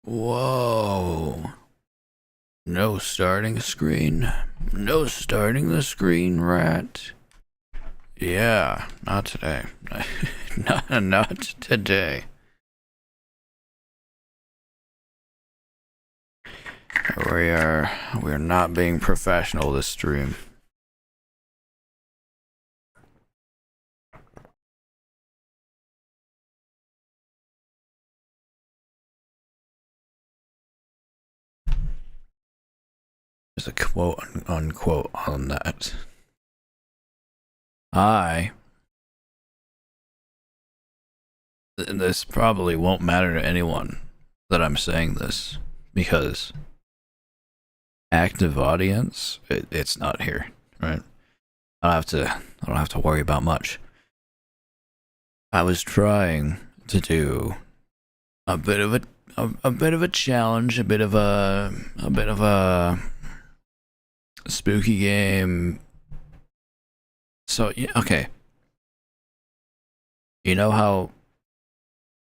Whoa. No starting screen. No starting the screen, rat. Yeah, not today. not today. We're not being professional this stream. There's a quote unquote on that. This probably won't matter to anyone that I'm saying this because active audience, it's not here, right? I don't have to worry about much. I was trying to do a bit of a challenge, a bit of a spooky game. So yeah, okay. You know how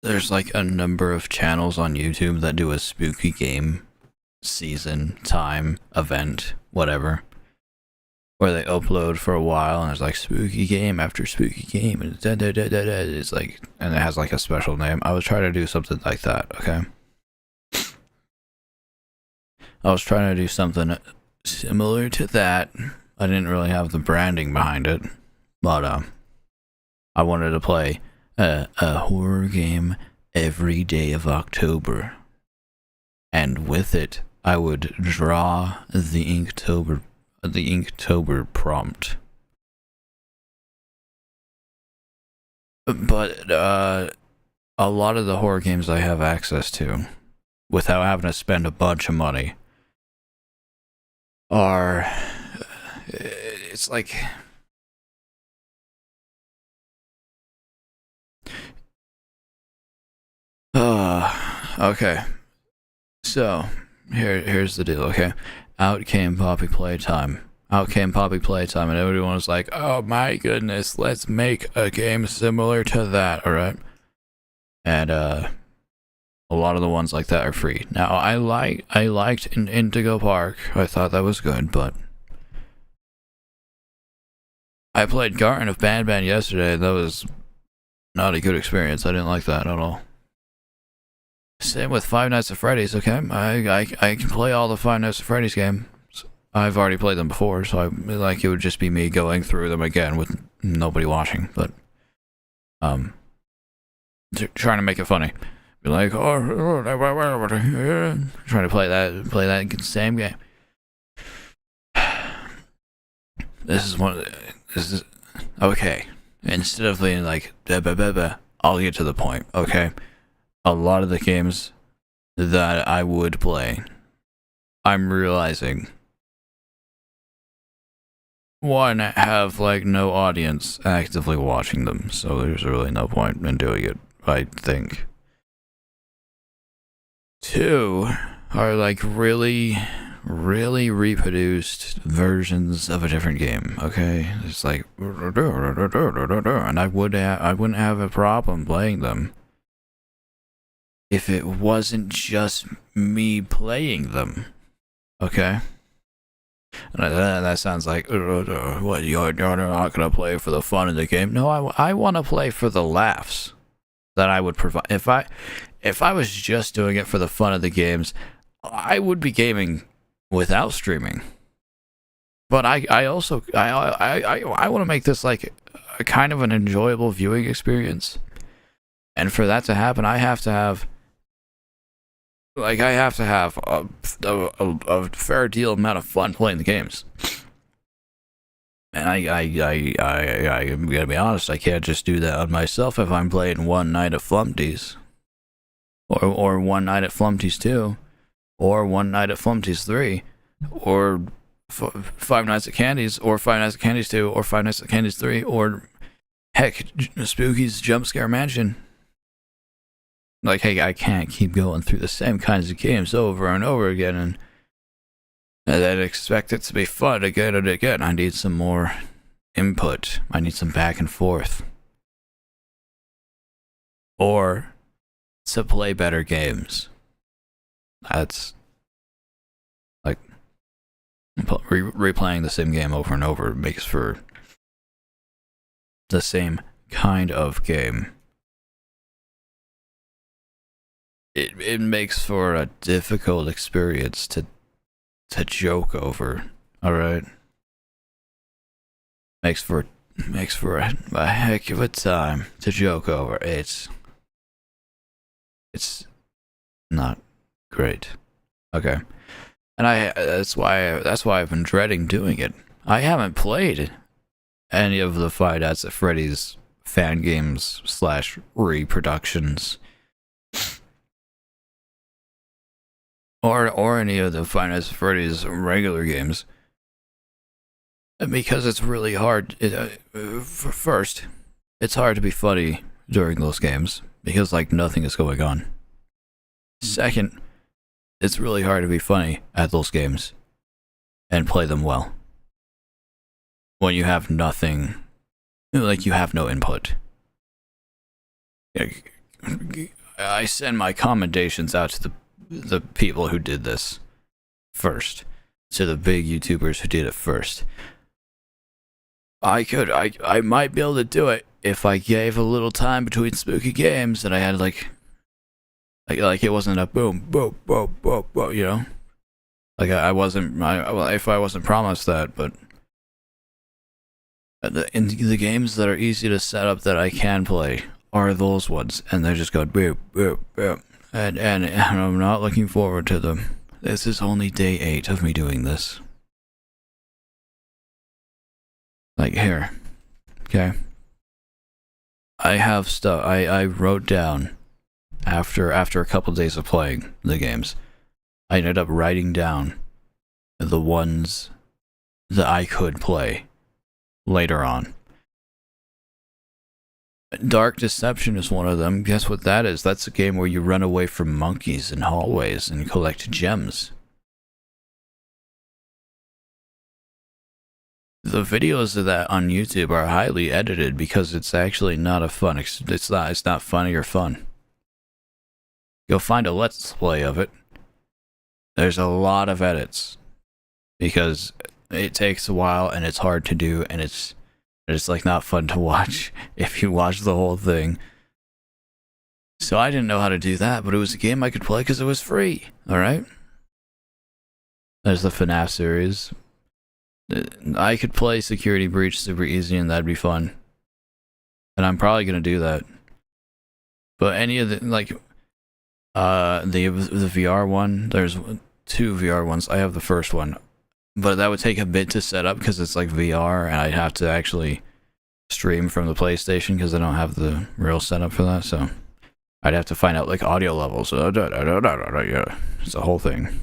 there's like a number of channels on YouTube that do a spooky game season, time, event, whatever, where they upload for a while and it's like spooky game after spooky game and it's like, and it has like a special name. I was trying to do something like that, okay? I was trying to do something similar to that. I didn't really have the branding behind it, but I wanted to play a horror game every day of October, and with it I would draw the Inktober prompt. But a lot of the horror games I have access to without having to spend a bunch of money are, it's like, okay. So here's the deal, okay? Out came Poppy Playtime, and everyone was like, "Oh my goodness, let's make a game similar to that." All right, and a lot of the ones like that are free. Now I liked Indigo Park. I thought that was good, but I played Garten of Banban yesterday. That was not a good experience. I didn't like that at all. Same with Five Nights at Freddy's, okay? I can play all the Five Nights at Freddy's games. I've already played them before, so it would just be me going through them again with nobody watching, but trying to make it funny. Be like, trying to play that same game. This is okay. Instead of being like, I'll get to the point, okay? A lot of the games that I would play, I'm realizing, one, have like no audience actively watching them, so there's really no point in doing it, I think. Two, are like really reproduced versions of a different game, okay? It's like, and I wouldn't have a problem playing them if it wasn't just me playing them, okay? That sounds like, what, you're not gonna play for the fun of the game? No, I want to play for the laughs that I would provide. If I was just doing it for the fun of the games, I would be gaming without streaming. But I also want to make this like a kind of an enjoyable viewing experience, and for that to happen, I have to have a fair deal amount of fun playing the games. And I'm gonna be honest, I can't just do that on myself if I'm playing One Night at Flumpty's, or One Night at Flumpty's 2, or One Night at Flumpty's 3, or Five Nights at Candy's, or Five Nights at Candy's 2, or Five Nights at Candy's 3, or heck, Spooky's Jump Scare Mansion. Like, hey, I can't keep going through the same kinds of games over and over again and then expect it to be fun again and again. I need some more input. I need some back and forth. Or to play better games. That's like replaying the same game over and over makes for the same kind of game. It makes for a difficult experience to joke over. All right, makes for a heck of a time to joke over. It's not great. Okay, and that's why I've been dreading doing it. I haven't played any of the Five Nights at Freddy's fan games / reproductions, or any of the Five Nights at Freddy's regular games, because it's really hard. First, it's hard to be funny during those games because like nothing is going on. Second, it's really hard to be funny at those games and play them well when you have nothing, like you have no input. I send my commendations out to the people who did this first, to the big YouTubers who did it first. I might be able to do it if I gave a little time between spooky games and I had like it wasn't a boom, boom, boom, boom, boom, you know? Like if I wasn't promised that, but in the games that are easy to set up that I can play are those ones, and they're just going boom, boom, boom, and I'm not looking forward to them. This is only day 8 of me doing this. Like here, okay. I have stuff I wrote down after a couple days of playing the games. I ended up writing down the ones that I could play later on. Dark Deception is one of them. Guess what that is? That's a game where you run away from monkeys in hallways and collect gems. The videos of that on YouTube are highly edited because it's actually not a fun. It's not funny or fun. You'll find a let's play of it. There's a lot of edits because it takes a while and it's hard to do, and it's like not fun to watch if you watch the whole thing. So I didn't know how to do that, but it was a game I could play because it was free. All right. There's the FNAF series. I could play Security Breach super easy, and that'd be fun. And I'm probably gonna do that. But any of the the VR one, there's 2 VR ones. I have the first one, but that would take a bit to set up because it's like VR, and I'd have to actually stream from the PlayStation because I don't have the real setup for that. So I'd have to find out like audio levels. Yeah, it's a whole thing.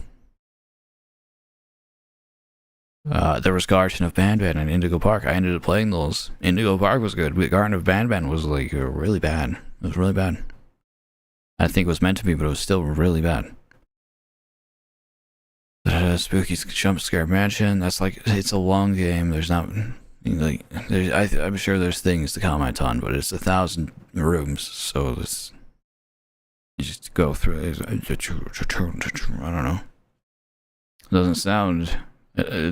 There was Garden of Banban and Indigo Park. I ended up playing those. Indigo Park was good, but Garden of Banban was like really bad. It was really bad. I think it was meant to be, but it was still really bad. Spooky Jump Scare Mansion. That's like, it's a long game. There's not like I'm sure there's things to comment on, but it's 1,000 rooms, so it's you just go through it. I don't know. It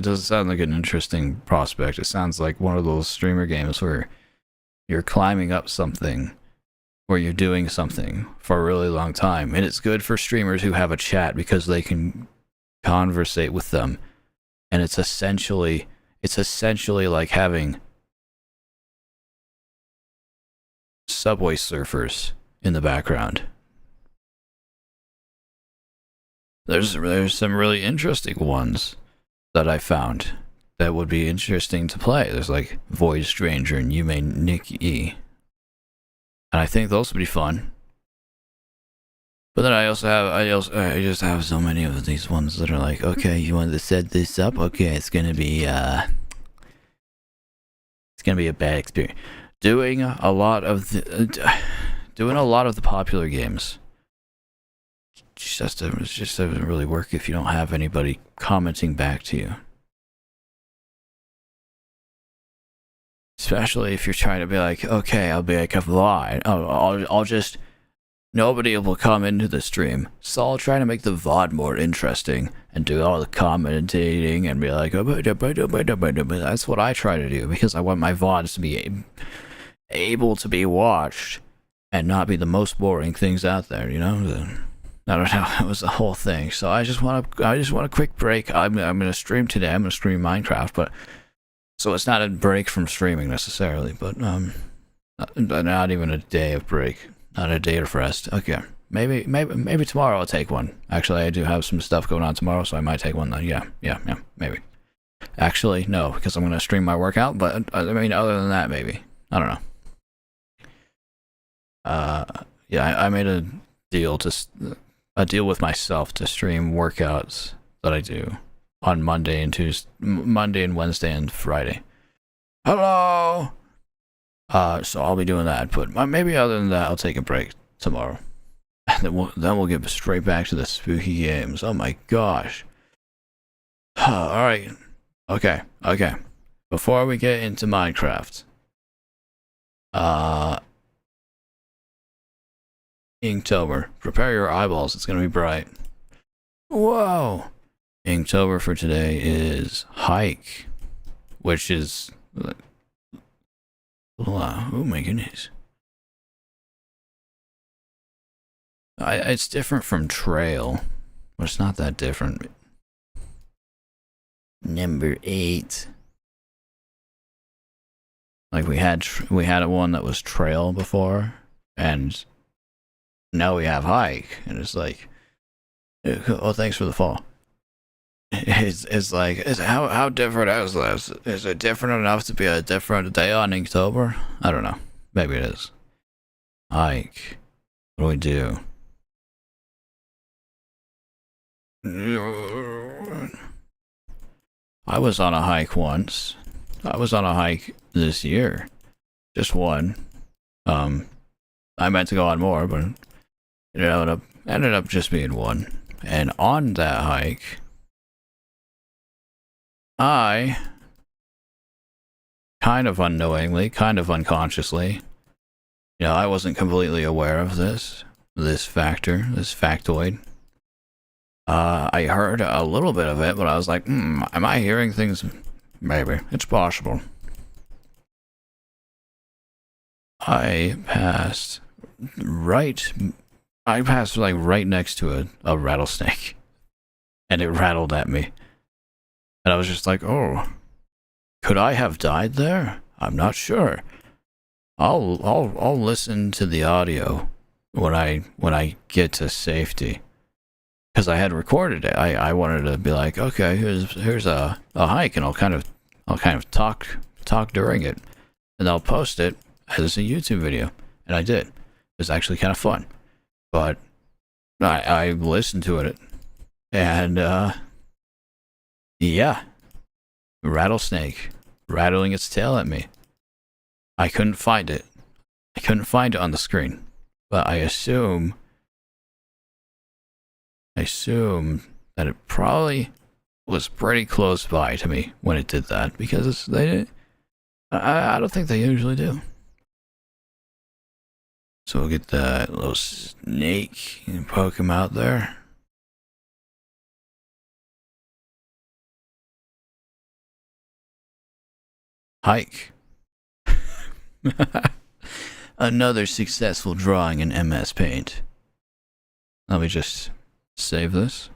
doesn't sound like an interesting prospect. It sounds like one of those streamer games where you're climbing up something, where you're doing something for a really long time. And it's good for streamers who have a chat because they can conversate with them. And it's essentially like having Subway Surfers in the background. There's some really interesting ones that I found that would be interesting to play. There's like Void Stranger and Yume Nikki, and I think those would be fun. But then I just have so many of these ones that are like, okay, you want to set this up? Okay, it's gonna be a bad experience. Doing a lot of the popular games just doesn't really work if you don't have anybody commenting back to you. Especially if you're trying to be like, okay, I'll be like a vlog. I'll just nobody will come into the stream. So I'll try to make the VOD more interesting and do all the commentating and be like, that's what I try to do because I want my VODs to be able to be watched and not be the most boring things out there, you know? I don't know, it was the whole thing. So I just want a quick break. I'm gonna stream today. I'm gonna stream Minecraft, but so it's not a break from streaming necessarily, but not even a day of break, not a day of rest. Okay, maybe tomorrow I'll take one. Actually, I do have some stuff going on tomorrow, so I might take one. Then yeah, maybe. Actually, no, because I'm gonna stream my workout. But I mean, other than that, maybe I don't know. Yeah, I made a deal with myself to stream workouts that I do on Monday and Wednesday and Friday. Hello. So I'll be doing that, but maybe other than that, I'll take a break tomorrow, and then we'll get straight back to the spooky games. Oh my gosh. All right. Okay. Before we get into Minecraft, Inktober, prepare your eyeballs. It's gonna be bright. Whoa. Inktober for today is hike, which is, oh my goodness. It's different from trail, but it's not that different. Number 8. Like we had one that was trail before, and now we have hike, and it's like, oh, thanks for the fall. It's like, how different is this? Is it different enough to be a different day on Inktober? I don't know. Maybe it is. Hike. What do we do? I was on a hike once. I was on a hike this year. Just one. I meant to go on more, but it ended up just being one. And on that hike, I, kind of unknowingly, kind of unconsciously, I wasn't completely aware of this factoid. I heard a little bit of it, but I was like, am I hearing things? Maybe. It's possible. I passed right next to a rattlesnake, and it rattled at me. And I was just like, oh, could I have died there? I'm not sure. I'll listen to the audio when I get to safety, because I had recorded it. I wanted to be like, okay, here's a hike, and I'll kind of talk during it, and I'll post it as a YouTube video. And I did. It was actually kind of fun, but I listened to it, and yeah, rattlesnake rattling its tail at me. I couldn't find it. On the screen, but I assume that it probably was pretty close by to me when it did that, because I don't think they usually do. So we'll get that little snake and poke him out there. Hike. Another successful drawing in MS Paint. Let me just save this.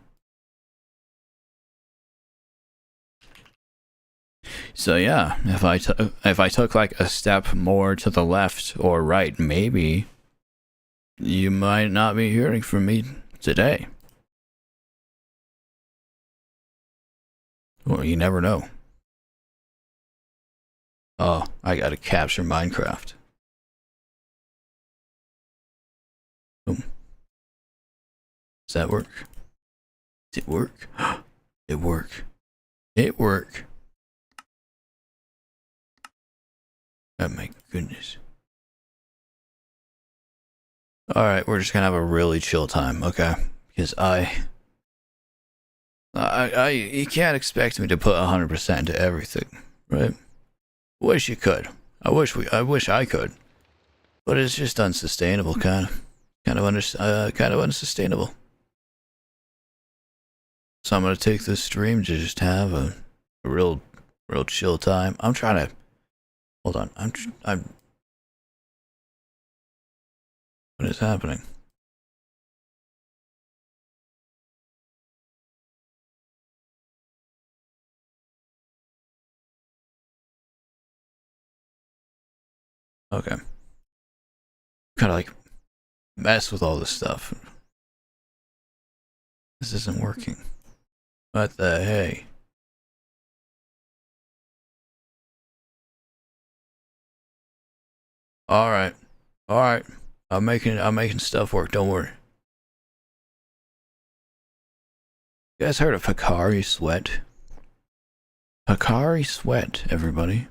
So yeah, if I took like a step more to the left or right, maybe you might not be hearing from me today. Well, you never know. Oh, I gotta capture Minecraft. Boom. Does that work? Did it work? It worked. It worked. Oh my goodness. Alright, we're just gonna have a really chill time, okay? Because you can't expect me to put 100% into everything, right? Wish you could. I wish I could. But it's just unsustainable, kind kind of unsustainable. So I'm gonna take this stream to just have a real chill time. I'm trying to hold on. I'm. What is happening? Okay. Kind of like mess with all this stuff. This isn't working. What the hey? All right. I'm making stuff work. Don't worry. You guys heard of Hikari Sweat? Hikari Sweat, everybody.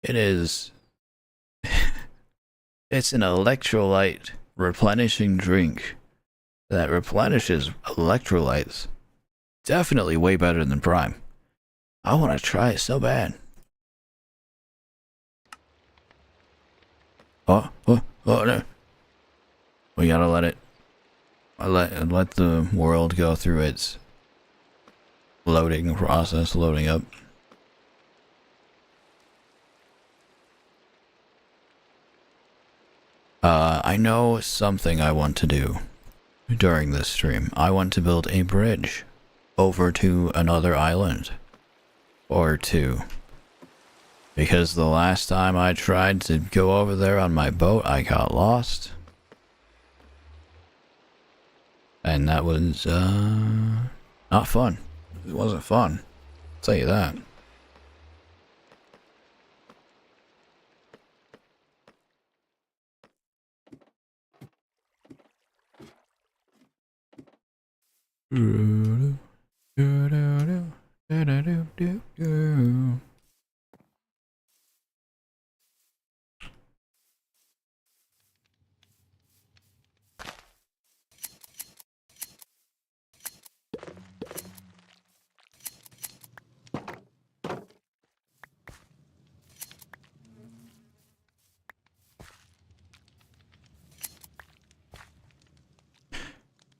It is. It's an electrolyte replenishing drink that replenishes electrolytes. Definitely way better than Prime. I want to try it so bad. Oh no. We gotta let it. Let the world go through its loading process, loading up. I know something I want to do during this stream. I want to build a bridge over to another island or two. Because the last time I tried to go over there on my boat, I got lost. And that was, not fun. It wasn't fun. I'll tell you that.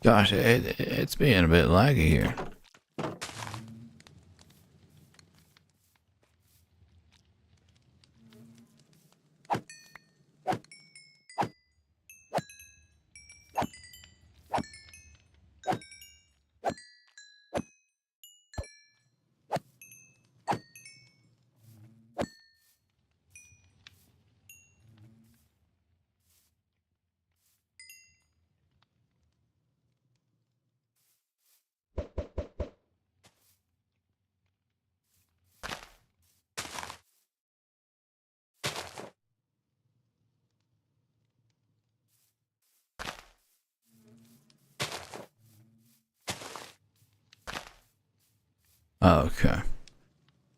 Gosh, it's being a bit laggy here. Okay.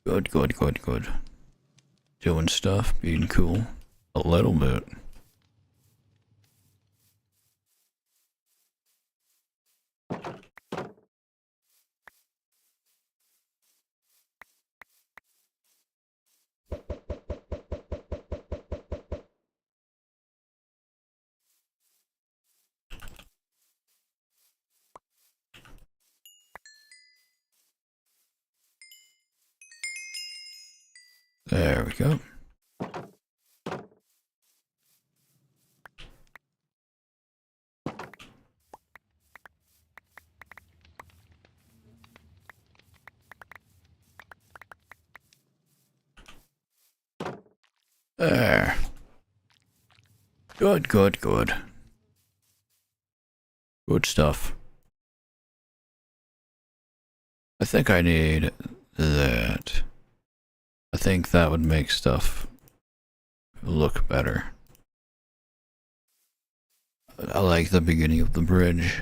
Good. Doing stuff, being cool. A little bit. There we go. There. Good. Good stuff. I think I need that. I think that would make stuff look better. I like the beginning of the bridge.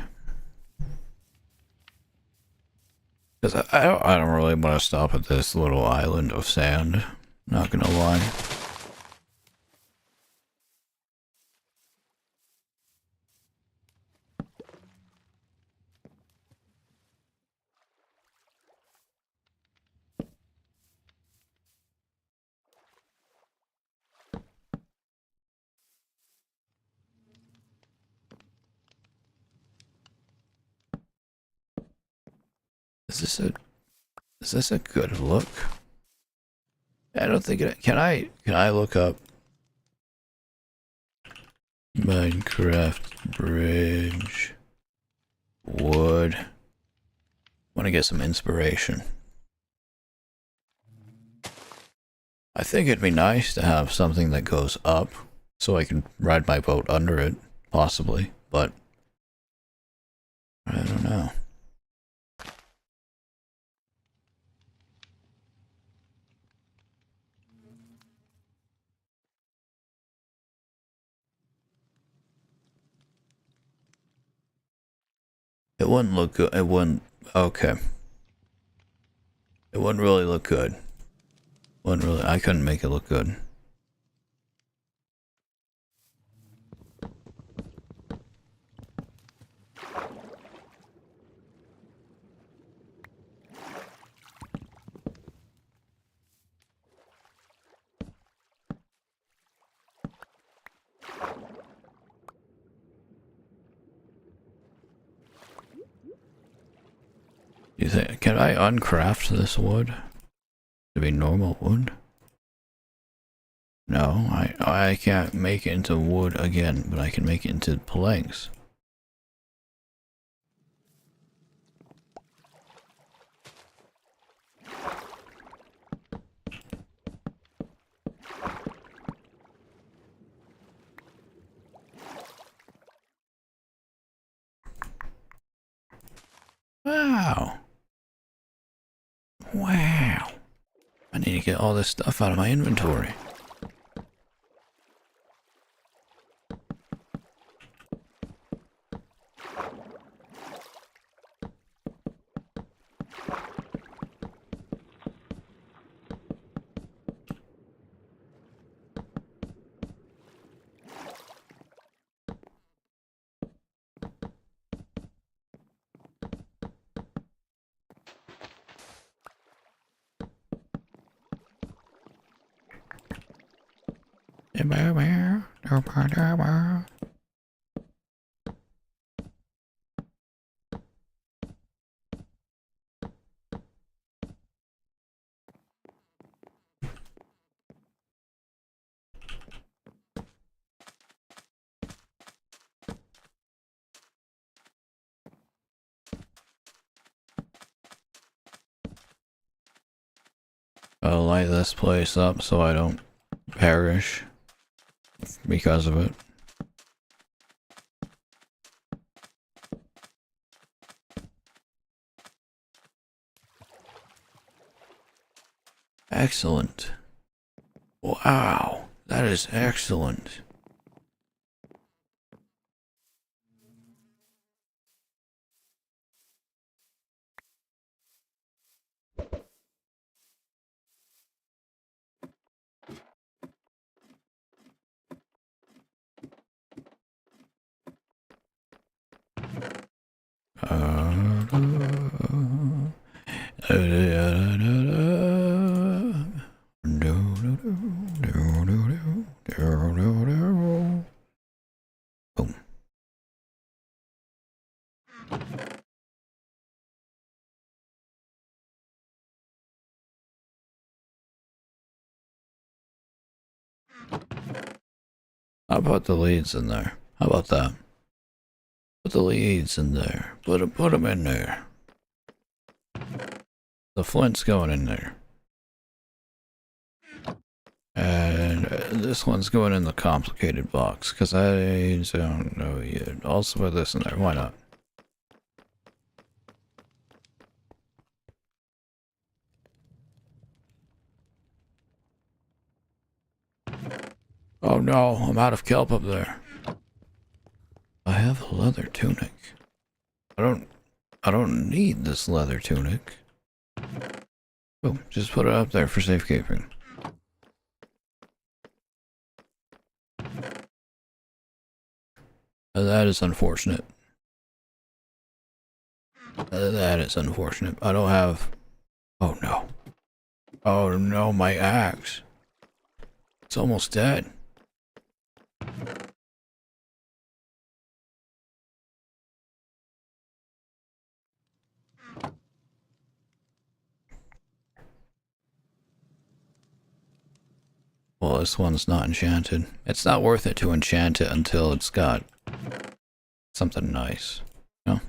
Because I don't really want to stop at this little island of sand. Not gonna lie. Is this a good look? I don't think it. Can I look up Minecraft bridge wood? Want to get some inspiration. I think it'd be nice to have something that goes up so I can ride my boat under it, possibly, but I don't know. It wouldn't look good. It wouldn't. Okay. It wouldn't really look good. Wouldn't really. I couldn't make it look good. You think? Can I uncraft this wood to be normal wood? No, I can't make it into wood again, but I can make it into planks. Wow. Wow. I need to get all this stuff out of my inventory. I'll light this place up so I don't perish because of it. Excellent. Wow, that is excellent. Boom. I'll put the leads in there. How about that? Put the leads in there. Put them in there. The flint's going in there. And this one's going in the complicated box, because I don't know yet. Also put this in there, why not? Oh no, I'm out of kelp up there. I have a leather tunic. I don't need this leather tunic. Oh, just put it up there for safekeeping. That is unfortunate. That is unfortunate. I don't have... Oh no. Oh no, my axe. It's almost dead. this one's not enchanted. It's not worth it to enchant it until it's got something nice. No?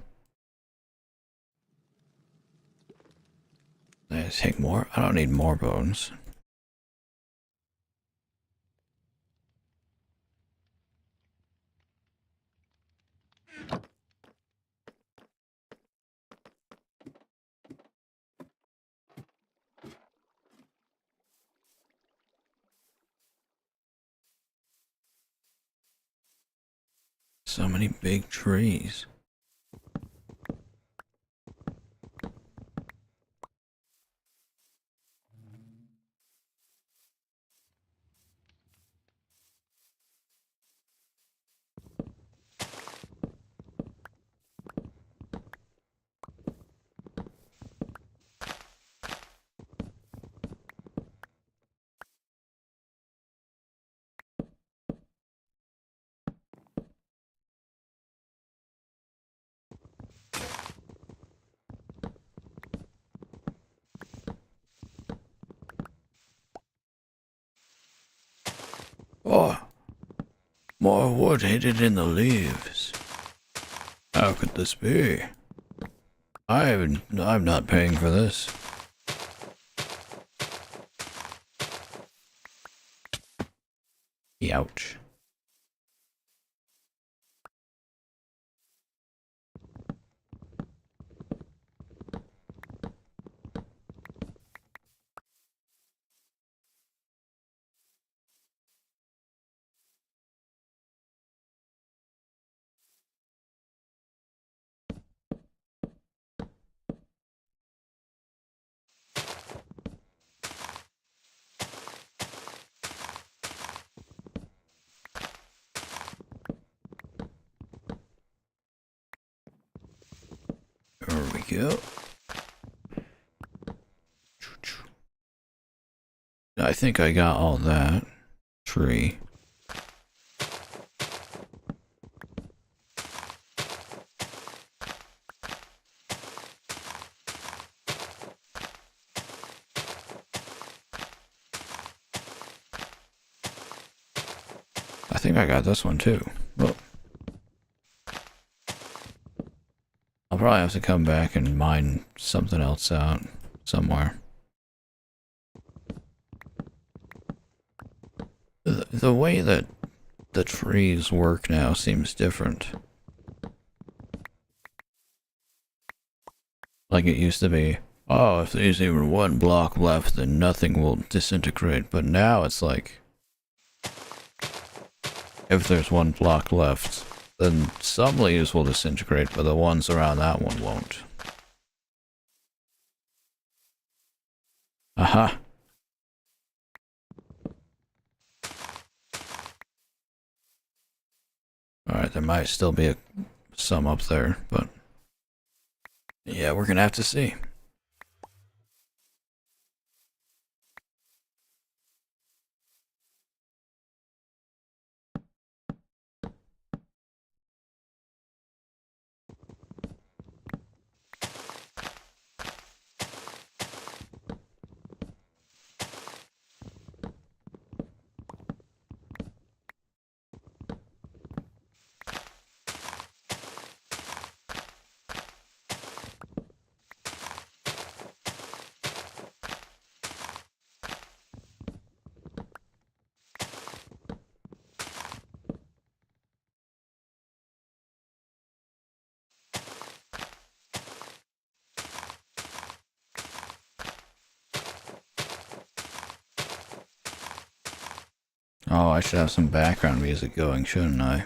I take more? I don't need more bones. So many big trees. Oh, more wood hidden in the leaves. How could this be? I'm not paying for this. Ouch. There we go. I think I got all that. Tree. I think I got this one too. Whoa. I'll probably have to come back and mine something else out somewhere. The way that the trees work now seems different. Like it used to be, oh, if there's even one block left, then nothing will disintegrate. But now it's like, if there's one block left, then some leaves will disintegrate, but the ones around that one won't. Aha! Alright, there might still be some up there, but yeah, we're gonna have to see. Oh, I should have some background music going, shouldn't I?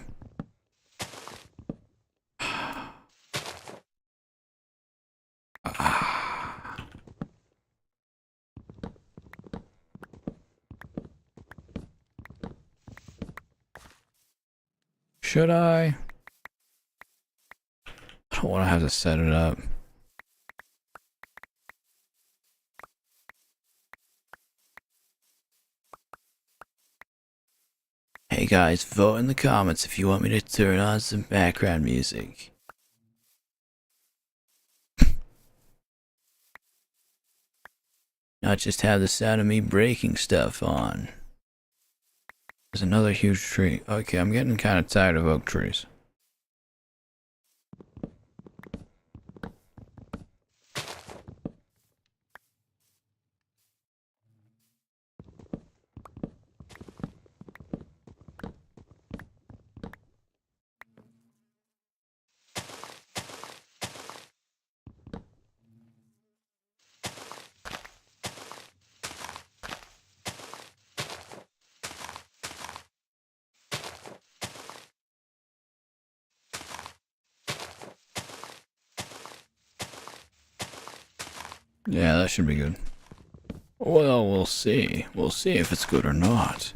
Should I? I don't want to have to set it up. Hey guys, vote in the comments if you want me to turn on some background music. Not just have the sound of me breaking stuff on. There's another huge tree. Okay, I'm getting kind of tired of oak trees. Yeah, that should be good. Well, we'll see. We'll see if it's good or not.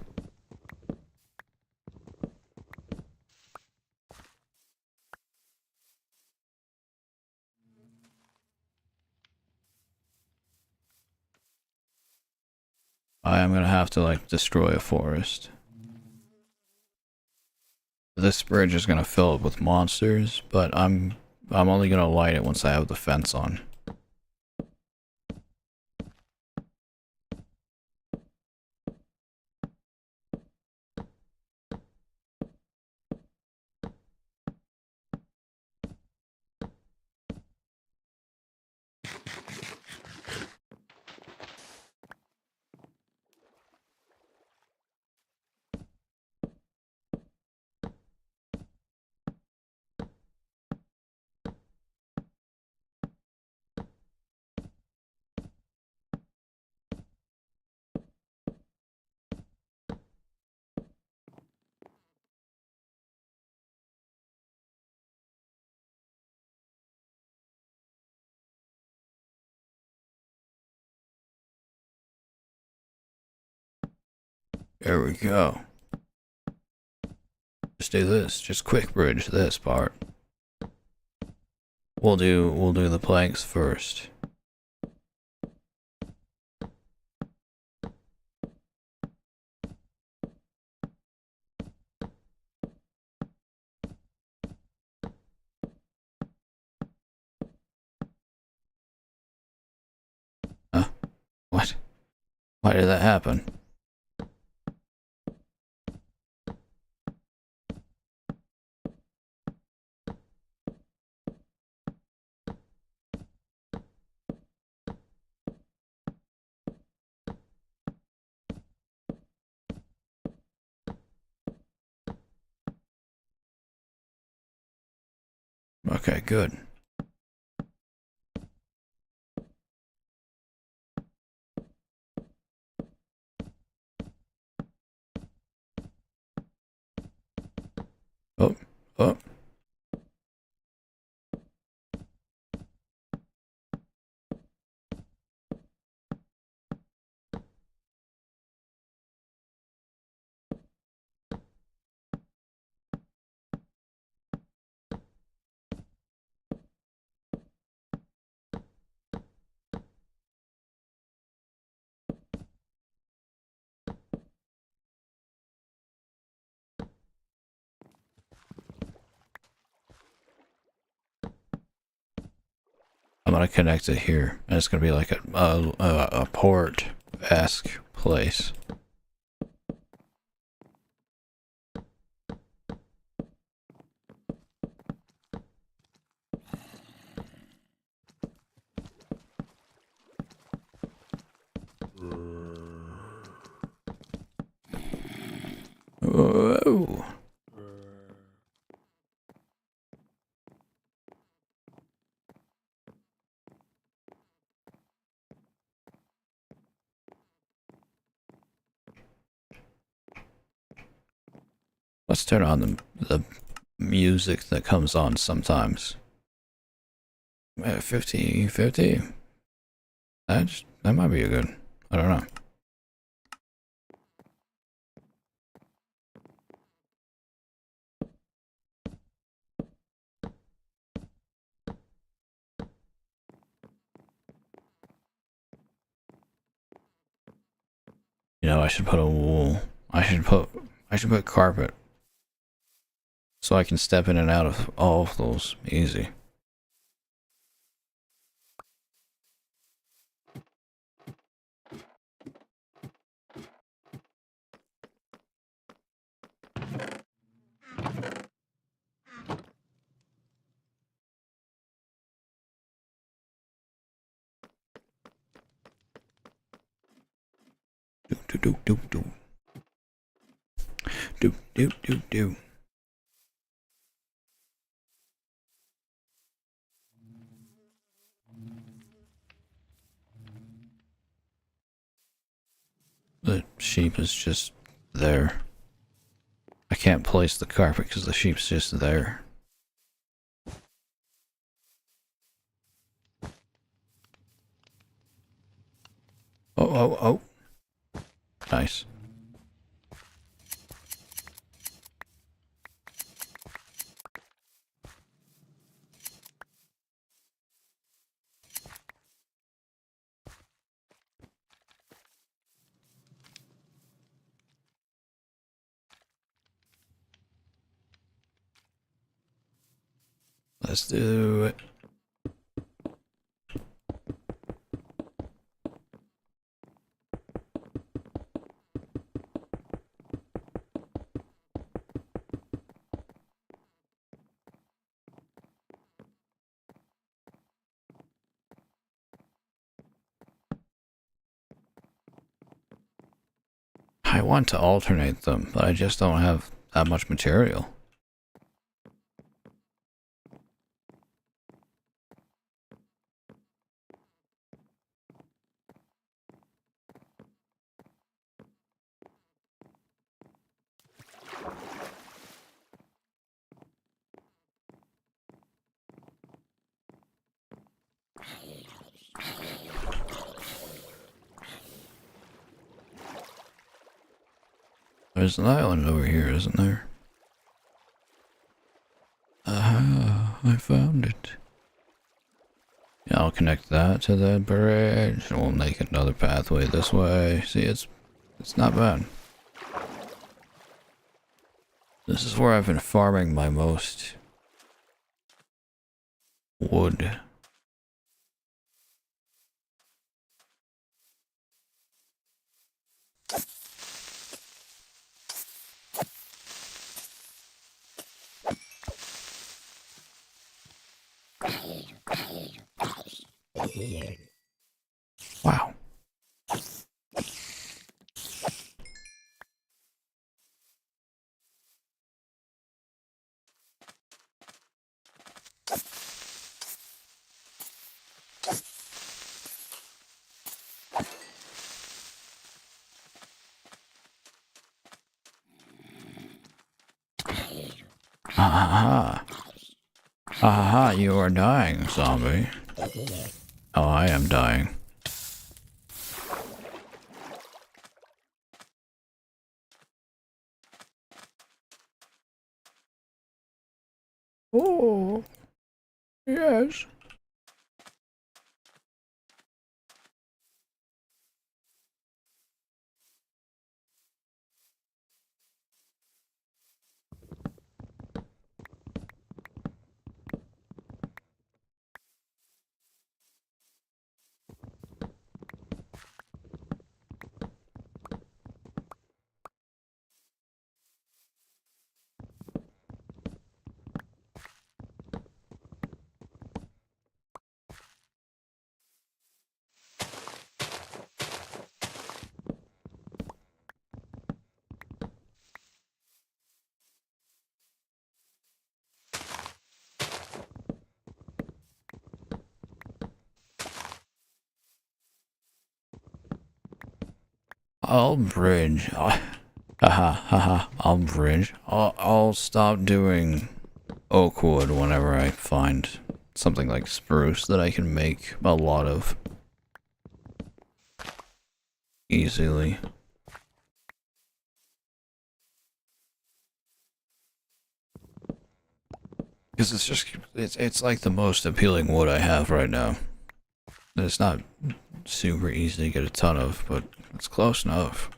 I am gonna have to, like, destroy a forest. This bridge is gonna fill up with monsters, but I'm only gonna light it once I have the fence on. There we go. Just do this. Just quick bridge this part. We'll do the planks first. Huh? What? Why did that happen? Okay, good. Oh, oh. I'm gonna connect it here, and it's gonna be like a port-esque place. Whoa. Let's turn on the music that comes on sometimes. 50. That might be a good. I don't know. You know, I should put a wool. I should put carpet, so I can step in and out of all of those easy. do do do do do do do do. The sheep is just there. I can't place the carpet because the sheep's just there. Oh, oh, oh. Nice. Let's do it. I want to alternate them, but I just don't have that much material. There's an island over here, isn't there? Aha, I found it. Yeah, I'll connect that to that bridge, and we'll make another pathway this way. See, it's not bad. This is where I've been farming my most wood. Wow. Aha. Aha, you are dying, zombie. Oh, I am dying. Oh, yes. I'll bridge. Haha, haha, I'll bridge. I'll stop doing oak wood whenever I find something like spruce that I can make a lot of easily. Because it's like the most appealing wood I have right now. It's not super easy to get a ton of, but it's close enough.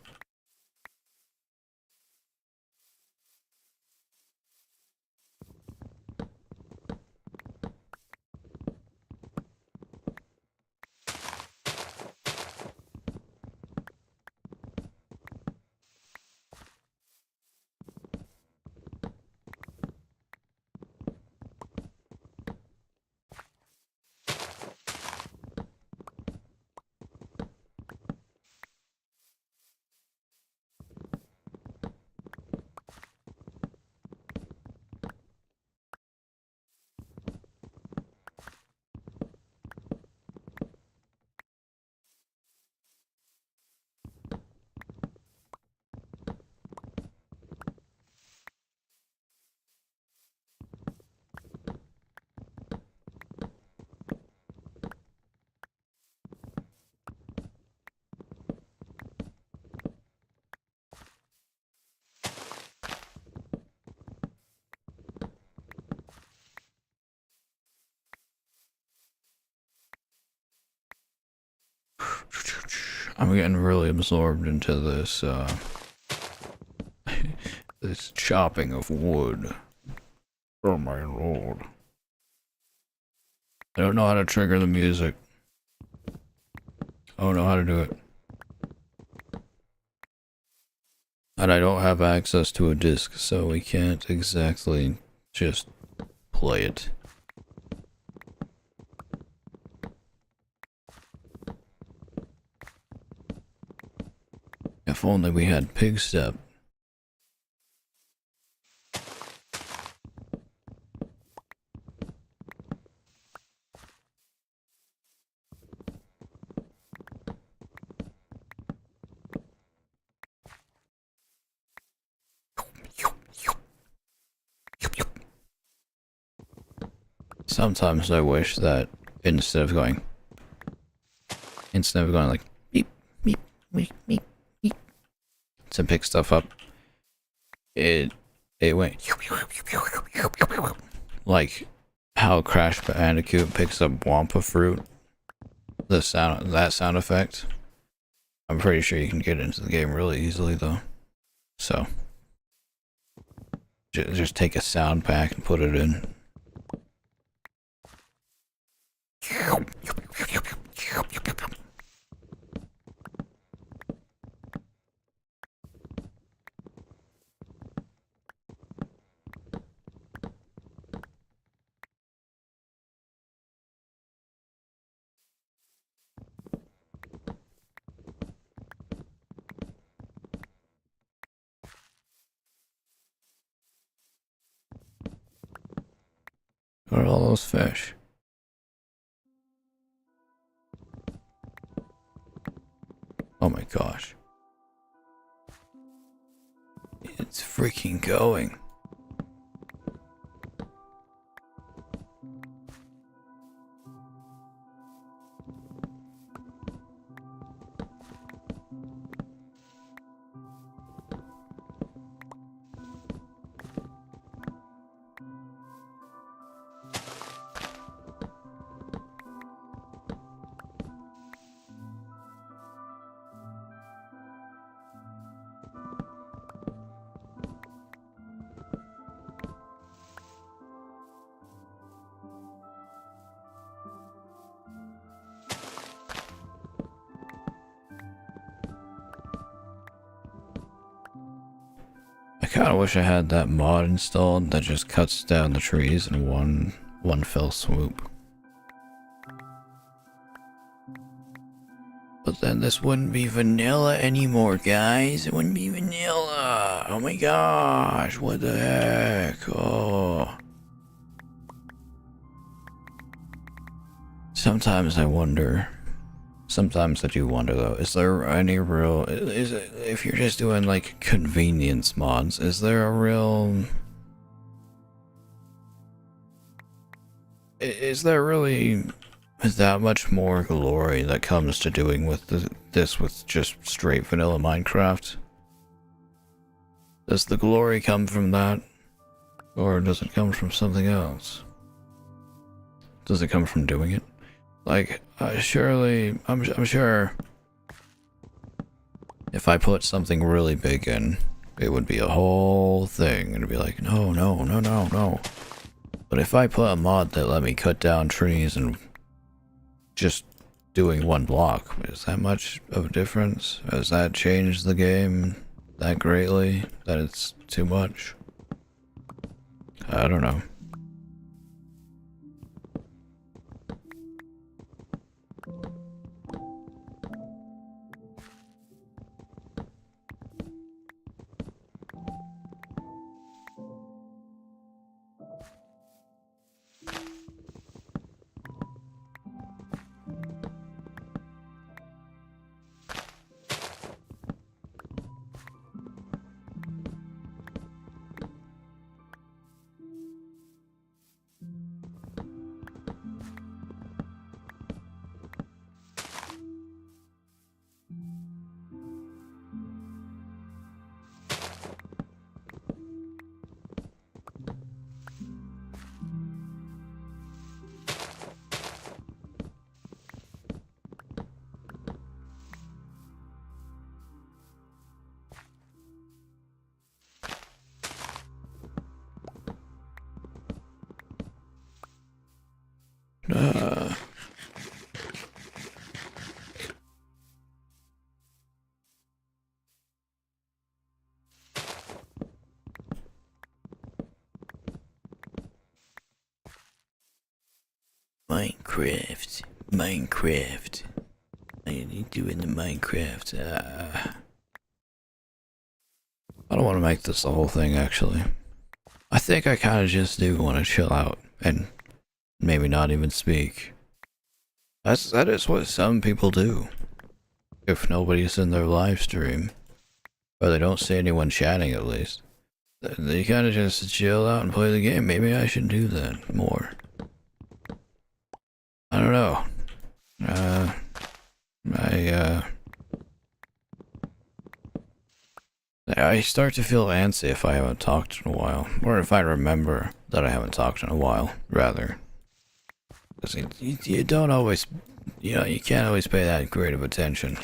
I'm getting really absorbed into this, this chopping of wood. Oh my lord. I don't know how to trigger the music. I don't know how to do it. And I don't have access to a disc, so we can't exactly just play it. If only we had Pig Step. Sometimes I wish that instead of going like beep, beep, beep, beep, beep to pick stuff up, it went like how Crash Bandicoot picks up Wampa fruit. That sound effect. I'm pretty sure you can get into the game really easily though. So just take a sound pack and put it in. What are all those fish? Oh my gosh. It's freaking going. I kind of wish I had that mod installed that just cuts down the trees in one fell swoop. But then this wouldn't be vanilla anymore, guys. It wouldn't be vanilla. Oh my gosh, what the heck? Oh. Sometimes I wonder. Sometimes I do wonder though, is there any real, if you're just doing like convenience mods, is there a real, is there really that much more glory that comes to doing with this with just straight vanilla Minecraft? Does the glory come from that, or does it come from something else? Does it come from doing it? Like, surely, I'm sure if I put something really big in, it would be a whole thing. It'd be like, no, no, no, no, no. But if I put a mod that let me cut down trees and just doing one block, is that much of a difference? Has that changed the game that greatly that it's too much? I don't know. Minecraft. Minecraft. What are you doing in Minecraft? I don't want to make this the whole thing, actually. I think I kind of just do want to chill out and maybe not even speak. That is what some people do. If nobody's in their live stream, or they don't see anyone chatting at least, they kind of just chill out and play the game. Maybe I should do that more. I don't know. I start to feel antsy if I haven't talked in a while, or if I remember that I haven't talked in a while, rather. Because you don't always, you can't always pay that great of attention.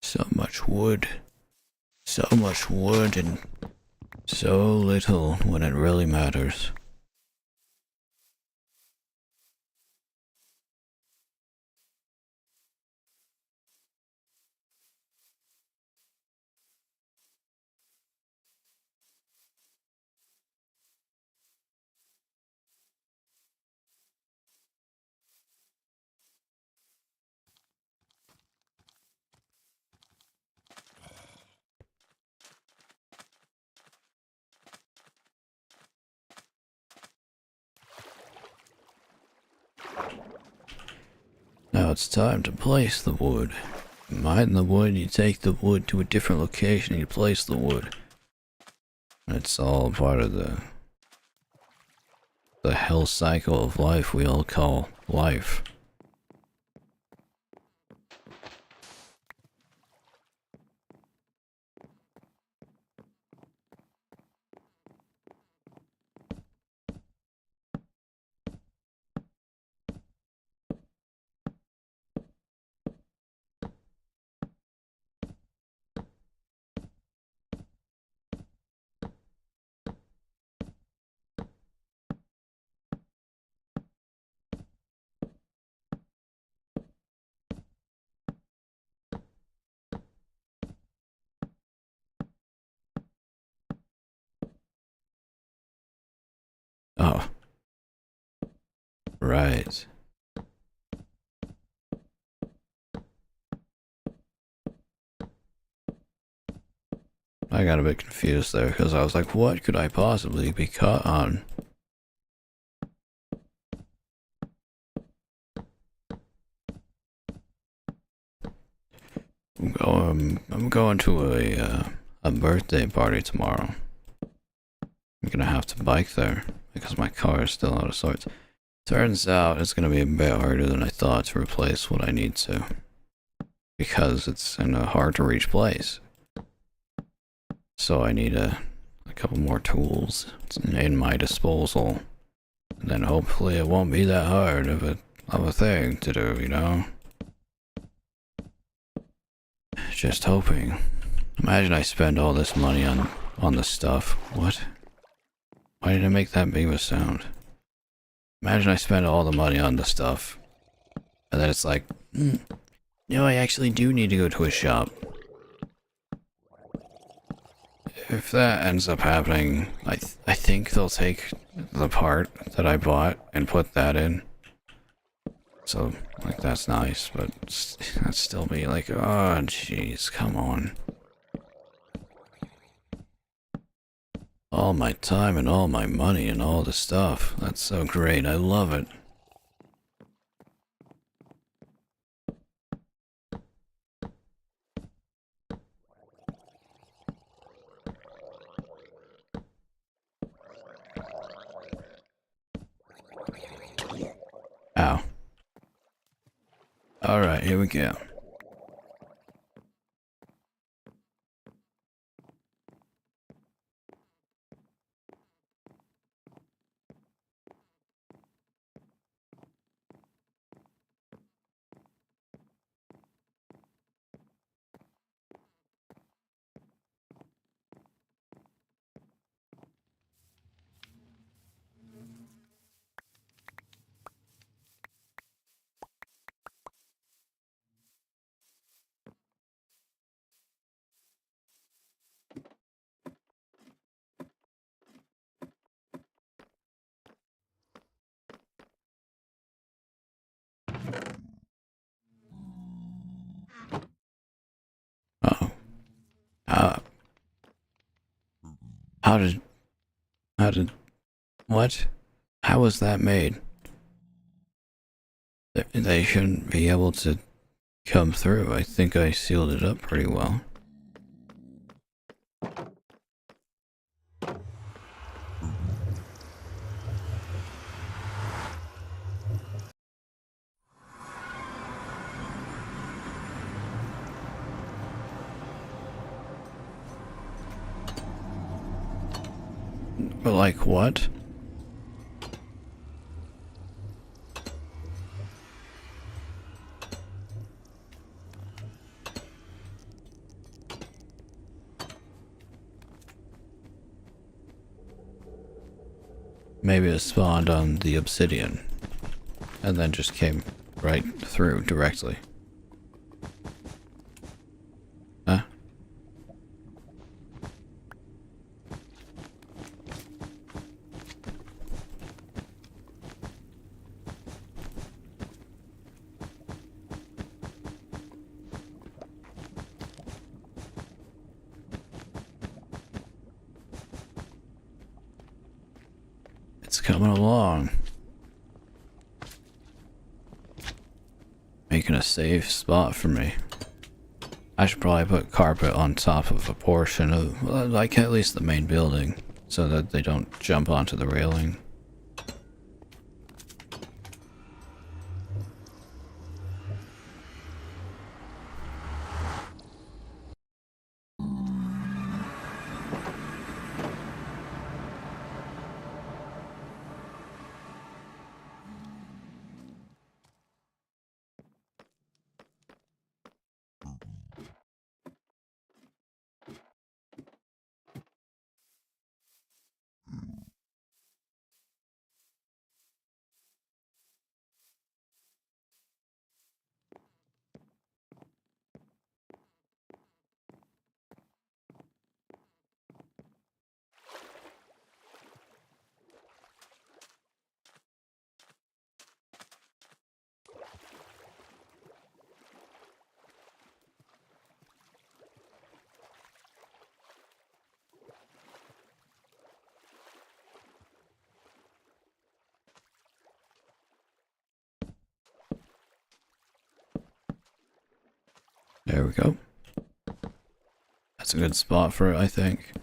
So much wood. So much wood and so little when it really matters. Now it's time to place the wood. You mine the wood, you take the wood to a different location, you place the wood. It's all part of the hell cycle of life we all call life. Oh. Right. I got a bit confused there because I was like, what could I possibly be caught on? I'm going to a birthday party tomorrow. I'm gonna have to bike there because my car is still out of sorts. Turns out it's gonna be a bit harder than I thought to replace what I need to. Because it's in a hard to reach place. So I need a couple more tools in my disposal. And then hopefully it won't be that hard of a thing to do, you know? Just hoping. Imagine I spend all this money on the stuff. What? Why did I make that big of a sound? Imagine I spend all the money on the stuff. And then it's like, no, I actually do need to go to a shop. If that ends up happening, I think they'll take the part that I bought and put that in. So, like, that's nice, but that's still be like, oh, jeez, come on. All my time and all my money and all the stuff. That's so great. I love it. Ow. Alright, here we go. How did, what? How was that made? They shouldn't be able to come through. I think I sealed it up pretty well. But like what? Maybe it spawned on the obsidian and then just came right through directly. Huh? It's coming along. Making a safe spot for me. I should probably put carpet on top of a portion of, like, at least the main building, so that they don't jump onto the railing. There we go. That's a good spot for it, I think.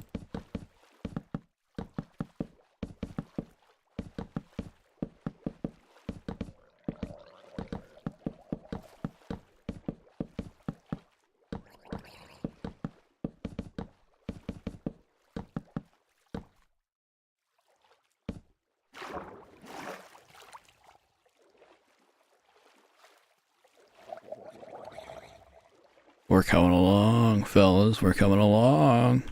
We're coming along, fellas. We're coming along.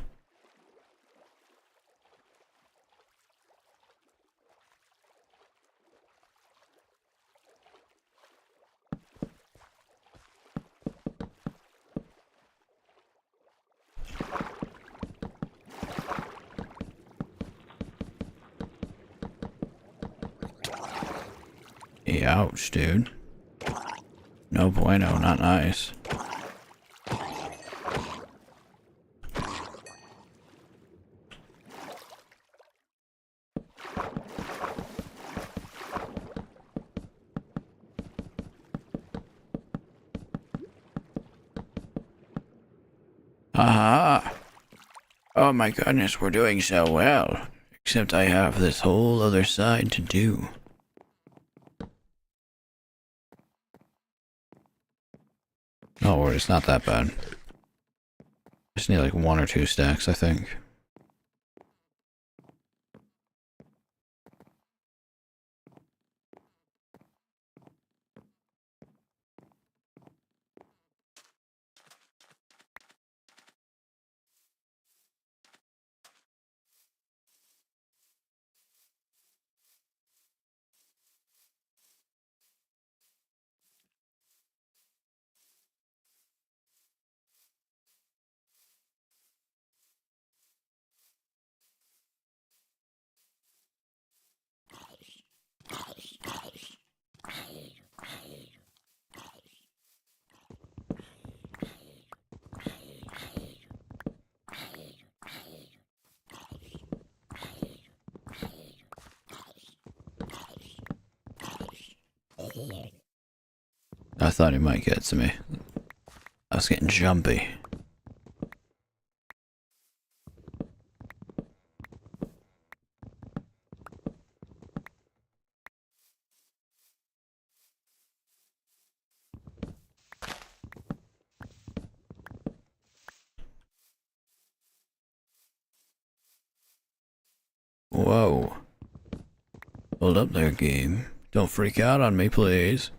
Ouch, dude. No bueno, not nice. Aha! Oh my goodness, we're doing so well. Except I have this whole other side to do. Oh, it's not that bad. Just need like 1 or 2 stacks, I think. I thought he might get to me. I was getting jumpy. Whoa. Hold up there, game. Don't freak out on me, please.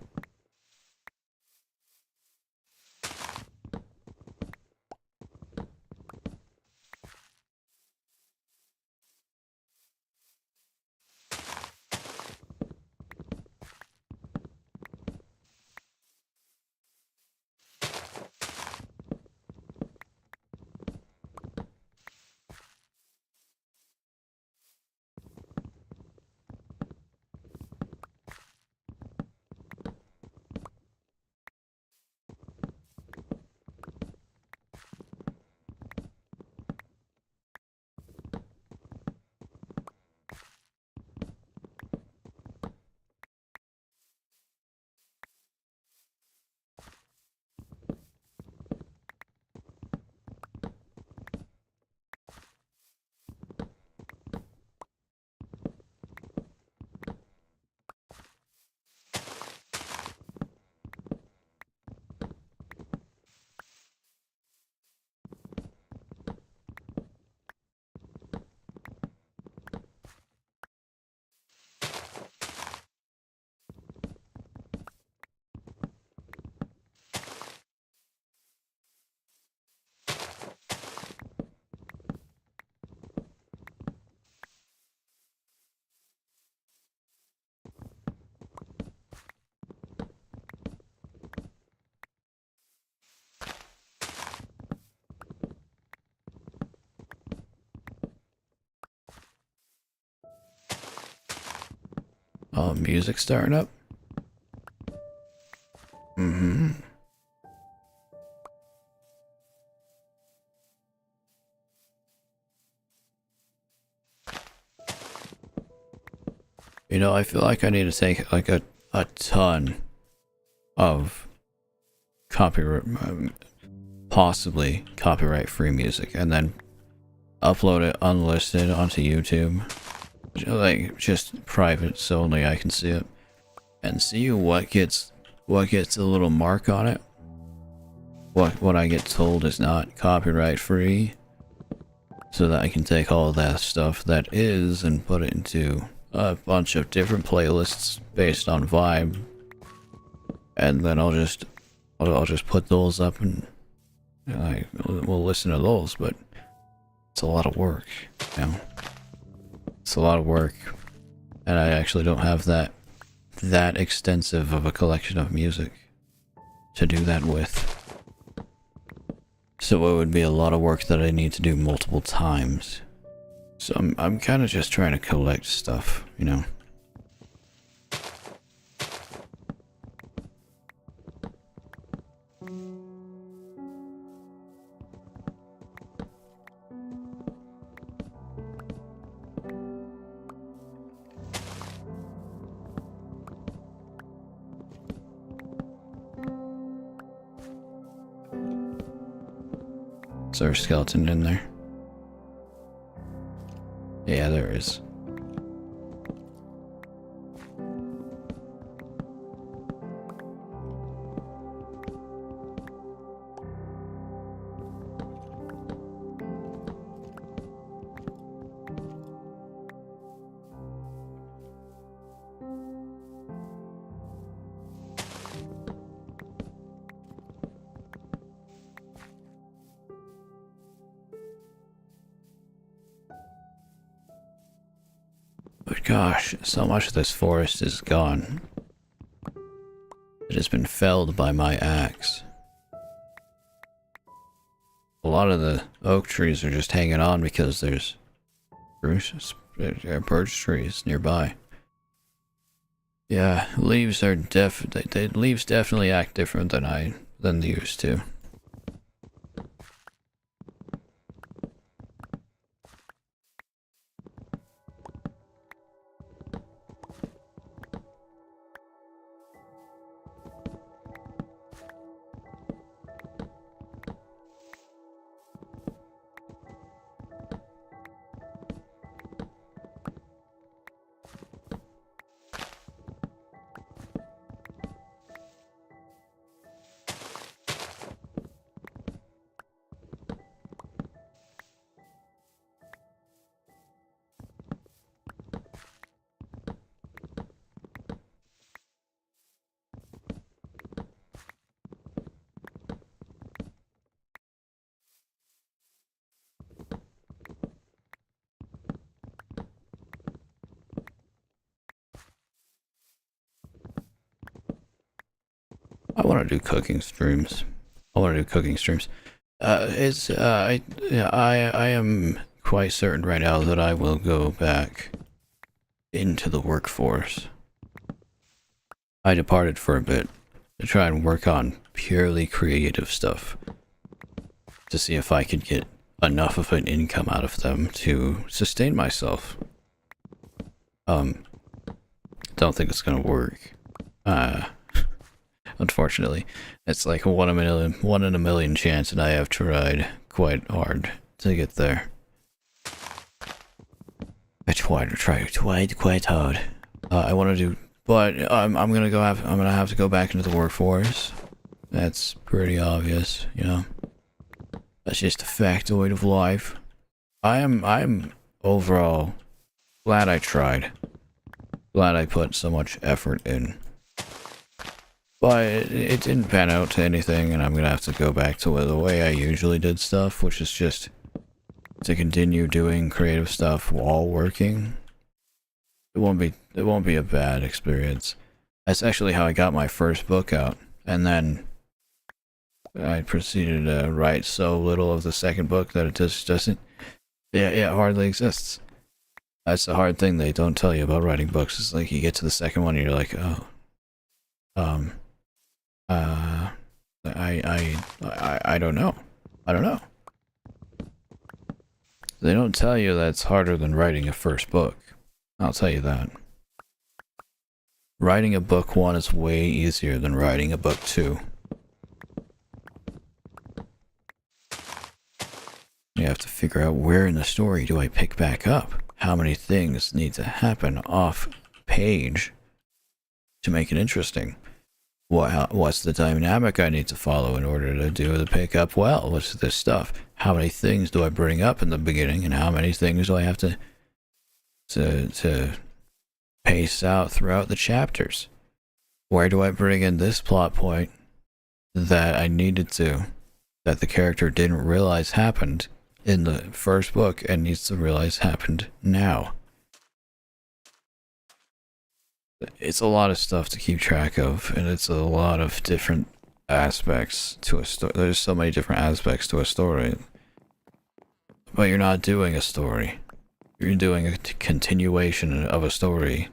Oh, music starting up? Mm-hmm. You know, I feel like I need to take like a ton of copyright, possibly copyright-free music, and then upload it unlisted onto YouTube, like just private, so only I can see it, and see what gets a little mark on it. What I get told is not copyright-free, so that I can take all of that stuff that is and put it into a bunch of different playlists based on vibe, and then I'll just put those up and we'll listen to those. But it's a lot of work, you know. It's a lot of work, and I actually don't have that extensive of a collection of music to do that with. So it would be a lot of work that I need to do multiple times. So I'm kind of just trying to collect stuff, you know. Is there a skeleton in there? Yeah, there is. But gosh, so much of this forest is gone. It has been felled by my axe. A lot of the oak trees are just hanging on because there's birch trees nearby. Yeah, leaves are leaves definitely act different than they used to. want to do cooking streams. I am quite certain right now that I will go back into the workforce. I departed for a bit to try and work on purely creative stuff to see if I could get enough of an income out of them to sustain myself. Don't think it's gonna work. Unfortunately, it's like a 1 in a million chance, and I have tried quite hard to get there. I tried quite hard. I want to do, but I'm gonna have to go back into the workforce. That's pretty obvious, you know. That's just a factoid of life. I'm overall glad I tried. Glad I put so much effort in. But it didn't pan out to anything, and I'm gonna have to go back to the way I usually did stuff, which is just to continue doing creative stuff while working. It won't be a bad experience. That's actually how I got my first book out, and then I proceeded to write so little of the second book that it just doesn't. Yeah, it hardly exists. That's the hard thing they don't tell you about writing books. It's like you get to the second one and you're like, oh, I don't know. I don't know. They don't tell you that it's harder than writing a first book. I'll tell you that. Writing a book 1 is way easier than writing a book 2. You have to figure out where in the story do I pick back up. How many things need to happen off page to make it interesting? What's the dynamic I need to follow in order to do the pickup well? What's this stuff? How many things do I bring up in the beginning, and how many things do I have to pace out throughout the chapters? Where do I bring in this plot point that I needed to, that the character didn't realize happened in the first book and needs to realize happened now? It's a lot of stuff to keep track of, and it's a lot of different aspects to a story. There's so many different aspects to a story. But you're not doing a story. You're doing a continuation of a story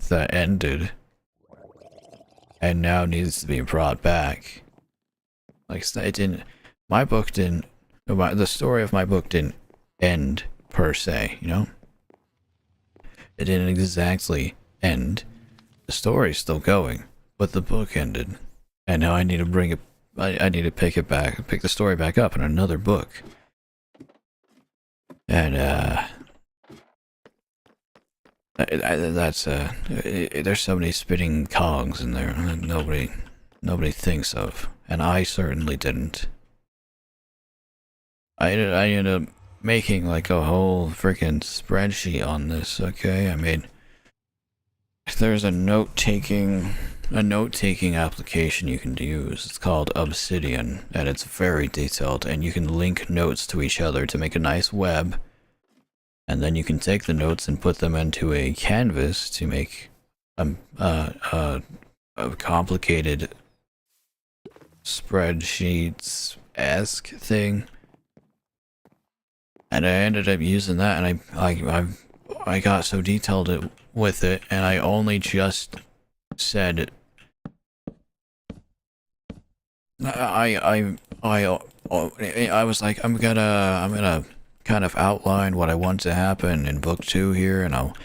that ended and now needs to be brought back. Like, it didn't. My book didn't. The story of my book didn't end per se, you know? It didn't exactly end. The story's still going, but the book ended. And now I need to bring it. I need to pick the story back up in another book. And there's so many spinning cogs in there that nobody thinks of, and I certainly didn't. I ended up making like a whole freaking spreadsheet on this. Okay, I made. There's a note-taking application you can use. It's called Obsidian, and it's very detailed, and you can link notes to each other to make a nice web. And then you can take the notes and put them into a canvas to make a complicated spreadsheets-esque thing. And I ended up using that, and I got so detailed with it, and I only just said I was like, I'm gonna kind of outline what I want to happen in book 2 here, and I'll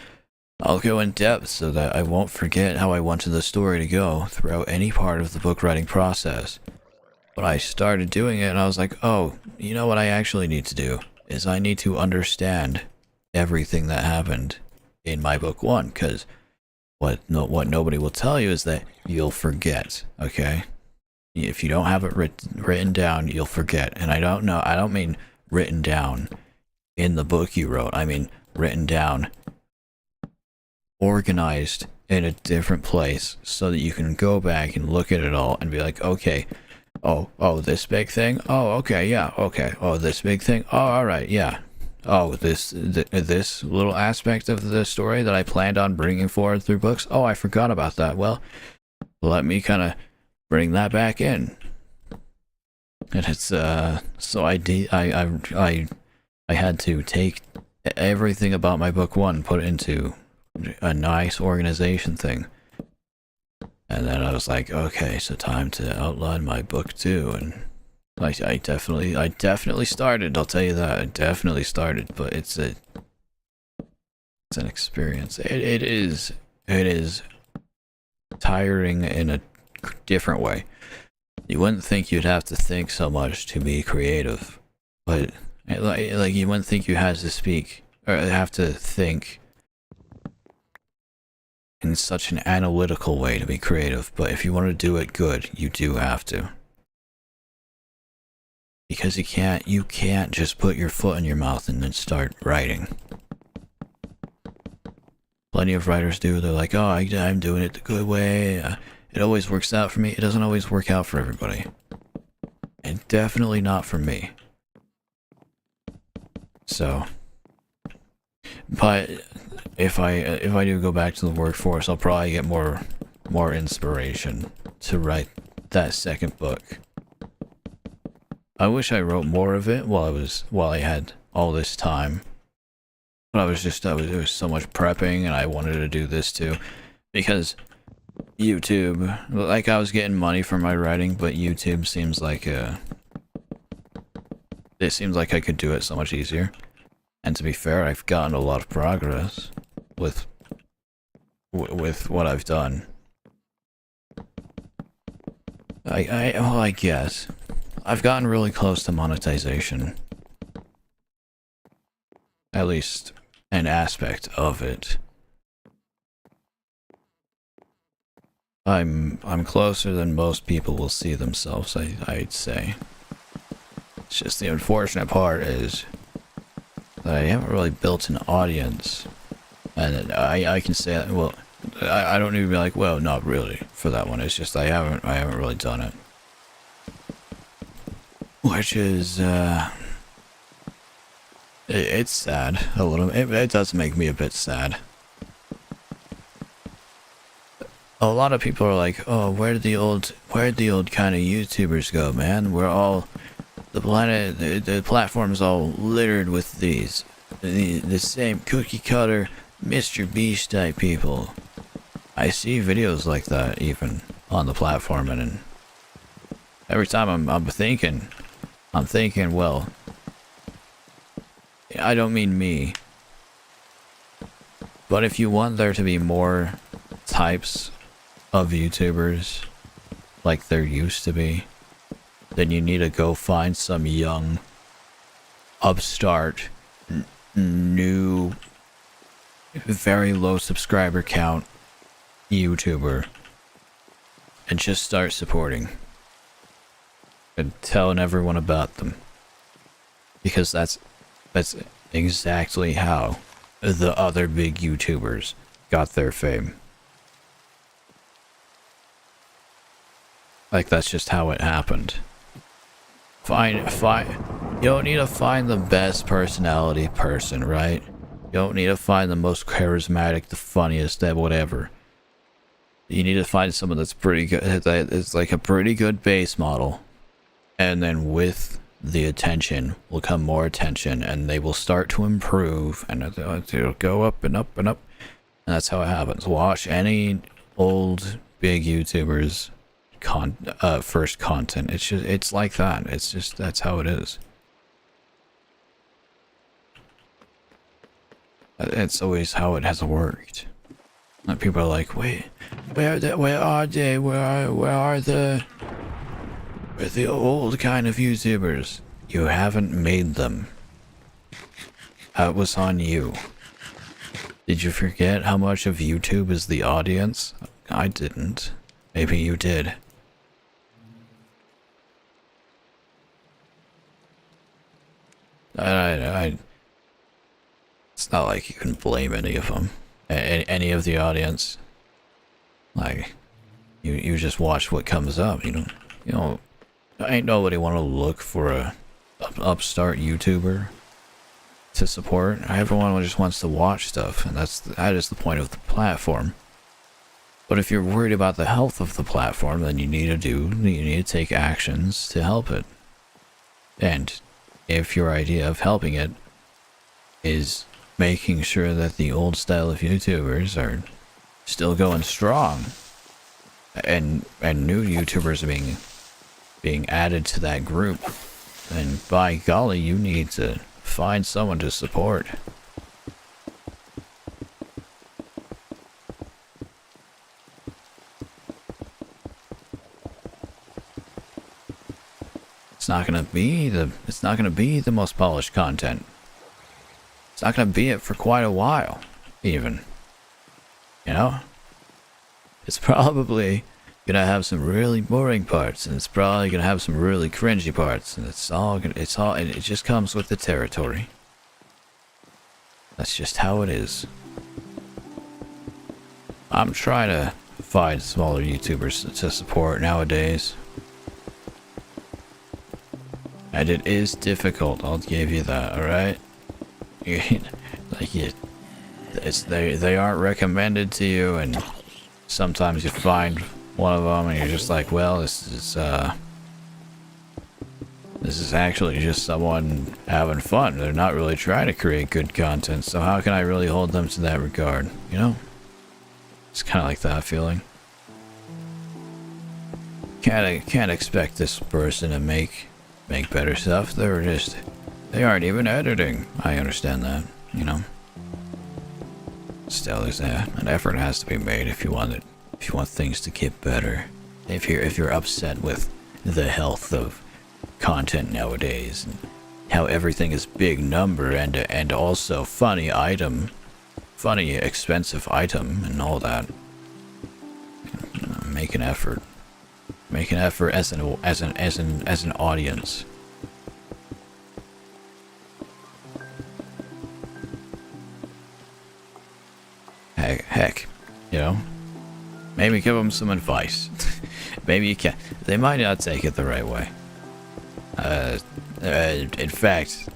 go in depth so that I won't forget how I wanted the story to go throughout any part of the book writing process. But I started doing it, and I was like, oh, you know what I actually need to do is I need to understand everything that happened in my book 1, because what nobody will tell you is that you'll forget. Okay, if you don't have it written down, you'll forget. And I don't mean written down in the book you wrote. I mean written down, organized in a different place, so that you can go back and look at it all and be like, okay, oh, this big thing. Oh, okay, yeah, okay. Oh, this big thing. Oh, all right, yeah. Oh, this little aspect of the story that I planned on bringing forward through books. Oh, I forgot about that. Well, let me kind of bring that back in. And it's so I had to take everything about my book one, put it into a nice organization thing. And then I was like, okay, so time to outline my book two. And I definitely started, I'll tell you that. I definitely started, but it's an experience. It is tiring in a different way. You wouldn't think you'd have to think so much to be creative, but like you wouldn't think you had to speak or have to think in such an analytical way to be creative. But if you want to do it good, you do have to, because you can't just put your foot in your mouth and then start writing. Plenty of writers do. They're like, oh, I'm doing it the good way. It always works out for me. It doesn't always work out for everybody. And definitely not for me. So, but if I do go back to the workforce, I'll probably get more inspiration to write that second book. I wish I wrote more of it while I had all this time. But it was so much prepping, and I wanted to do this too, because YouTube, like, I was getting money for my writing, but YouTube seems like it seems like I could do it so much easier. And to be fair, I've gotten a lot of progress with what I've done. I guess I've gotten really close to monetization. At least an aspect of it. I'm closer than most people will see themselves, I'd say. It's just the unfortunate part is that I haven't really built an audience. And I can say that, well, I don't need to be like, well, not really for that one. It's just I haven't really done it. Which is it's sad a little. It does make me a bit sad. A lot of people are like, "Oh, where'd the old kind of YouTubers go, man? We're all the platform's all littered with the same cookie cutter Mr. Beast type people." I see videos like that even on the platform, and every time I'm thinking, well, I don't mean me, but if you want there to be more types of YouTubers like there used to be, then you need to go find some young, upstart, new, very low subscriber count YouTuber and just start supporting and telling everyone about them, because that's exactly how the other big YouTubers got their fame. Like, that's just how it happened. Fine. You don't need to find the best personality person, right? You don't need to find the most charismatic, the funniest, that whatever. You need to find someone that's pretty good, that is like a pretty good base model. And then with the attention will come more attention, and they will start to improve, and it'll go up and up and up. And that's how it happens. Watch any old big YouTubers first content. It's like that. That's how it is. It's always how it has worked. And people are like, wait, where are they? Where are the old kind of YouTubers? You haven't made them. That was on you. Did you forget how much of YouTube is the audience? I didn't. Maybe you did. It's not like you can blame any of them, any of the audience. Like, you just watch what comes up. You know, ain't nobody want to look for a upstart YouTuber to support. Everyone just wants to watch stuff, and that is the point of the platform. But if you're worried about the health of the platform, then you need to take actions to help it. And if your idea of helping it is making sure that the old style of YouTubers are still going strong, and new YouTubers are being added to that group, then by golly, you need to find someone to support. It's not gonna be the most polished content. It's not gonna be it for quite a while, even. You know? It's probably gonna have some really boring parts, and it's probably gonna have some really cringy parts, and and it just comes with the territory. That's just how it is. I'm trying to find smaller YouTubers to support nowadays. And it is difficult, I'll give you that, alright? They aren't recommended to you, and sometimes you find one of them and you're just like, well, this is actually just someone having fun. They're not really trying to create good content, so how can I really hold them to that regard, you know? It's kind of like that feeling. Can't expect this person to make better stuff. They aren't even editing. I understand that, you know. Still, there's an effort has to be made if you want things to get better. If you're upset with the health of content nowadays and how everything is big number and also funny expensive item and all that, make an effort. Make an effort as an audience. Heck, you know, maybe give them some advice. Maybe you can. They might not take it the right way. In fact,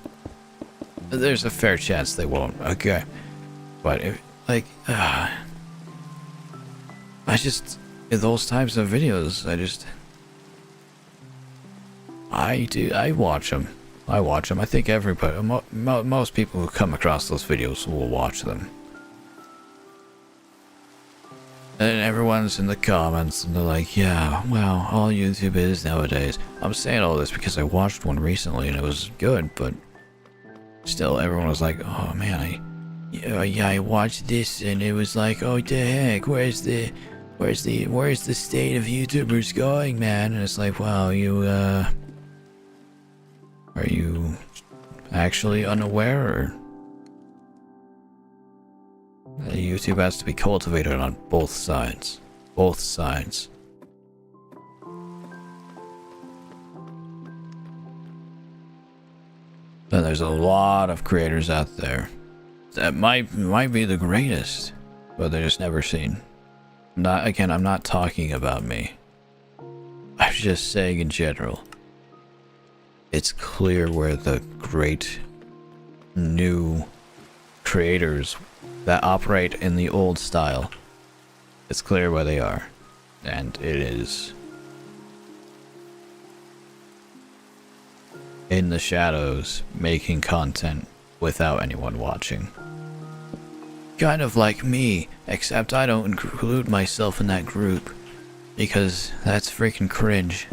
there's a fair chance they won't. Okay, but in those types of videos, I watch them. I think everybody, most people who come across those videos will watch them. And everyone's in the comments and they're like, yeah, well, all YouTube is nowadays. I'm saying all this because I watched one recently and it was good, but still everyone was like, oh man, I watched this and it was like, oh the heck, where's the state of YouTubers going, man? And it's like, wow, are you actually unaware, or YouTube has to be cultivated on both sides. Both sides. And there's a lot of creators out there that might be the greatest, but they're just never seen. I'm not talking about me. I'm just saying in general. It's clear where the great new creators that operate in the old style, it's clear where they are, and it is in the shadows making content without anyone watching. Kind of like me, except I don't include myself in that group because that's freaking cringe.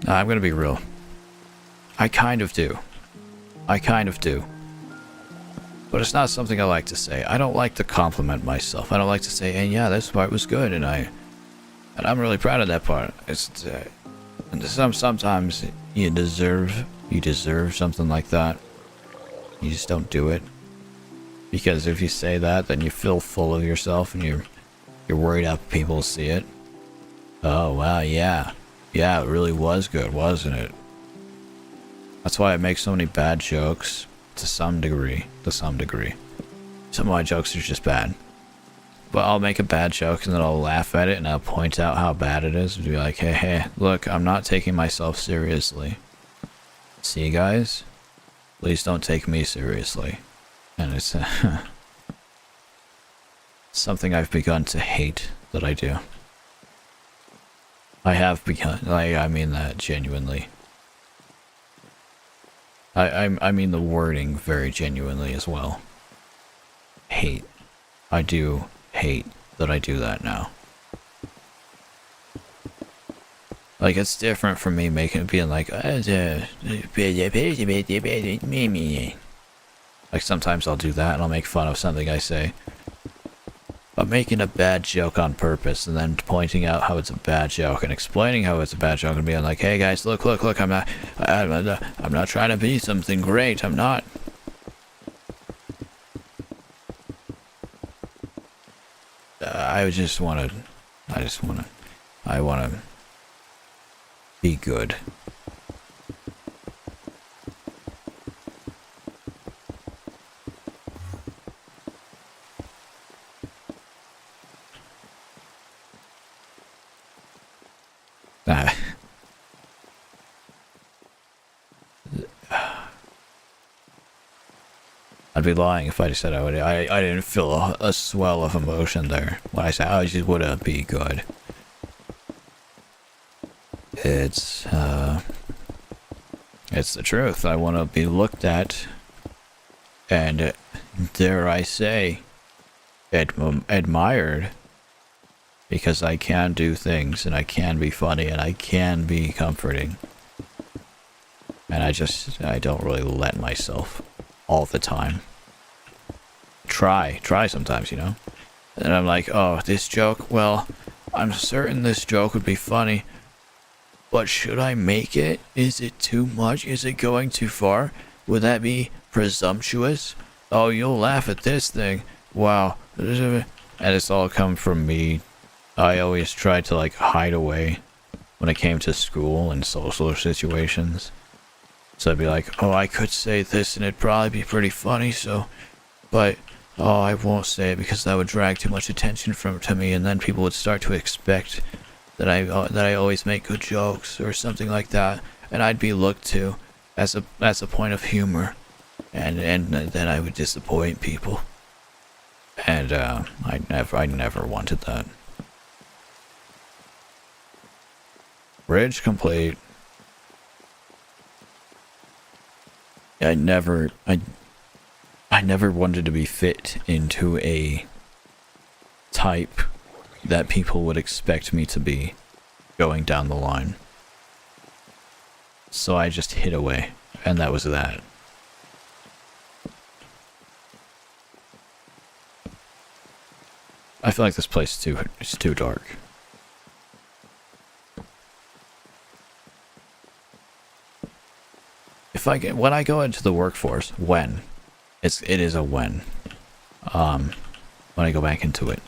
I'm gonna be real. I kind of do. But it's not something I like to say. I don't like to compliment myself. I don't like to say, hey, yeah, this part was good, and I'm really proud of that part. And sometimes you deserve something like that. You just don't do it. Because if you say that, then you feel full of yourself and you're worried how people see it. Oh wow, yeah. Yeah, it really was good, wasn't it? That's why I make so many bad jokes. To some degree. Some of my jokes are just bad. But I'll make a bad joke and then I'll laugh at it and I'll point out how bad it is and be like, hey, look, I'm not taking myself seriously. See, guys? Please don't take me seriously. And it's something I've begun to hate that I do. I have begun, like, I mean that genuinely. I mean the wording very genuinely as well. Hate. I do hate that I do that now. Like, it's different from me being like, like, sometimes I'll do that and I'll make fun of something I say. But making a bad joke on purpose and then pointing out how it's a bad joke and explaining how it's a bad joke and being like, hey guys, look, I'm not trying to be something great, I'm not. I want to be good. I'd be lying if I said I didn't feel a swell of emotion there when I said I just want to be good. It's the truth. I want to be looked at and, dare I say, admired, because I can do things and I can be funny and I can be comforting. And I don't really let myself all the time. Try sometimes, you know? And I'm like, oh, this joke, well, I'm certain this joke would be funny, but should I make it? Is it too much? Is it going too far? Would that be presumptuous? Oh, you'll laugh at this thing. Wow. And it's all come from me. I always tried to, like, hide away when it came to school and social situations. So I'd be like, oh, I could say this and it'd probably be pretty funny, so... But, oh, I won't say it because that would drag too much attention to me, and then people would start to expect that I always make good jokes or something like that, and I'd be looked to as a point of humor, and then I would disappoint people. And I never wanted that. Bridge complete. I never wanted to be fit into a type that people would expect me to be going down the line. So I just hid away, and that was that. I feel like this place is too dark. When I go into the workforce, it is a when I go back into it,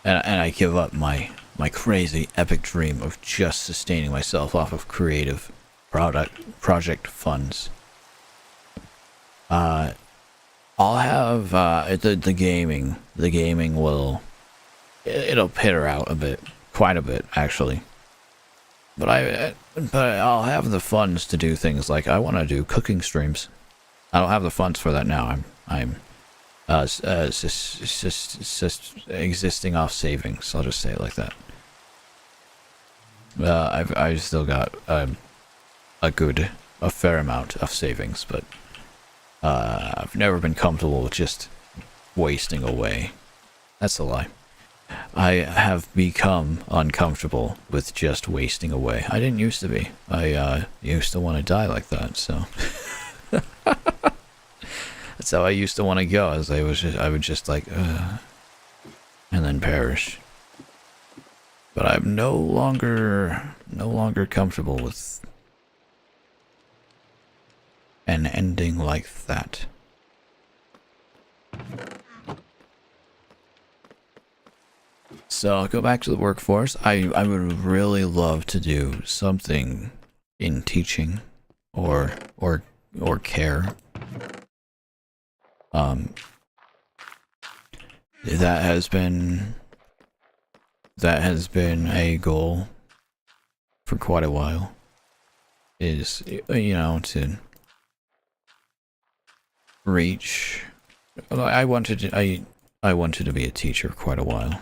and I give up my crazy epic dream of just sustaining myself off of creative project funds. I'll have the gaming will it'll peter out a bit, quite a bit actually. But I'll have the funds to do things like I want to do cooking streams. I don't have the funds for that now. I'm just existing off savings. I'll just say it like that. I've still got a fair amount of savings, but I've never been comfortable with just wasting away. That's a lie. I have become uncomfortable with just wasting away. I didn't used to be. I used to want to die like that, so... That's how I used to want to go, as I would just like, and then perish. But I'm no longer comfortable with an ending like that. So I'll go back to the workforce. I would really love to do something in teaching or care. That has been a goal for quite a while. Is, you know, to reach. I I wanted to be a teacher quite a while.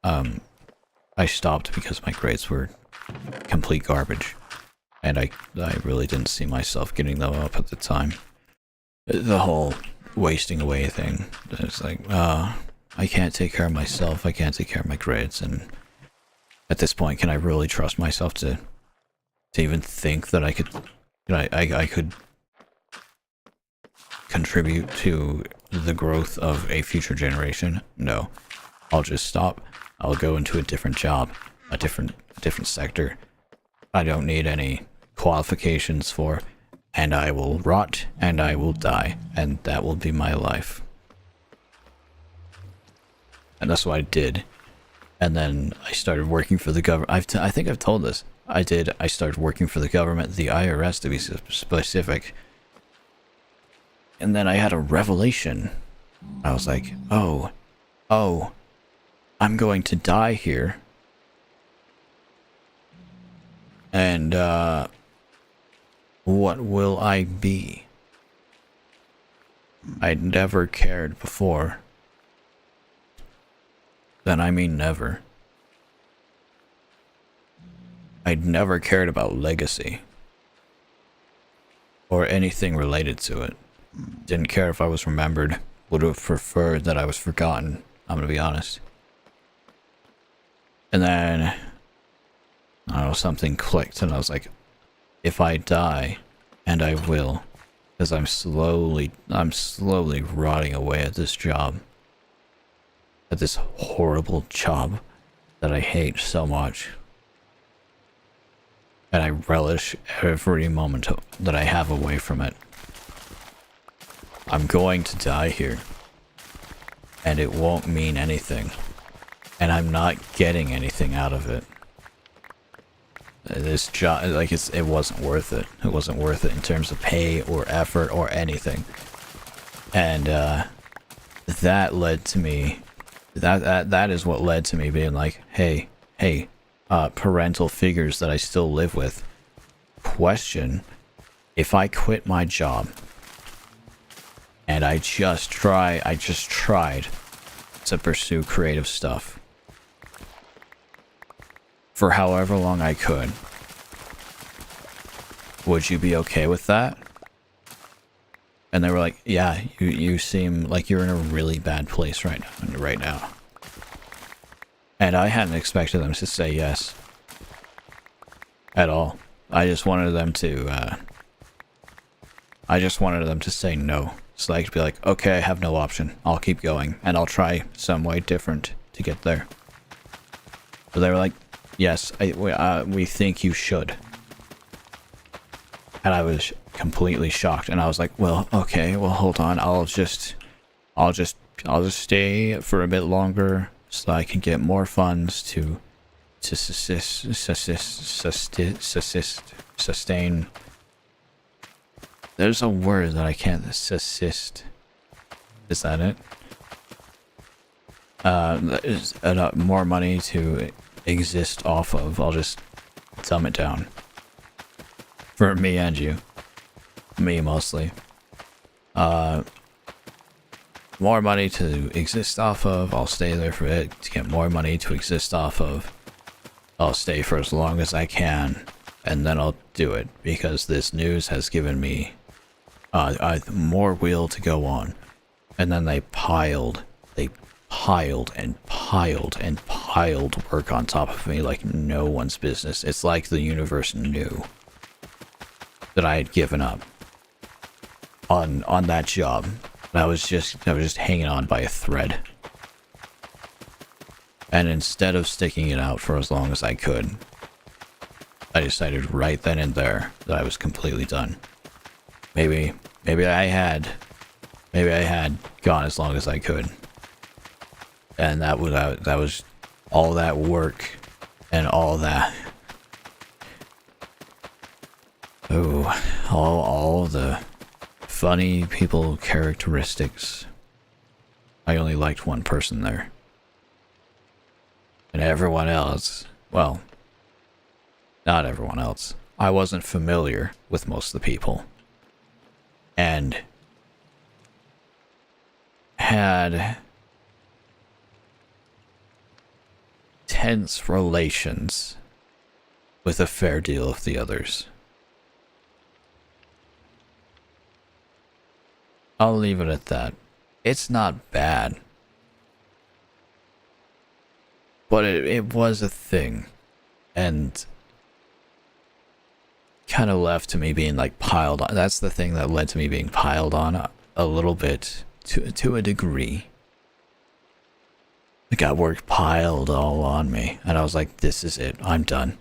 I stopped because my grades were complete garbage, and I really didn't see myself getting them up at the time. The whole wasting away thing. It's like, I can't take care of myself. I can't take care of my grades, and at this point, can I really trust myself to even think that I could, I could contribute to the growth of a future generation? No. I'll just stop. I'll go into a different job, a different sector. I don't need any qualifications for, and I will rot and I will die, and that will be my life. And that's what I did. And then I started working for the government. I think I've told this. I started working for the government, the IRS to be specific. And then I had a revelation. I was like, oh, I'm going to die here. And, what will I be? I'd never cared before. Then I mean never. I'd never cared about legacy. Or anything related to it. Didn't care if I was remembered. Would have preferred that I was forgotten. I'm gonna be honest. And then, I don't know, something clicked and I was like, if I die, and I will, because I'm slowly rotting away at this job. At this horrible job that I hate so much. And I relish every moment that I have away from it. I'm going to die here. And it won't mean anything. And I'm not getting anything out of it. This job, like, it wasn't worth it. It wasn't worth it in terms of pay or effort or anything. And that led to me. That is what led to me being like, hey, parental figures that I still live with. Question: if I quit my job and I just tried to pursue creative stuff for however long I could, would you be okay with that? And they were like, yeah, you seem like you're in a really bad place right now. And I hadn't expected them to say yes. At all. I just wanted them to say no. So I could be like, okay, I have no option. I'll keep going, and I'll try some way different to get there. But they were like, yes, we think you should. And I was completely shocked, and I was like, well, okay, well, hold on, I'll just stay for a bit longer so I can get more funds to sustain. There's a word that I can't subsist. Is that it? There's more money to exist off of. I'll just dumb it down. For me and you. Me mostly. More money to exist off of. I'll stay there for it. To get more money to exist off of. I'll stay for as long as I can. And then I'll do it. Because this news has given me more wheel to go on. And then they piled and piled work on top of me like no one's business. It's like the universe knew that I had given up on that job. I was just hanging on by a thread. And instead of sticking it out for as long as I could, I decided right then and there that I was completely done. Maybe I had gone as long as I could. And that was all that work and all that. Oh, all the funny people characteristics. I only liked one person there. And everyone else, well, not everyone else. I wasn't familiar with most of the people. And had tense relations with a fair deal of the others. I'll leave it at that. It's not bad. But it was a thing. And kind of left to me being like piled on. That's the thing that led to me being piled on a little bit to a degree. I got work piled all on me. And I was like, this is it. I'm done.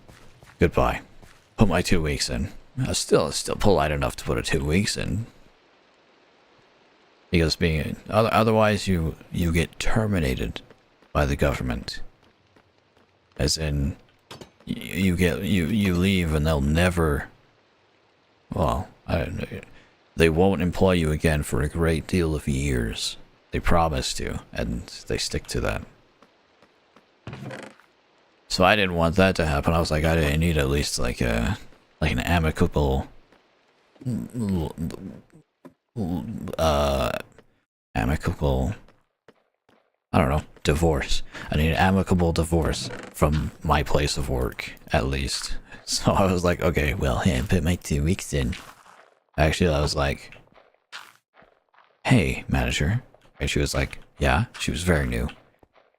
Goodbye. Put my 2 weeks in. I was still polite enough to put a 2 weeks in. Because otherwise you get terminated by the government. As in, you leave and they'll never, well, I don't know, they won't employ you again for a great deal of years. They promise to, and they stick to that. So I didn't want that to happen. I was like, I need at least like an amicable, I don't know, divorce. I need an amicable divorce from my place of work, at least. So I was like, okay, well, hey, I put my 2 weeks in. Actually, I was like, hey, manager. And she was like, yeah, she was very new.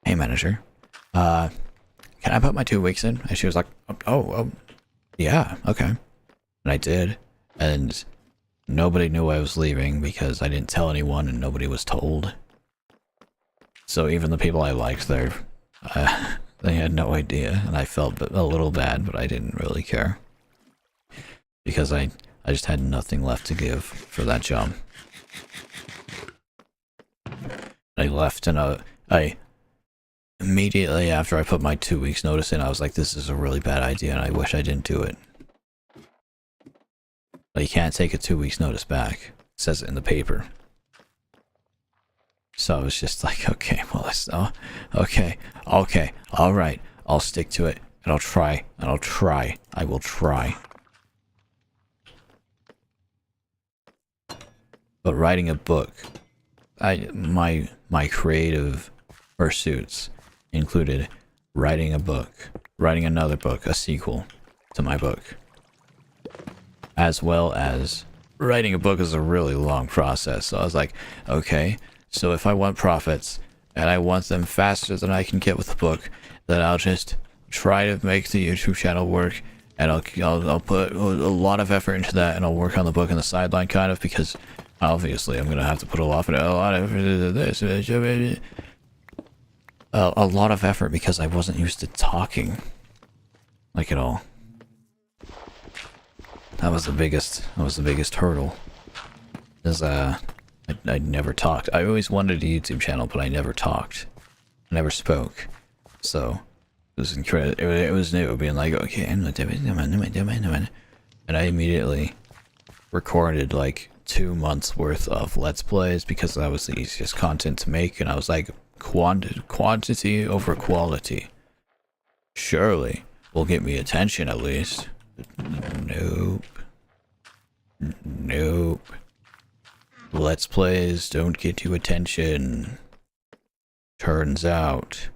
Hey, manager, can I put my 2 weeks in? And she was like, oh, yeah, okay. And I did. And nobody knew I was leaving because I didn't tell anyone and nobody was told. So even the people I liked there, they had no idea, and I felt a little bad, but I didn't really care. Because I just had nothing left to give for that job. I left, and I immediately after I put my 2 weeks notice in, I was like, this is a really bad idea, and I wish I didn't do it. But you can't take a 2 weeks notice back. It says it in the paper. So I was just like, okay, well, okay, alright, I'll stick to it, and I'll try, I will try. But writing a book, my creative pursuits included writing a book, writing another book, a sequel to my book, as well as writing a book is a really long process. So I was like, okay, so if I want profits, and I want them faster than I can get with the book, then I'll just try to make the YouTube channel work, and I'll put a lot of effort into that, and I'll work on the book on the sideline, kind of, because obviously I'm gonna have to put a lot of this, a lot of effort, because I wasn't used to talking, like at all. That was the biggest hurdle. Is I never talked. I always wanted a YouTube channel, but I never talked. I never spoke. So it was incredible. It was new, being like, okay, and I immediately recorded like 2 months worth of Let's Plays because that was the easiest content to make, and I was like, quantity over quality. Surely will get me attention at least. Nope. Nope. Let's Plays don't get you attention. Turns out,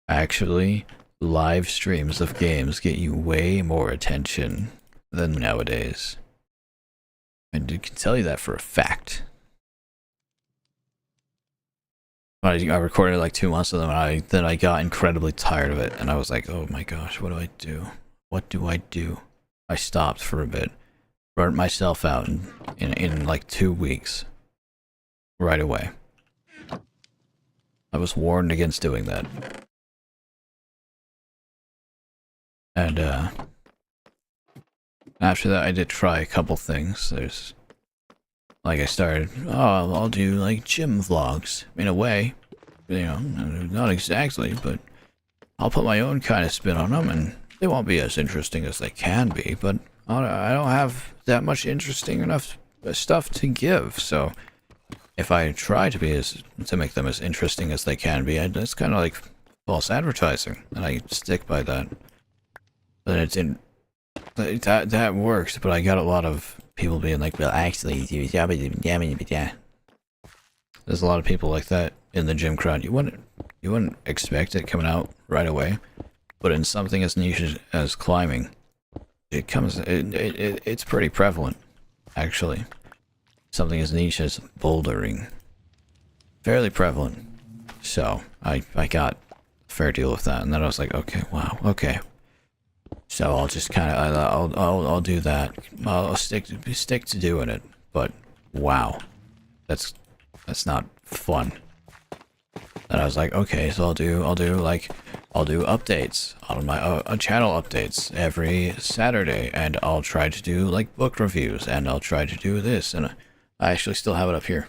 actually, live streams of games get you way more attention than nowadays. And I can tell you that for a fact. I recorded like 2 months of them, and then I got incredibly tired of it, and I was like, oh my gosh, what do I do? What do I do? I stopped for a bit. Burnt myself out in like 2 weeks. Right away. I was warned against doing that. And after that I did try a couple things. There's like I started, oh, I'll do like gym vlogs in a way. You know, not exactly, but I'll put my own kind of spin on them, and they won't be as interesting as they can be, but I don't have that much interesting enough stuff to give, so if I try to make them as interesting as they can be, it's kind of like false advertising, and I stick by that. But it didn't. That works, but I got a lot of people being like, well, actually, there's a lot of people like that in the gym crowd. You wouldn't expect it coming out right away. But in something as niche as climbing, it's pretty prevalent, actually. Something as niche as bouldering, fairly prevalent. So I got a fair deal of that, and then I was like, okay, wow, okay. So I'll just kind of I'll do that. I'll stick to doing it. But wow, that's not fun. And I was like, okay, so I'll do updates on my channel updates every Saturday, and I'll try to do like book reviews, and I'll try to do this, and I actually still have it up here.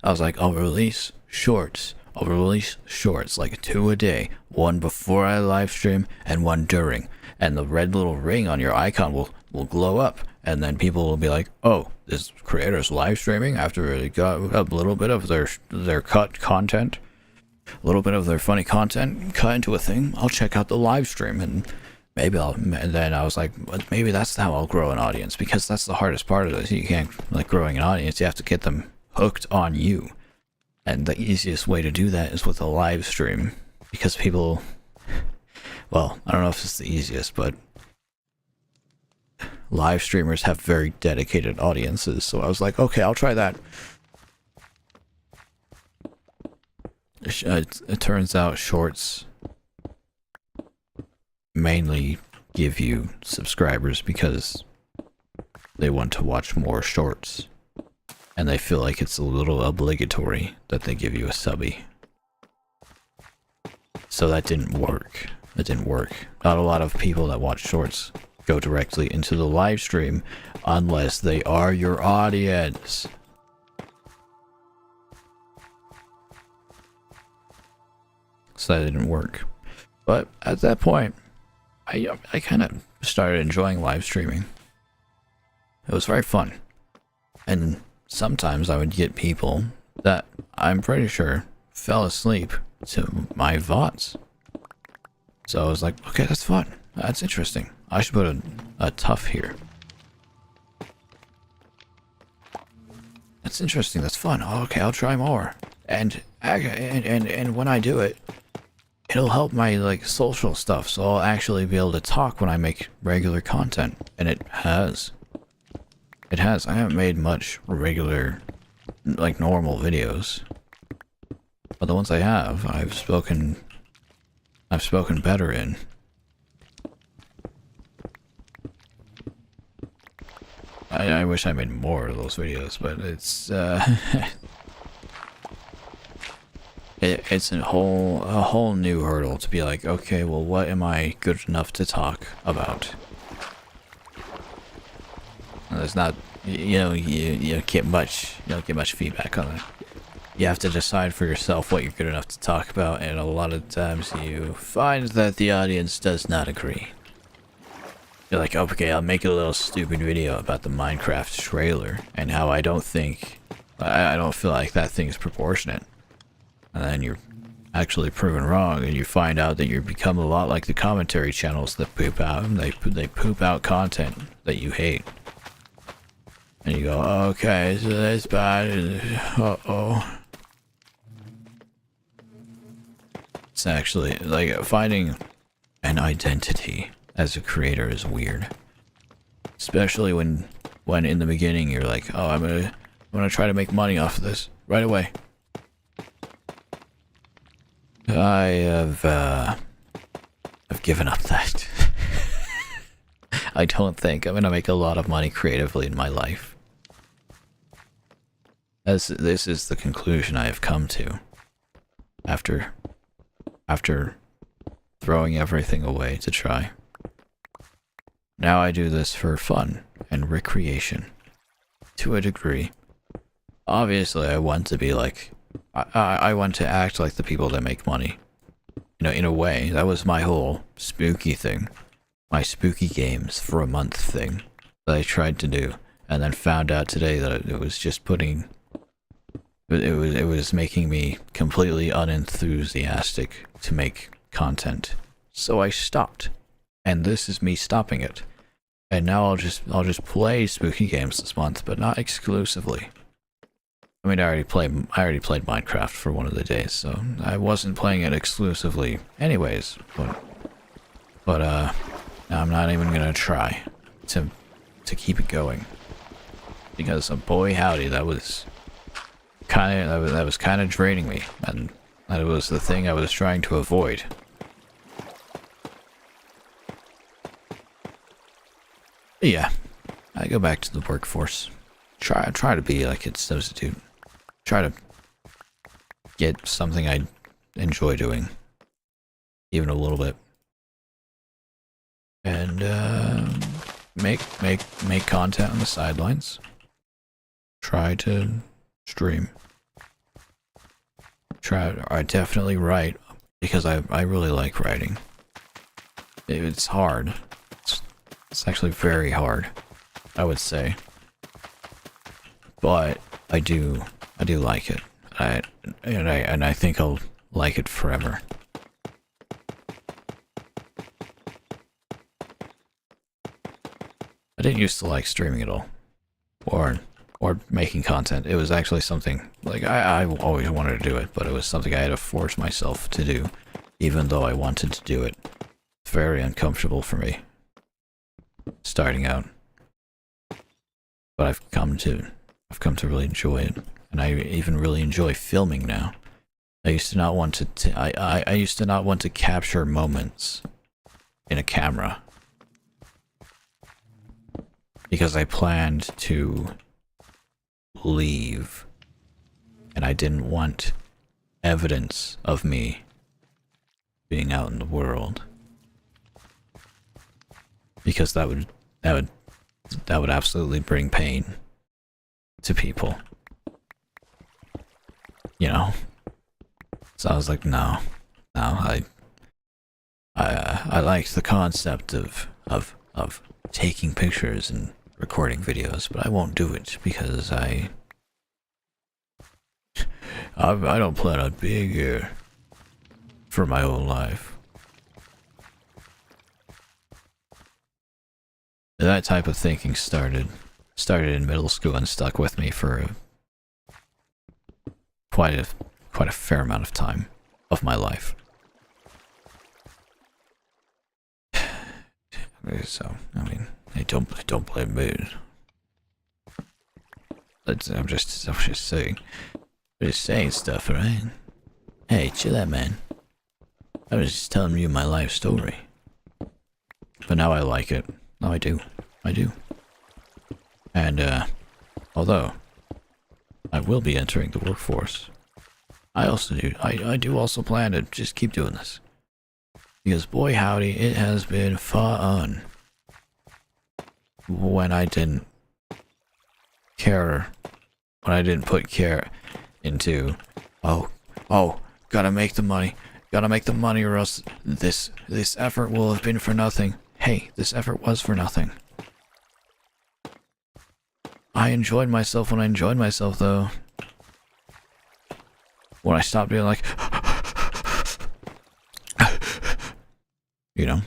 I was like, I'll release shorts. I'll release shorts, like 2 a day, one before I live stream and one during, and the red little ring on your icon will glow up, and then people will be like, oh, this creator's live streaming after they got a little bit of their cut content, a little bit of their funny content cut into a thing. I'll check out the live stream, and and then I was like, maybe that's how I'll grow an audience, because that's the hardest part of this. You can't, like, growing an audience, you have to get them hooked on you. And the easiest way to do that is with a live stream, because people, well, I don't know if it's the easiest, but live streamers have very dedicated audiences. So I was like, okay, I'll try that. It turns out shorts mainly give you subscribers because they want to watch more shorts. And they feel like it's a little obligatory that they give you a subby. So that didn't work. It didn't work. Not a lot of people that watch shorts go directly into the live stream unless they are your audience. So that didn't work. But at that point, I kind of started enjoying live streaming. It was very fun. And sometimes I would get people that I'm pretty sure fell asleep to my VODs. So I was like, okay, that's fun. That's interesting. I should put a tough here. That's interesting. That's fun. Oh, okay, I'll try more. And when I do it, it'll help my, like, social stuff. So I'll actually be able to talk when I make regular content. And it has. It has. I haven't made much regular, like, normal videos. But the ones I have, I've spoken better in. I wish I made more of those videos, but it's it's a whole new hurdle to be like, okay, well, what am I good enough to talk about? There's not, you don't get much feedback on it. You have to decide for yourself what you're good enough to talk about, and a lot of times you find that the audience does not agree. You're like, okay, I'll make a little stupid video about the Minecraft trailer and how I don't feel like that thing is proportionate. And then you're actually proven wrong, and you find out that you become a lot like the commentary channels that poop out. They poop out content that you hate. And you go, okay, so that's bad. Uh-oh. It's actually, like, finding an identity as a creator is weird. Especially when in the beginning you're like, oh, I'm gonna try to make money off of this right away. I've given up that. I don't think I'm gonna make a lot of money creatively in my life. As this is the conclusion I have come to after throwing everything away to try. Now I do this for fun and recreation, to a degree. Obviously, I want to be like, I want to act like the people that make money. You know, in a way, that was my whole spooky thing. My spooky games for a month thing that I tried to do, and then found out today that it was just putting... It was making me completely unenthusiastic to make content. So I stopped. And this is me stopping it. And now I'll just play spooky games this month, but not exclusively. I mean, I already played Minecraft for one of the days, so I wasn't playing it exclusively anyways, but I'm not even gonna try to keep it going. Because boy howdy, that was kind of draining me, and that was the thing I was trying to avoid. But yeah, I go back to the workforce. Try to be like its substitute. Try to get something I enjoy doing, even a little bit, and make content on the sidelines. Try to stream. I definitely write because I really like writing. It's hard. It's actually very hard, I would say. But I do like it. And I think I'll like it forever. I didn't used to like streaming at all, or making content. It was actually something like I always wanted to do it, but it was something I had to force myself to do, even though I wanted to do it. It's very uncomfortable for me starting out, but I've come to really enjoy it, and I even really enjoy filming now. I used to not want to I used to not want to capture moments in a camera because I planned to leave, and I didn't want evidence of me being out in the world, because that would absolutely bring pain to people, you know. So I was like, no, I liked the concept of taking pictures and recording videos, but I won't do it because I don't plan on being here for my whole life. That type of thinking started in middle school and stuck with me for quite a fair amount of time of my life. So, I mean, hey, don't blame me. I'm just saying. I'm just saying stuff, right? Hey, chill out, man. I was just telling you my life story. But now I like it. No, I do. And, although I will be entering the workforce, I do also plan to just keep doing this. Because boy howdy, it has been fun. When I didn't put care into, gotta make the money or else this effort will have been for nothing. Hey, this effort was for nothing. I enjoyed myself when I enjoyed myself, though. When I stopped being like, you know,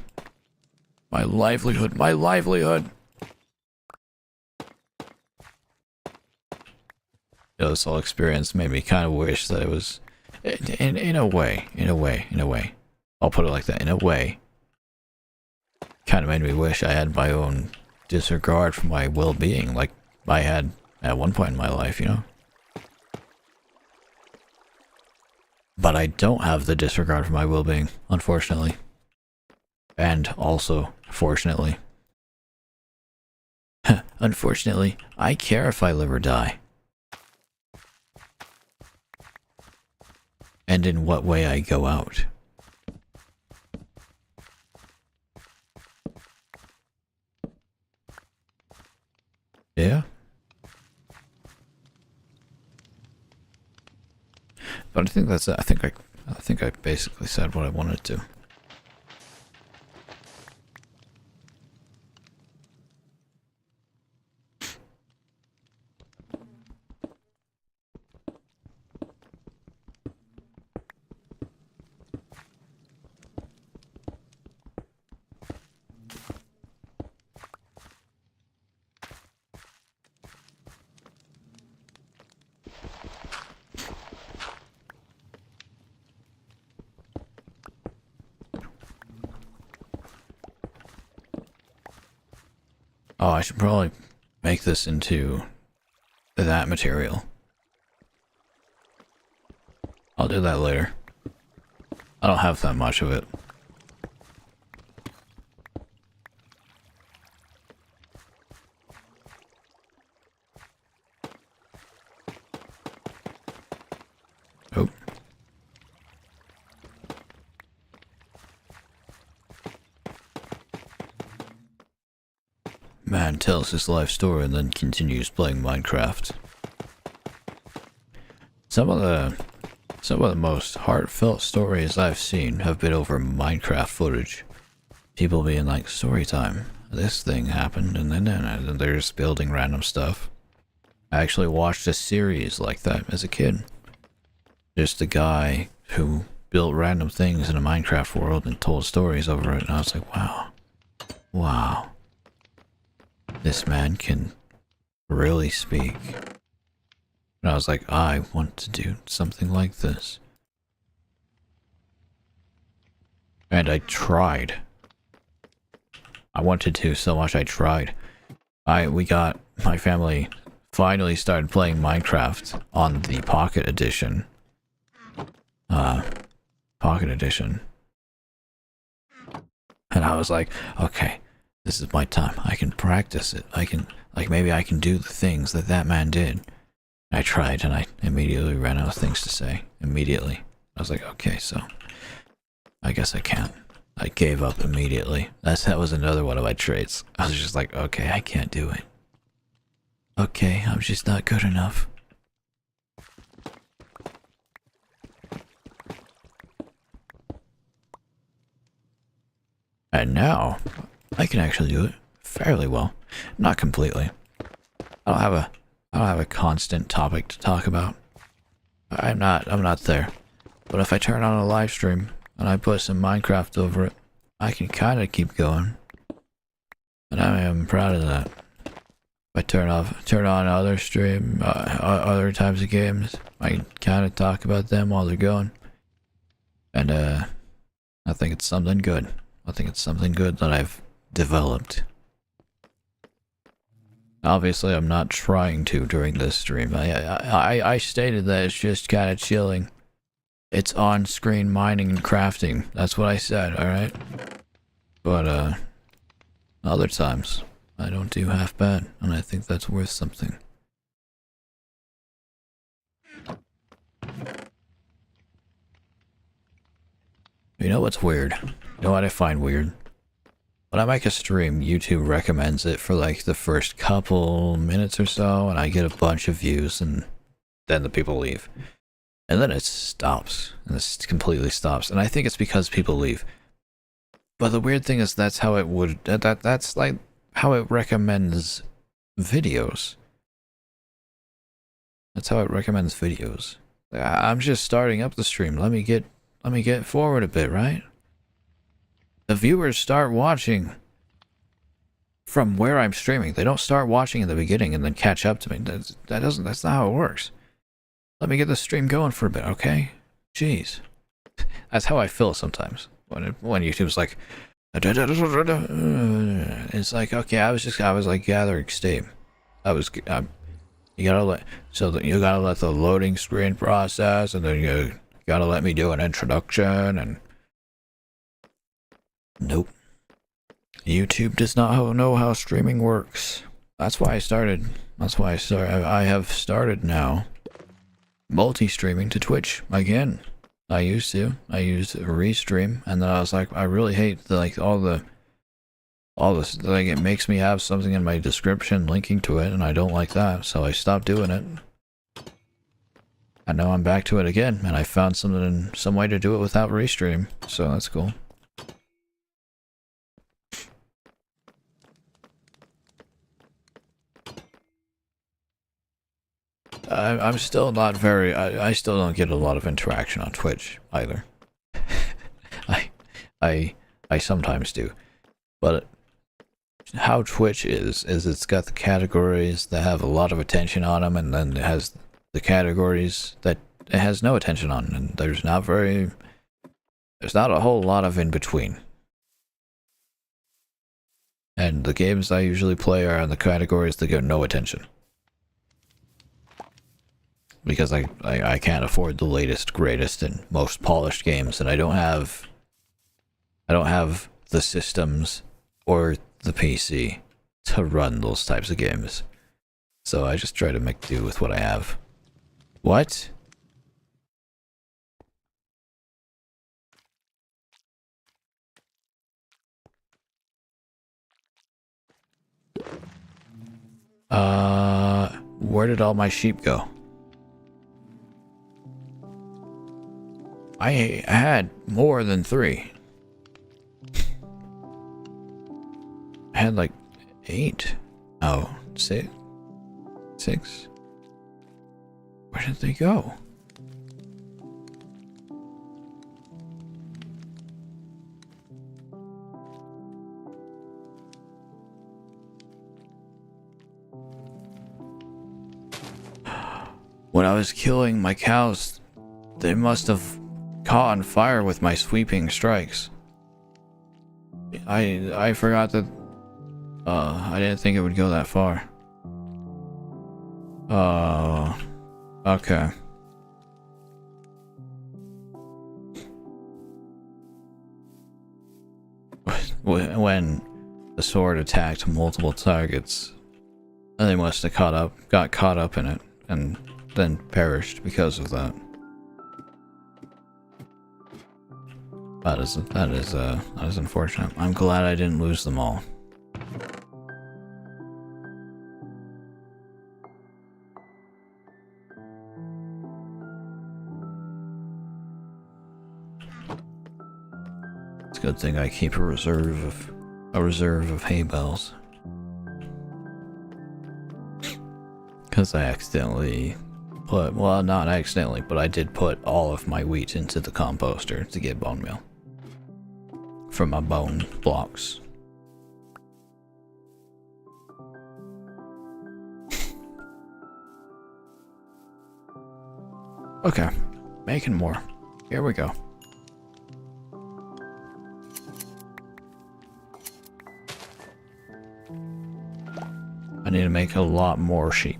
my livelihood. You know, this whole experience made me kind of wish that it was, in a way. I'll put it like that, in a way. Kind of made me wish I had my own disregard for my well-being, like I had at one point in my life, you know? But I don't have the disregard for my well-being, unfortunately. And also, fortunately. Unfortunately, I care if I live or die. And in what way I go out. Yeah? But I think that's it. I think I basically said what I wanted to. Oh, I should probably make this into that material. I'll do that later. I don't have that much of it. Oh. Man tells his life story and then continues playing Minecraft. Some of the most heartfelt stories I've seen have been over Minecraft footage. People being like, story time. This thing happened, and then they're just building random stuff. I actually watched a series like that as a kid. Just a guy who built random things in a Minecraft world and told stories over it, and I was like, wow. Wow. This man can really speak. And I was like, I want to do something like this. And I tried. I wanted to so much I tried. My family finally started playing Minecraft on the Pocket Edition. Pocket Edition. And I was like, okay, this is my time. I can practice it. Maybe I can do the things that man did. I tried and I immediately ran out of things to say. Immediately. I was like, okay, so I guess I can't. I gave up immediately. That was another one of my traits. I was just like, okay, I can't do it. Okay, I'm just not good enough. And now, I can actually do it fairly well. Not completely. I don't have a constant topic to talk about. I'm not there. But if I turn on a live stream and I put some Minecraft over it, I can kind of keep going. And I am proud of that. If I turn on other other types of games, I can kind of talk about them while they're going. And I think it's something good. I think it's something good that I've developed. Obviously, I'm not trying to during this stream. I stated that it's just kind of chilling. It's on-screen mining and crafting. That's what I said, alright? But, other times, I don't do half bad, and I think that's worth something. You know what's weird? You know what I find weird? When I make a stream, YouTube recommends it for like the first couple minutes or so, and I get a bunch of views, and then the people leave. And then it stops, and it completely stops, and I think it's because people leave. But the weird thing is that's how it would, that's like how it recommends videos. That's how it recommends videos. I'm just starting up the stream, let me get forward a bit, right? The viewers start watching from where I'm streaming. They don't start watching in the beginning and then catch up to me. That's not how it works. Let me get the stream going for a bit, okay? Jeez. That's how I feel sometimes. When YouTube's like, it's like, okay, I was like gathering steam. You gotta let the loading screen process, and then you gotta let me do an introduction, and nope. YouTube does not know how streaming works. That's why I started. I have started now multi-streaming to Twitch again. I used Restream, and then I was like, I really hate all this, like, it makes me have something in my description linking to it, and I don't like that, so I stopped doing it. And now I'm back to it again, and I found some way to do it without Restream, so that's cool. I'm still not very, I still don't get a lot of interaction on Twitch either. I sometimes do, but how Twitch is it's got the categories that have a lot of attention on them, and then it has the categories that it has no attention on, and there's not a whole lot of in between. And the games I usually play are in the categories that get no attention. Because I can't afford the latest, greatest, and most polished games, and I don't have the systems or the PC to run those types of games. So I just try to make do with what I have. What? Where did all my sheep go? I had more than 3. I had like 8. Oh, 6. 6. Where did they go? When I was killing my cows, they must have caught on fire with my sweeping strikes. I forgot that. I didn't think it would go that far. Okay. When the sword attacked multiple targets, they must have got caught up in it, and then perished because of that. That is unfortunate. I'm glad I didn't lose them all. It's a good thing I keep a reserve of hay bales. Cause I accidentally put, well, not accidentally, but I did put all of my wheat into the composter to get bone meal from my bone blocks. Okay, making more. Here we go. I need to make a lot more sheep.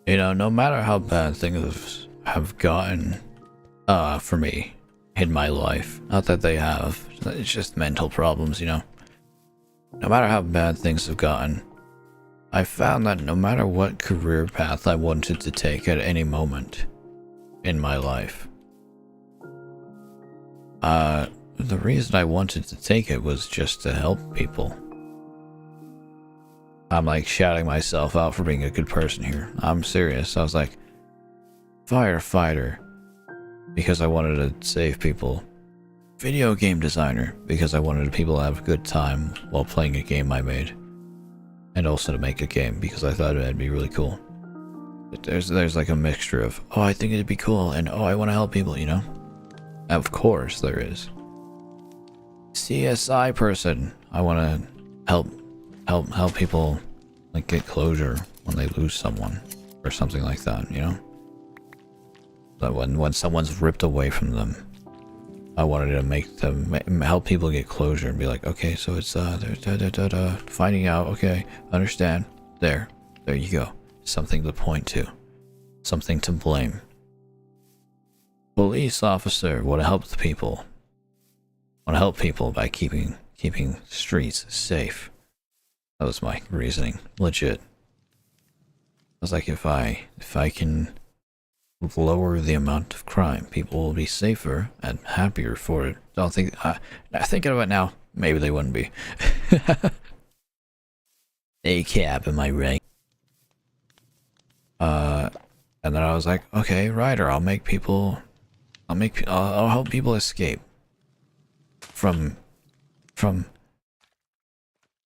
You know, no matter how bad things have gotten, for me, in my life, not that they have, it's just mental problems, you know. No matter how bad things have gotten, I found that no matter what career path I wanted to take at any moment in my life, the reason I wanted to take it was just to help people. I'm like shouting myself out for being a good person here. I'm serious. I was like, firefighter, because I wanted to save people. Video game designer, because I wanted people to have a good time while playing a game I made. And also to make a game, because I thought it'd be really cool. There's like a mixture of, oh, I think it'd be cool, and oh, I want to help people, you know? Of course there is. CSI person. I want to help people like get closure when they lose someone or something like that, you know? But when someone's ripped away from them, I wanted to make them help people get closure and be like, okay, so it's finding out, okay, understand, there you go, something to point to, something to blame. Police officer would help the people. Want to help people by keeping streets safe. That was my reasoning. Legit. I was like, if I can lower the amount of crime, people will be safer and happier for it. Don't think. Thinking about it now, maybe they wouldn't be. A cab, am I right? And then I was like, okay, Ryder, I'll help people escape. from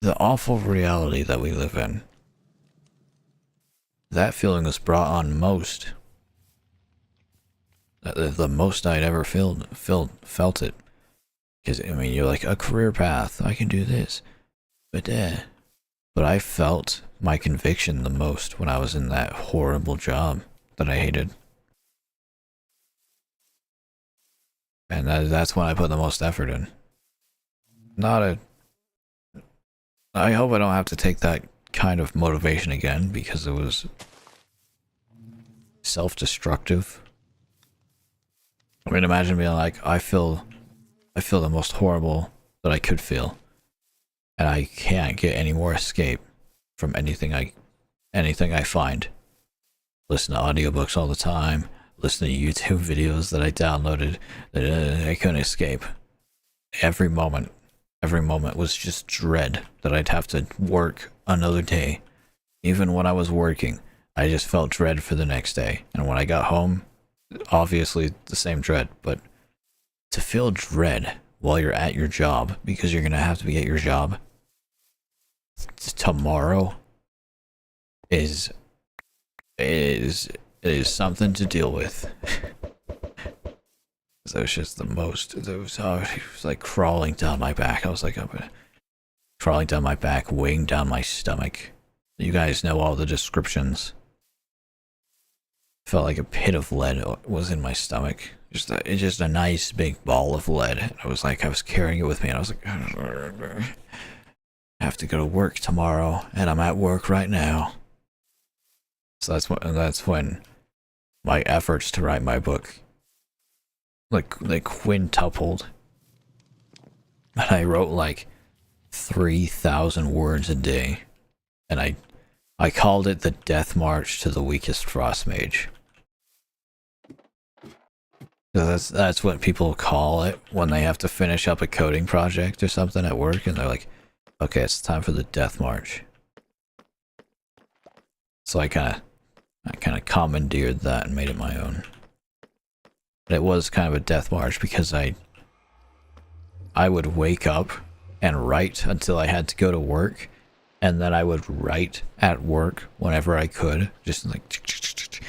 the awful reality that we live in. That feeling was brought on most. The most I'd ever felt it. Because, I mean, you're like, a career path, I can do this. But I felt my conviction the most when I was in that horrible job that I hated. And that's when I put the most effort in. I hope I don't have to take that kind of motivation again, because it was self-destructive. I mean, imagine being like, I feel the most horrible that I could feel, and I can't get any more escape from anything I find. Listen to audiobooks all the time, listen to YouTube videos that I downloaded that I couldn't escape. Every moment was just dread that I'd have to work another day. Even when I was working, I just felt dread for the next day. And when I got home, obviously the same dread, but to feel dread while you're at your job, because you're gonna have to be at your job tomorrow, is something to deal with. That was just the most. It was like crawling down my back. I was like, crawling down my back, weighing down my stomach. You guys know all the descriptions. Felt like a pit of lead was in my stomach. Just a nice big ball of lead. I was carrying it with me, and I was like, I have to go to work tomorrow, and I'm at work right now. So that's when my efforts to write my book they quintupled. And I wrote like 3,000 words a day, and I called it the Death March to the Weakest Frost Mage. So that's what people call it when they have to finish up a coding project or something at work, and they're like, okay, it's time for the Death March. So I kind of commandeered that and made it my own. But it was kind of a death march, because I would wake up and write until I had to go to work, and then I would write at work whenever I could, just like,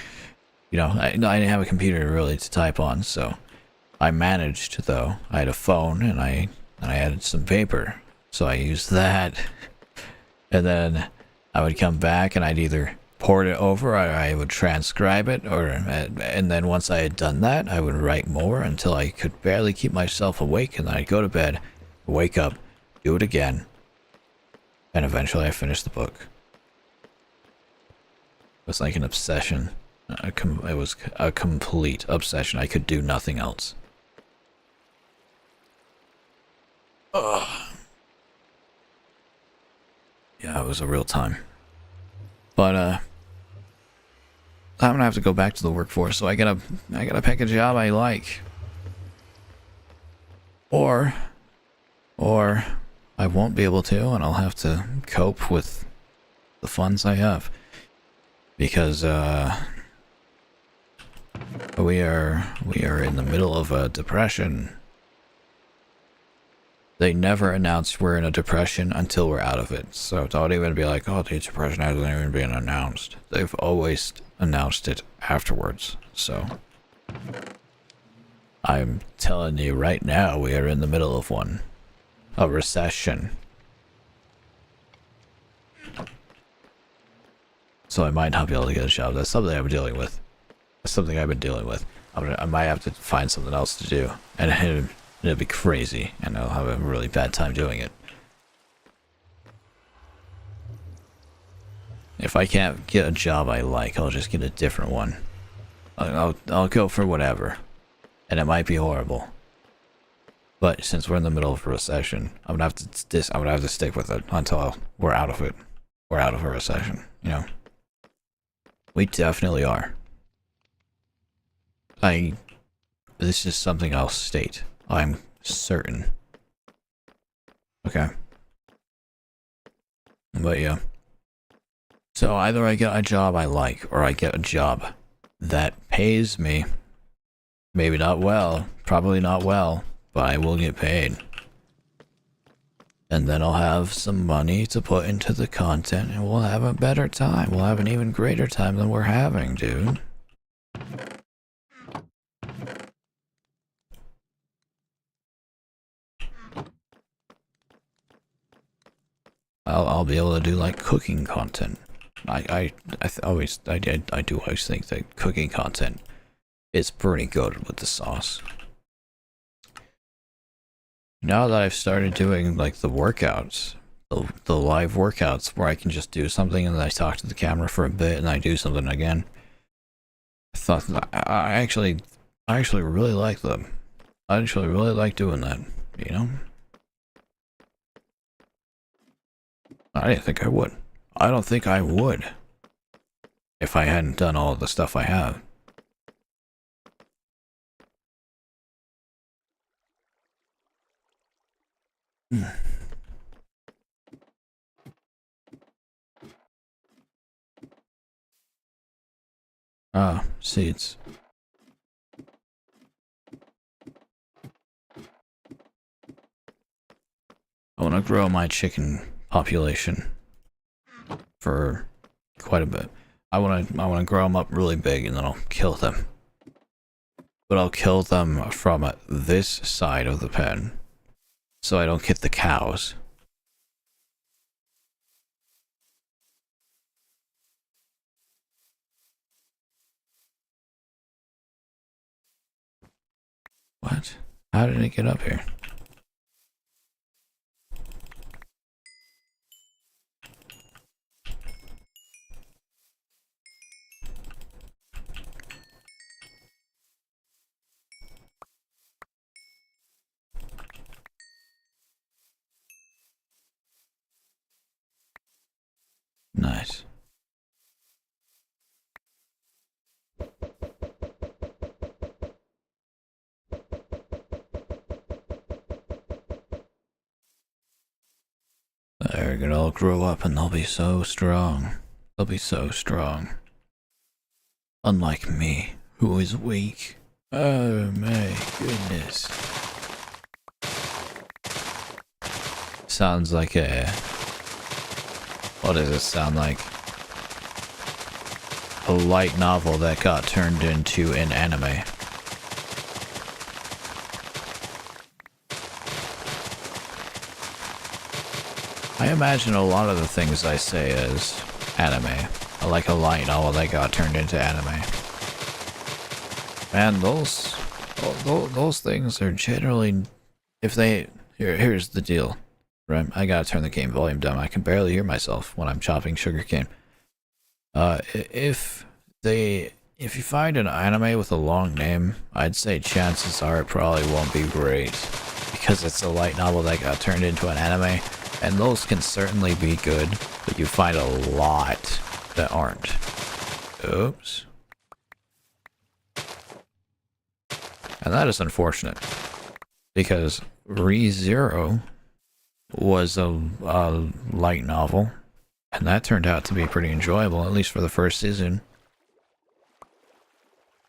you know, I didn't have a computer really to type on, so I managed, though. I had a phone, and I had some paper, so I used that, and then I would come back and I'd either port it over, or I would transcribe it, and then once I had done that, I would write more until I could barely keep myself awake, and then I'd go to bed, wake up, do it again, and eventually I finished the book. It was like an obsession. It was a complete obsession. I could do nothing else. Ugh. Yeah, it was a real time. But I'm gonna have to go back to the workforce, so I gotta pick a job I like. Or I won't be able to, and I'll have to cope with the funds I have. Because we are in the middle of a depression. They never announced we're in a depression until we're out of it. So don't even be like, oh, the depression hasn't even been announced. They've always announced it afterwards. So I'm telling you right now, we are in the middle of one. A recession. So I might not be able to get a job. That's something I've been dealing with. I might have to find something else to do. And it'll be crazy, and I'll have a really bad time doing it. If I can't get a job I like, I'll just get a different one. I'll go for whatever, and it might be horrible. But since we're in the middle of a recession, I'm gonna have to stick with it until we're out of it. We're out of a recession, you know. We definitely are. This is something I'll state. I'm certain. Okay. But yeah. So either I get a job I like, or I get a job that pays me. Maybe not well, probably not well, but I will get paid. And then I'll have some money to put into the content and we'll have a better time. We'll have an even greater time than we're having, dude. I'll be able to do like cooking content. I do always think that cooking content is pretty good with the sauce. Now that I've started doing like the workouts, the live workouts where I can just do something and then I talk to the camera for a bit and I do something again. I thought I actually really like them. I actually really like doing that, you know? I didn't think I would. I don't think I would if I hadn't done all of the stuff I have. Ah, seeds. I want to grow my chicken population for quite a bit. I want to grow them up really big and then I'll kill them. But I'll kill them from this side of the pen, so I don't get the cows. What? How did it get up here? Nice. They're gonna all grow up and they'll be so strong. They'll be so strong. Unlike me, who is weak. Oh my goodness. Sounds like a... What does it sound like? A light novel that got turned into an anime. I imagine a lot of the things I say as anime. Like a light novel that got turned into anime. Man, those things are generally... If they... Here's the deal. Right? I gotta turn the game volume down. I can barely hear myself when I'm chopping sugarcane. If you find an anime with a long name, I'd say chances are it probably won't be great. Because it's a light novel that got turned into an anime. And those can certainly be good, but you find a lot that aren't. Oops. And that is unfortunate. Because ReZero was a light novel, and that turned out to be pretty enjoyable, at least for the first season.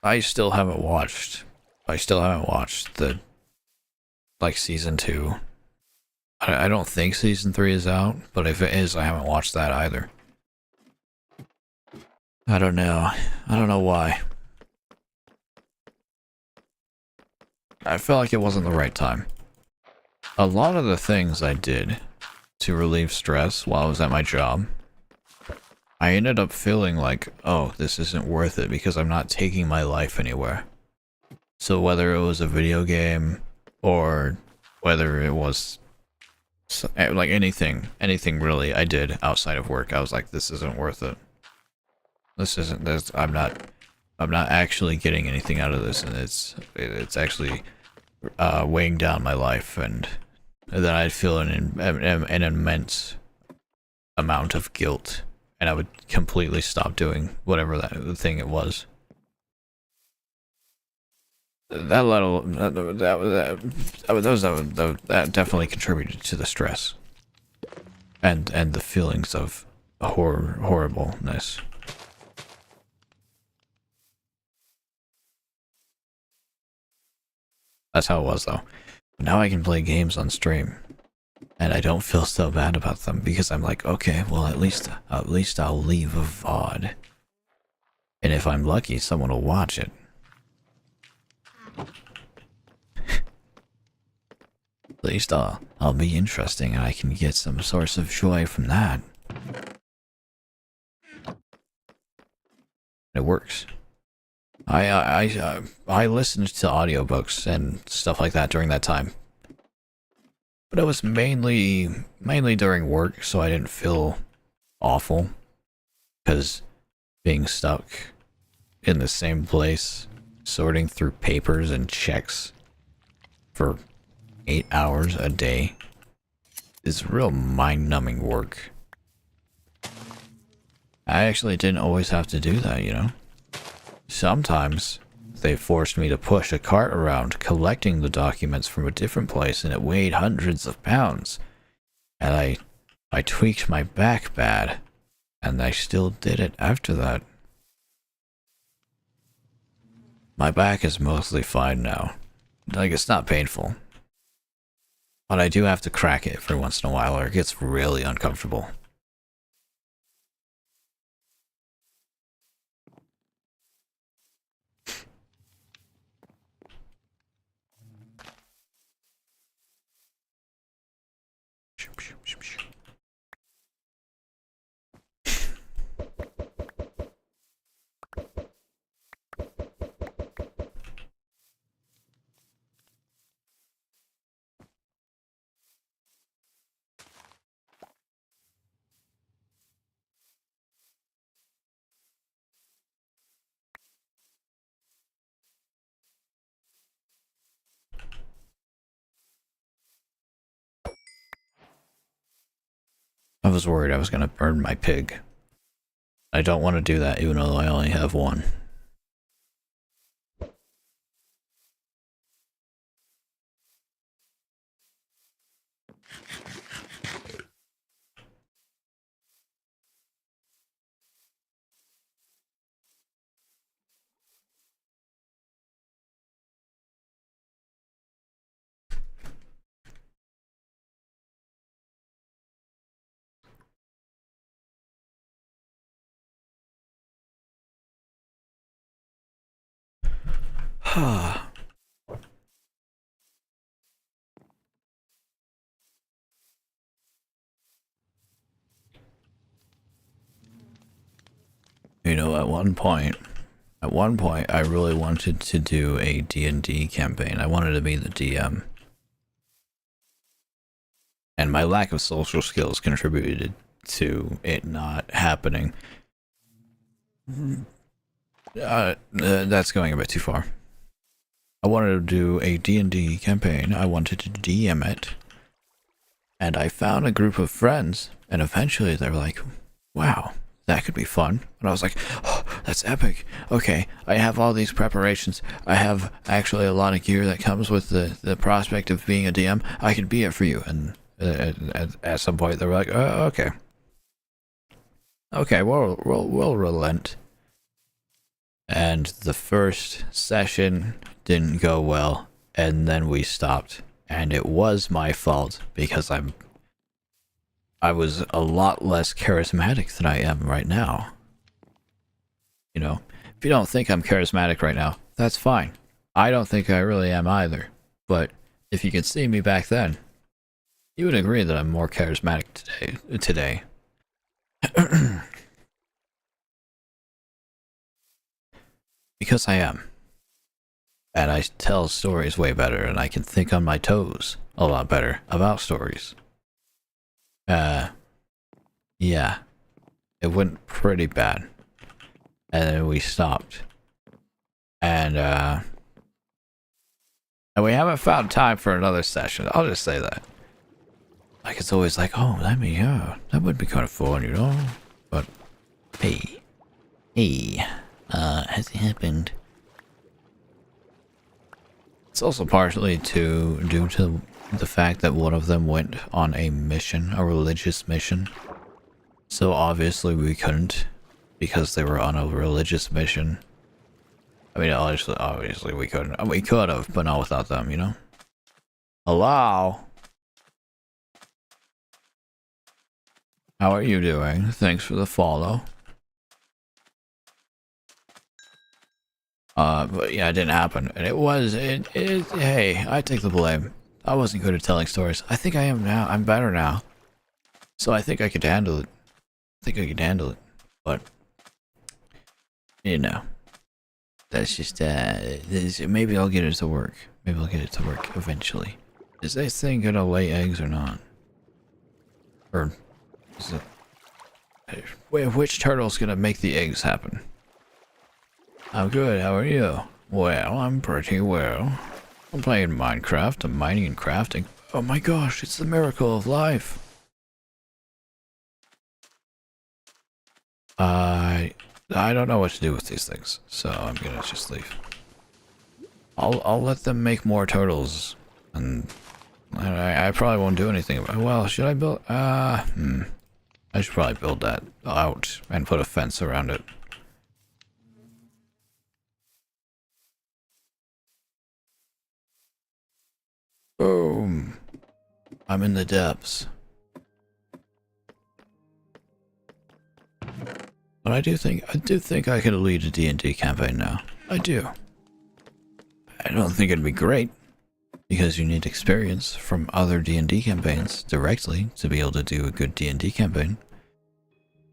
I still haven't watched the, like, season 2. I don't think season 3 is out, but if it is, I haven't watched that either. I don't know. I don't know why. I felt like it wasn't the right time. A lot of the things I did to relieve stress while I was at my job, I ended up feeling like, oh, this isn't worth it because I'm not taking my life anywhere. So whether it was a video game or whether it was like anything really I did outside of work, I was like, this isn't worth it. I'm not actually getting anything out of this, and it's actually weighing down my life, and then I'd feel an immense amount of guilt, and I would completely stop doing whatever that thing it was. That definitely contributed to the stress and the feelings of horribleness. That's how it was, though. Now I can play games on stream. And I don't feel so bad about them because I'm like, okay, well at least I'll leave a VOD. And if I'm lucky, someone will watch it. At least I'll be interesting and I can get some source of joy from that. It works. I listened to audiobooks and stuff like that during that time. But it was mainly during work, so I didn't feel awful. Because being stuck in the same place, sorting through papers and checks for 8 hours a day is real mind-numbing work. I actually didn't always have to do that, you know? Sometimes they forced me to push a cart around collecting the documents from a different place and it weighed hundreds of pounds. And I tweaked my back bad and I still did it after that. My back is mostly fine now. Like, it's not painful. But I do have to crack it every once in a while or it gets really uncomfortable. I was worried I was going to burn my pig. I don't want to do that even though I only have one. You know, at one point I really wanted to do a D&D campaign. I wanted to be the DM. And my lack of social skills contributed to it not happening. That's going a bit too far. I wanted to do a D&D campaign. I wanted to DM it. And I found a group of friends, and eventually they were like, wow, that could be fun. And I was like, oh, that's epic. Okay, I have all these preparations. I have actually a lot of gear that comes with the prospect of being a DM. I can be it for you. And at some point they were like, oh, okay. Okay, we'll relent. And the first session didn't go well, and then we stopped. And it was my fault because I was a lot less charismatic than I am right now. You know, if you don't think I'm charismatic right now, that's fine. I don't think I really am either. But if you could see me back then, you would agree that I'm more charismatic today. Because I am. And I tell stories way better, and I can think on my toes a lot better about stories. Yeah. It went pretty bad. And then we stopped. And we haven't found time for another session. I'll just say that. Like, it's always like, oh, that would be kind of fun, you know? But, hey, has it happened? It's also partially due to the fact that one of them went on a mission, a religious mission. So obviously we couldn't, because they were on a religious mission. I mean, obviously we couldn't. We could have, but not without them, you know? Hello? How are you doing? Thanks for the follow. But yeah, it didn't happen. And hey, I take the blame. I wasn't good at telling stories. I think I am now. I'm better now. So I think I could handle it. But, you know, that's just, maybe I'll get it to work. Maybe I'll get it to work eventually. Is this thing gonna lay eggs or not? Or is it... Which turtle's gonna make the eggs happen? I'm good, how are you? Well, I'm pretty well. I'm playing Minecraft, I'm mining and crafting. Oh my gosh, it's the miracle of life. I don't know what to do with these things, so I'm gonna just leave. I'll let them make more turtles, and I probably won't do anything about it. Well, should I build? I should probably build that out and put a fence around it. Boom! I'm in the depths. But I do think I could lead a D&D campaign now. I do. I don't think it'd be great, because you need experience from other D&D campaigns directly to be able to do a good D&D campaign.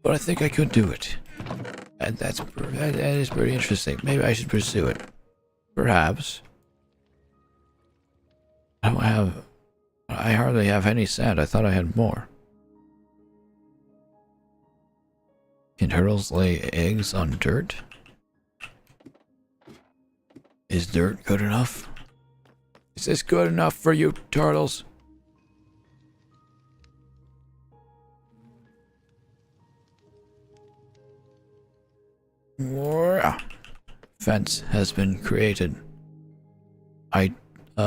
But I think I could do it. And that is pretty interesting. Maybe I should pursue it. Perhaps. I hardly have any sand. I thought I had more. Can turtles lay eggs on dirt? Is dirt good enough? Is this good enough for you, turtles? Fence has been created. You don't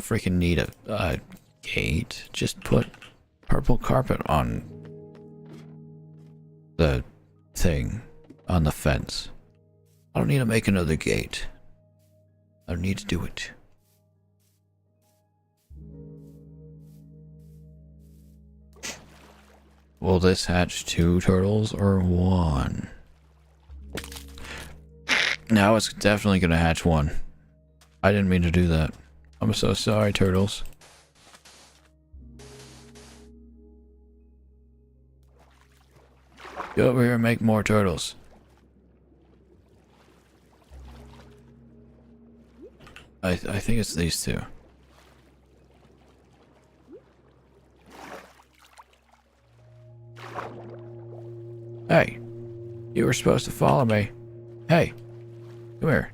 freaking need a gate. Just put purple carpet on the thing, on the fence. I don't need to make another gate. I don't need to do it. Will this hatch 2 turtles or 1? Now it's definitely gonna hatch 1. I didn't mean to do that. I'm so sorry, turtles. Get over here and make more turtles. I think it's these 2. Hey, you were supposed to follow me. Hey, come here.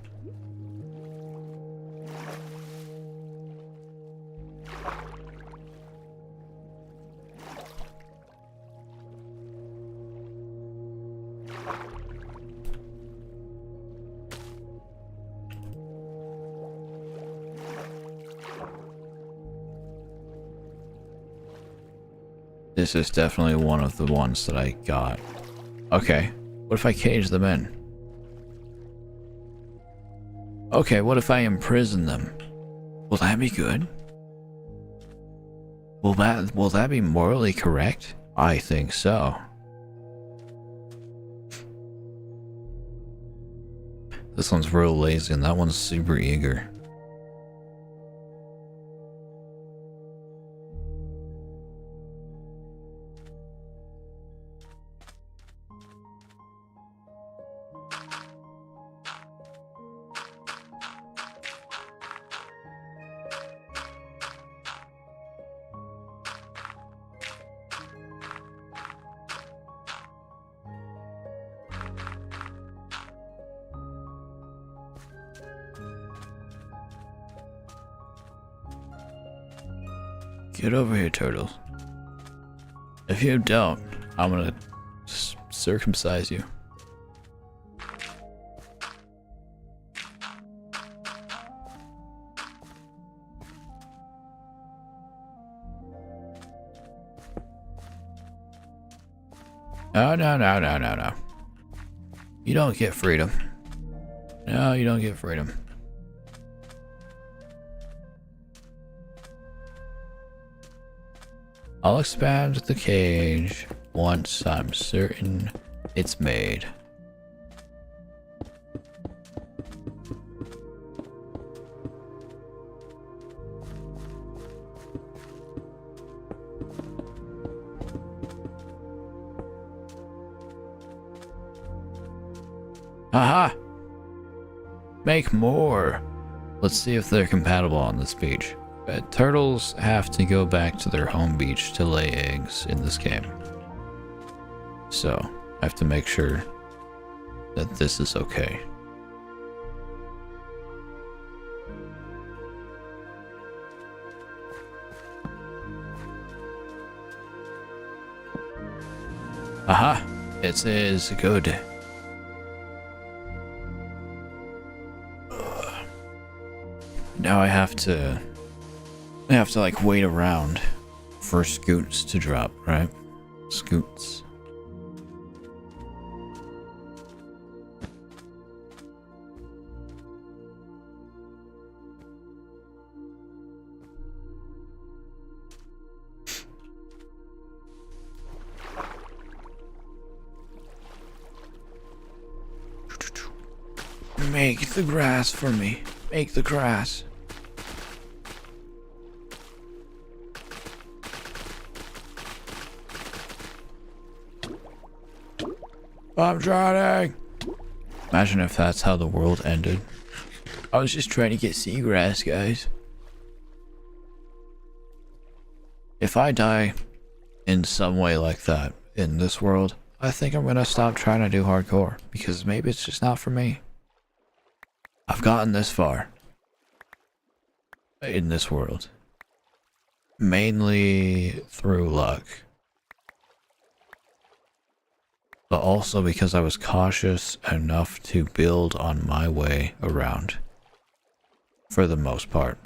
This is definitely one of the ones that I got. Okay, what if I cage them in? Okay, what if I imprison them? Will that be good? Will that be morally correct? I think so. This one's real lazy and that one's super eager. Get over here, turtles. If you don't, I'm gonna circumcise you. No. You don't get freedom. No, you don't get freedom. I'll expand the cage once I'm certain it's made. Aha! Make more! Let's see if they're compatible on this beach. Turtles have to go back to their home beach to lay eggs in this game. So, I have to make sure that this is okay. Aha! It is good. Now I have to like wait around for scoots to drop, right? Scoots. Make the grass for me. Make the grass. I'm drowning. Imagine if that's how the world ended. I was just trying to get seagrass, guys. If I die in some way like that in this world, I think I'm gonna stop trying to do hardcore because maybe it's just not for me. I've gotten this far in this world mainly through luck, but also because I was cautious enough to build on my way around for the most part.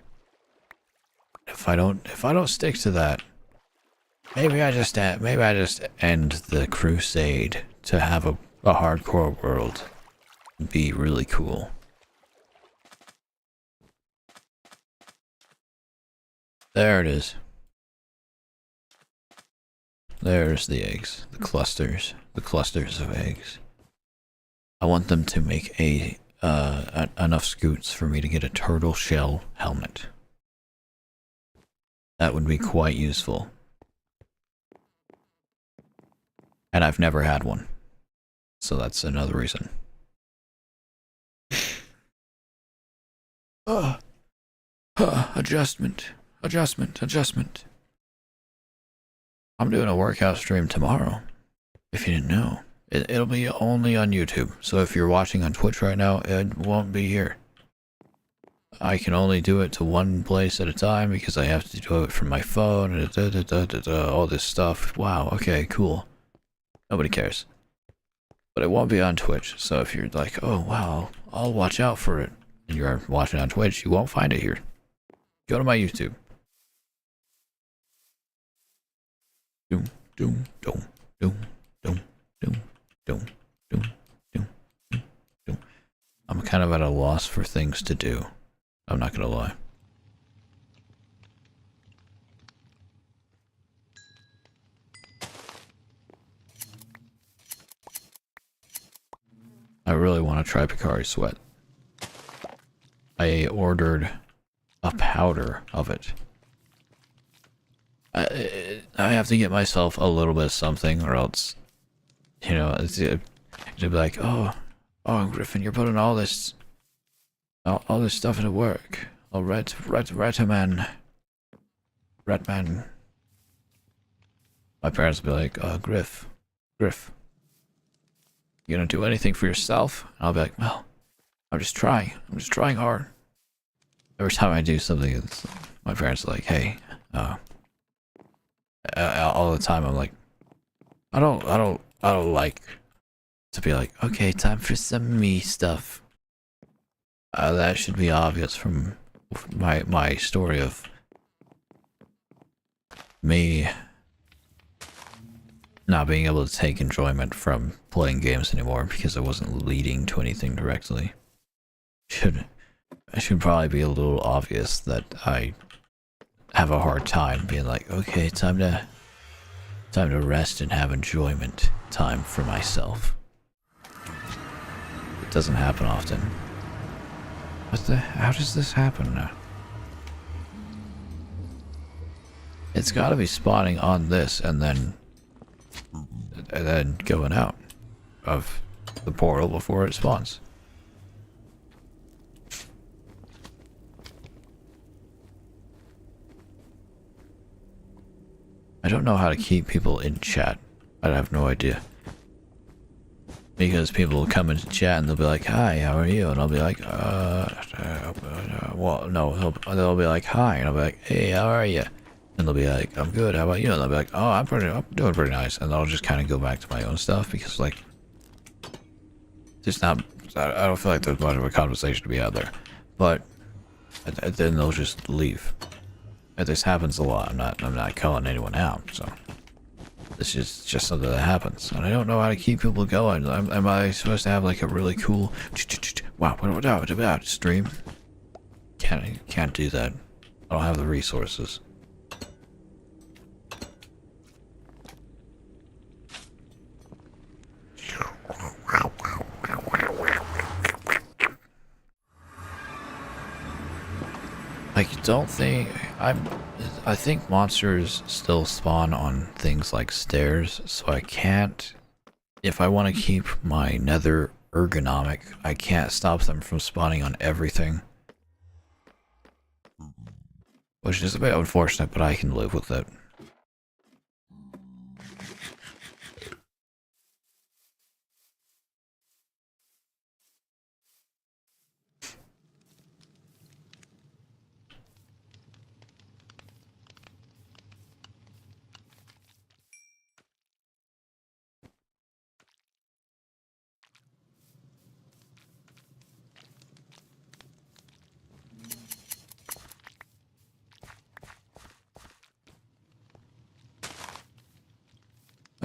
If I don't stick to that, maybe I just end the crusade to have a hardcore world be really cool. There it is. There's the eggs, the clusters of eggs. I want them to make enough scoots for me to get a turtle shell helmet. That would be quite useful. And I've never had one. So that's another reason. Adjustment. I'm doing a workout stream tomorrow. If you didn't know. It'll be only on YouTube. So if you're watching on Twitch right now, it won't be here. I can only do it to one place at a time because I have to do it from my phone and all this stuff. Wow, okay, cool. Nobody cares. But it won't be on Twitch. So if you're like, oh wow, I'll watch out for it, and you're watching on Twitch, you won't find it here. Go to my YouTube. Doom, doom, doom, doom, doom, doom, doom, doom, doom, doom. I'm kind of at a loss for things to do. I'm not gonna lie. I really want to try Picari Sweat. I ordered a powder of it. I have to get myself a little bit of something, or else, you know, it'd be like, oh, Griffin, you're putting all this stuff into work. Oh, Redman. My parents would be like, Griff, you gonna do anything for yourself? And I'll be like, well, I'm just trying hard. Every time I do something, my parents are like, hey, all the time I'm like, I don't like to be like, okay, time for some me stuff. That should be obvious from my story of me not being able to take enjoyment from playing games anymore because it wasn't leading to anything directly. I should probably be a little obvious that I have a hard time being like, okay, time to Time to rest and have enjoyment time for myself. It doesn't happen often. How does this happen now? It's gotta be spawning on this and then going out of the portal before it spawns. I don't know how to keep people in chat. I have no idea. Because people will come into chat and they'll be like, "Hi, how are you?" And I'll be like, well, no, they'll be like, "Hi," and I'll be like, "Hey, how are you?" And they'll be like, "I'm good, how about you?" And they'll be like, "Oh, I'm doing pretty nice." And I'll just kind of go back to my own stuff because, like, there's not, I don't feel like there's much of a conversation to be had there. But then they'll just leave. And this happens a lot. I'm not calling anyone out, so. This is just something that happens, and I don't know how to keep people going. Am I supposed to have like a really cool wow, what about stream? Can't do that. I don't have the resources. I don't think I think monsters still spawn on things like stairs, so I can't, if I want to keep my nether ergonomic, I can't stop them from spawning on everything. Which is a bit unfortunate, but I can live with it.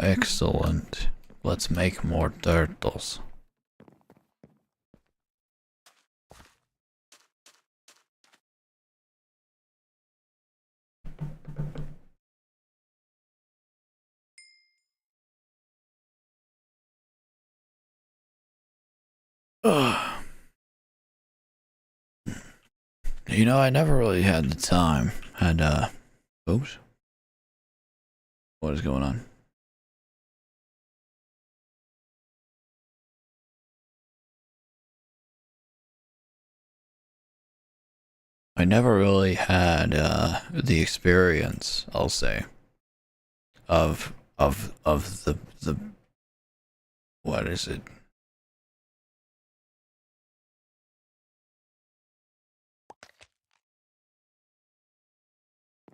Excellent. Let's make more turtles. You know, I never really had the time. Oops. What is going on? I never really had the experience, I'll say, of the what is it?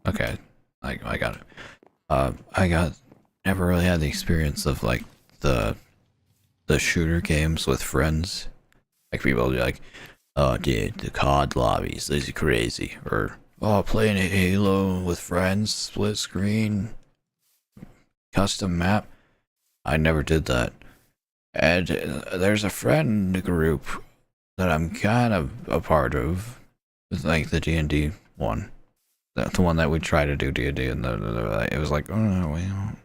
Okay, I got it. Never really had the experience of like the shooter games with friends. Like people will be like, "Oh, dude, the COD lobbies, these are crazy," or "Oh, playing a Halo with friends, split screen, custom map." I never did that. And there's a friend group that I'm kind of a part of. It's like the D&D one. The one that we try to do D&D, and it was like, oh no, we don't.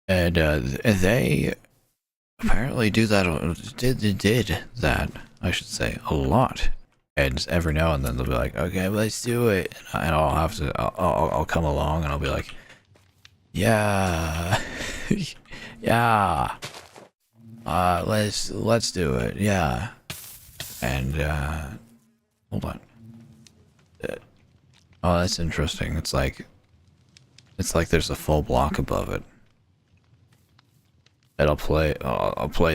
And they apparently do that, did that, I should say, a lot. And every now and then they'll be like, okay, let's do it. And I'll have to, I'll come along and I'll be like, yeah, yeah, let's do it, yeah. And, hold on. Oh, that's interesting. It's like there's a full block above it. And I'll play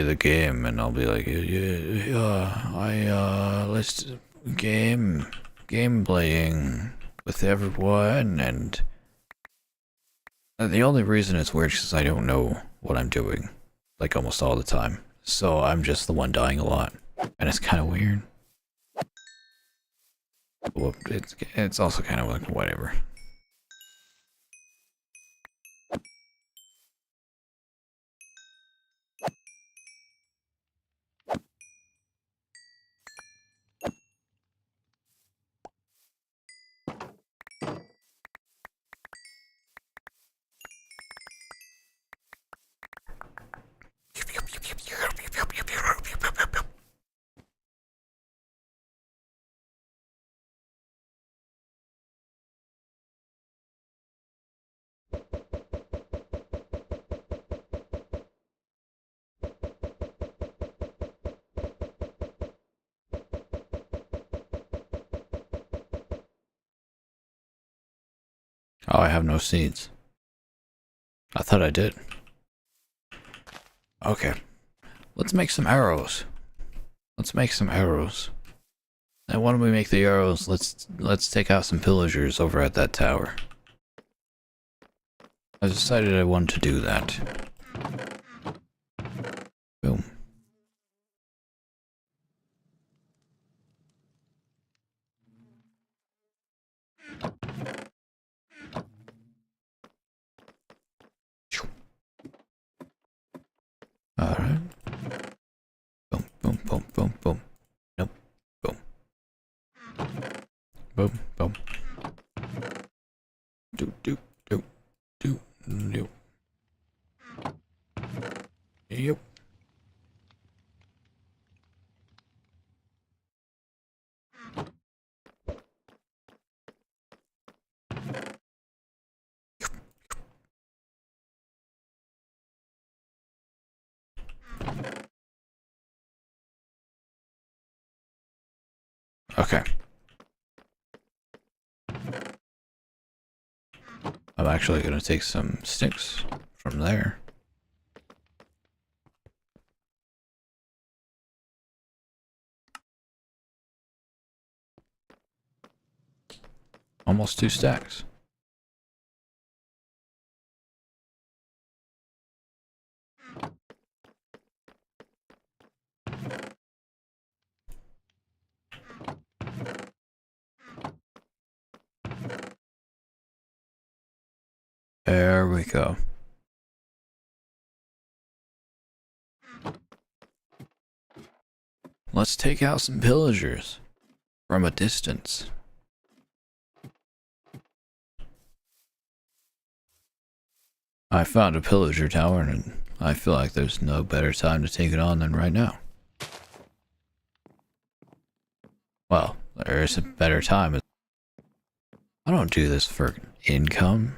the game and I'll be like, let's game playing with everyone. And the only reason it's weird is I don't know what I'm doing, like almost all the time. So I'm just the one dying a lot. And it's kind of weird. Well, it's also kind of like whatever. Oh, I have no seeds. I thought I did. Okay. Let's make some arrows. Let's make some arrows. And why don't we make the arrows? Let's take out some pillagers over at that tower. I decided I wanted to do that. Boom. Alright. Boom, boom, boom, boom, boom. Nope. Boom. Boom, boom. Do, do, do, do, do. Yep. Okay. I'm actually gonna take some sticks from there. Almost 2 stacks. There we go. Let's take out some pillagers from a distance. I found a pillager tower and I feel like there's no better time to take it on than right now. Well, there is a better time. I don't do this for income.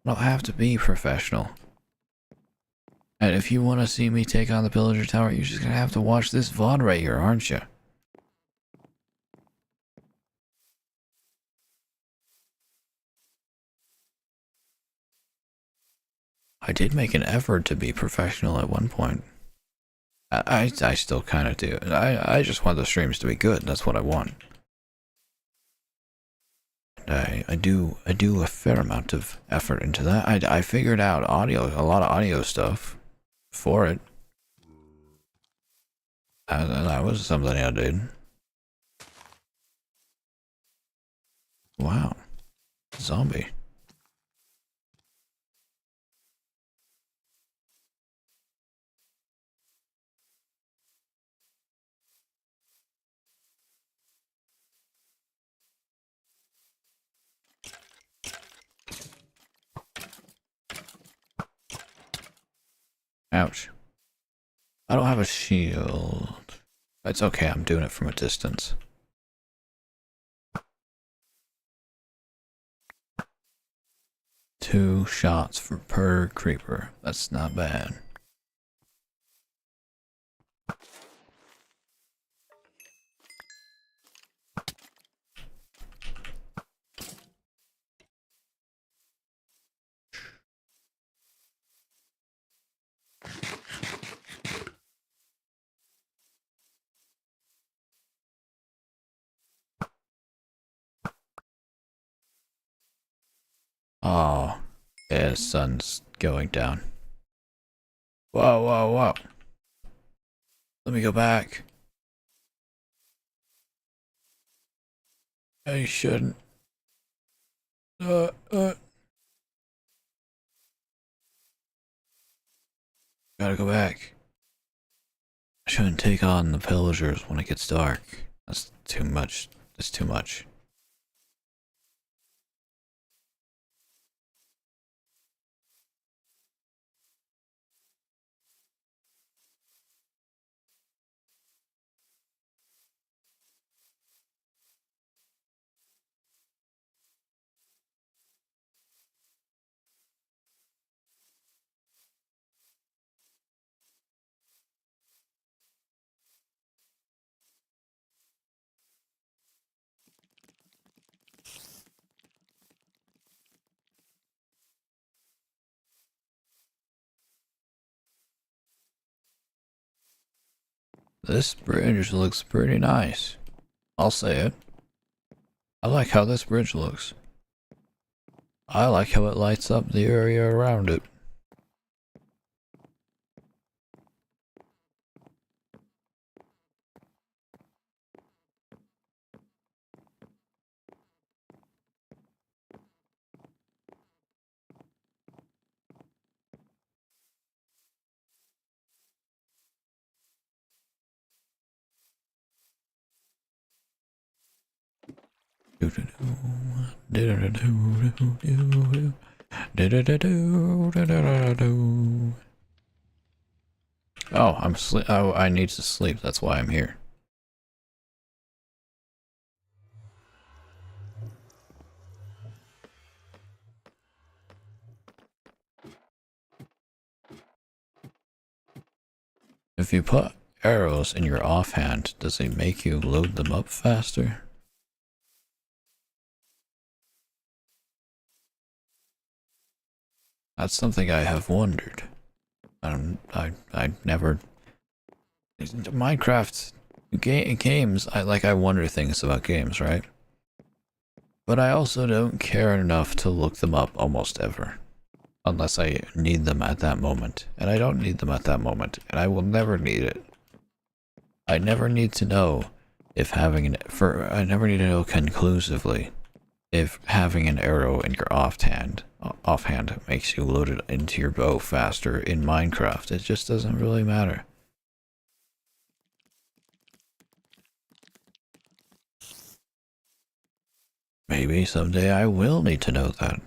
I don't have to be professional. And if you want to see me take on the pillager tower, you're just gonna have to watch this VOD right here, aren't you? I did make an effort to be professional at one point. I still kind of do. I just want the streams to be good. That's what I want. I do a fair amount of effort into that. I figured out a lot of audio stuff for it. That was something I did. Wow. Zombie. Ouch. I don't have a shield. It's okay, I'm doing it from a distance. Two shots per creeper. That's not bad. Oh, yeah, the sun's going down. Whoa, whoa, whoa. Let me go back. I shouldn't. Gotta go back. I shouldn't take on the pillagers when it gets dark. That's too much. That's too much. This bridge looks pretty nice. I'll say it. I like how this bridge looks. I like how it lights up the area around it. Oh, I'm sleep. Oh, I need to sleep. That's why I'm here. If you put arrows in your offhand, does it make you load them up faster? That's something I have wondered. I never. Minecraft games. I wonder things about games, right? But I also don't care enough to look them up almost ever. Unless I need them at that moment. And I don't need them at that moment. And I will never need it. I never need to know if I never need to know conclusively if having an arrow in your offhand makes you load it into your bow faster in Minecraft. It just doesn't really matter. Maybe someday I will need to know that.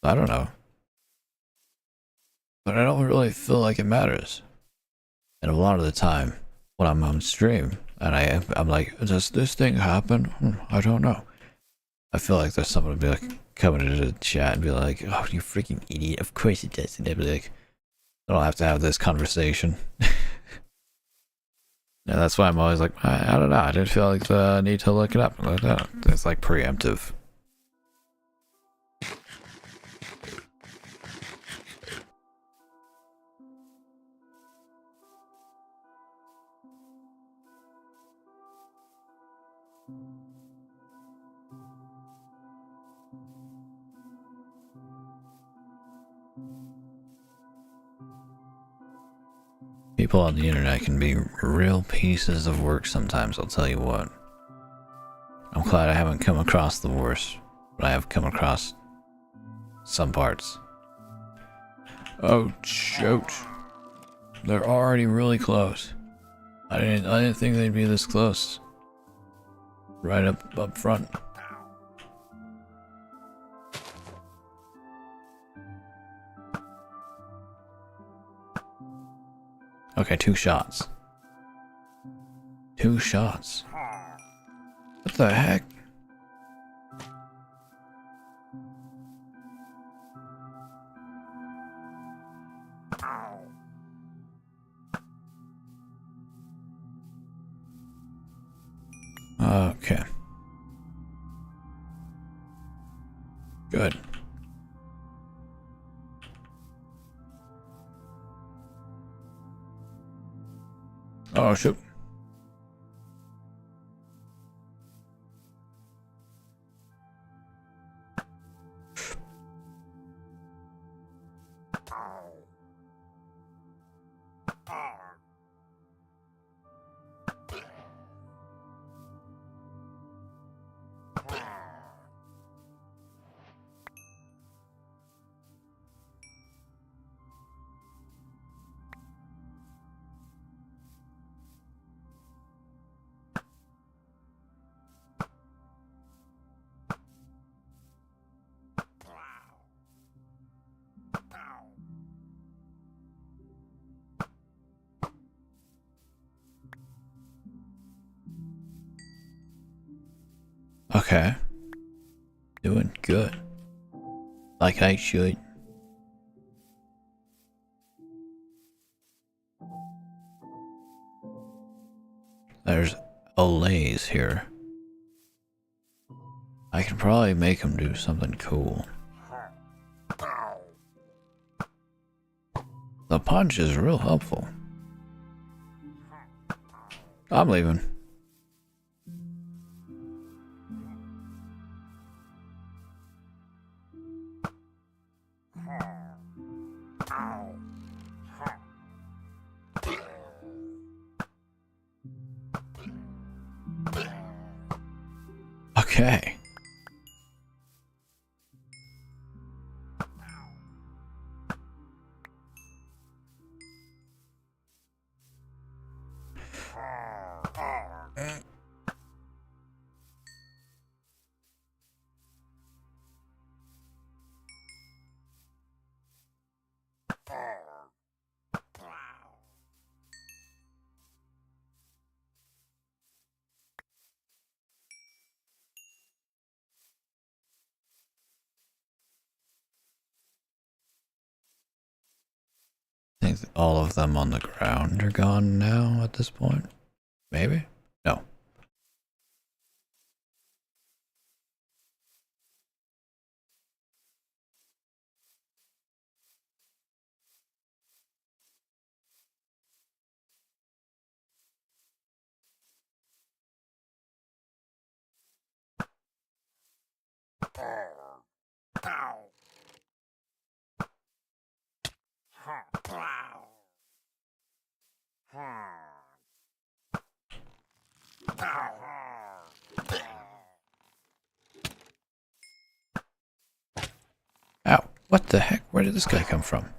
I don't know. But I don't really feel like it matters. And a lot of the time, when I'm on stream, and I'm like, does this thing happen? I don't know. I feel like there's someone be like, coming into the chat and be like, oh, you freaking idiot, of course it does. And they'd be like, I don't have to have this conversation. Yeah, that's why I'm always like, I don't know, I didn't feel like the need to look it up. It's like preemptive. People on the internet can be real pieces of work sometimes, I'll tell you what. I'm glad I haven't come across the worst, but I have come across some parts. Oh, shoot. They're already really close. I didn't think they'd be this close. Right up front. Okay, 2 shots. 2 shots. What the heck? Okay. Good. Oh, shoot. Okay. Doing good. Like I should. There's Olays here. I can probably make him do something cool. The punch is real helpful. I'm leaving. Okay. I think all of them on the ground are gone now at this point. Maybe? No. Ow. What the heck? Where did this guy come from?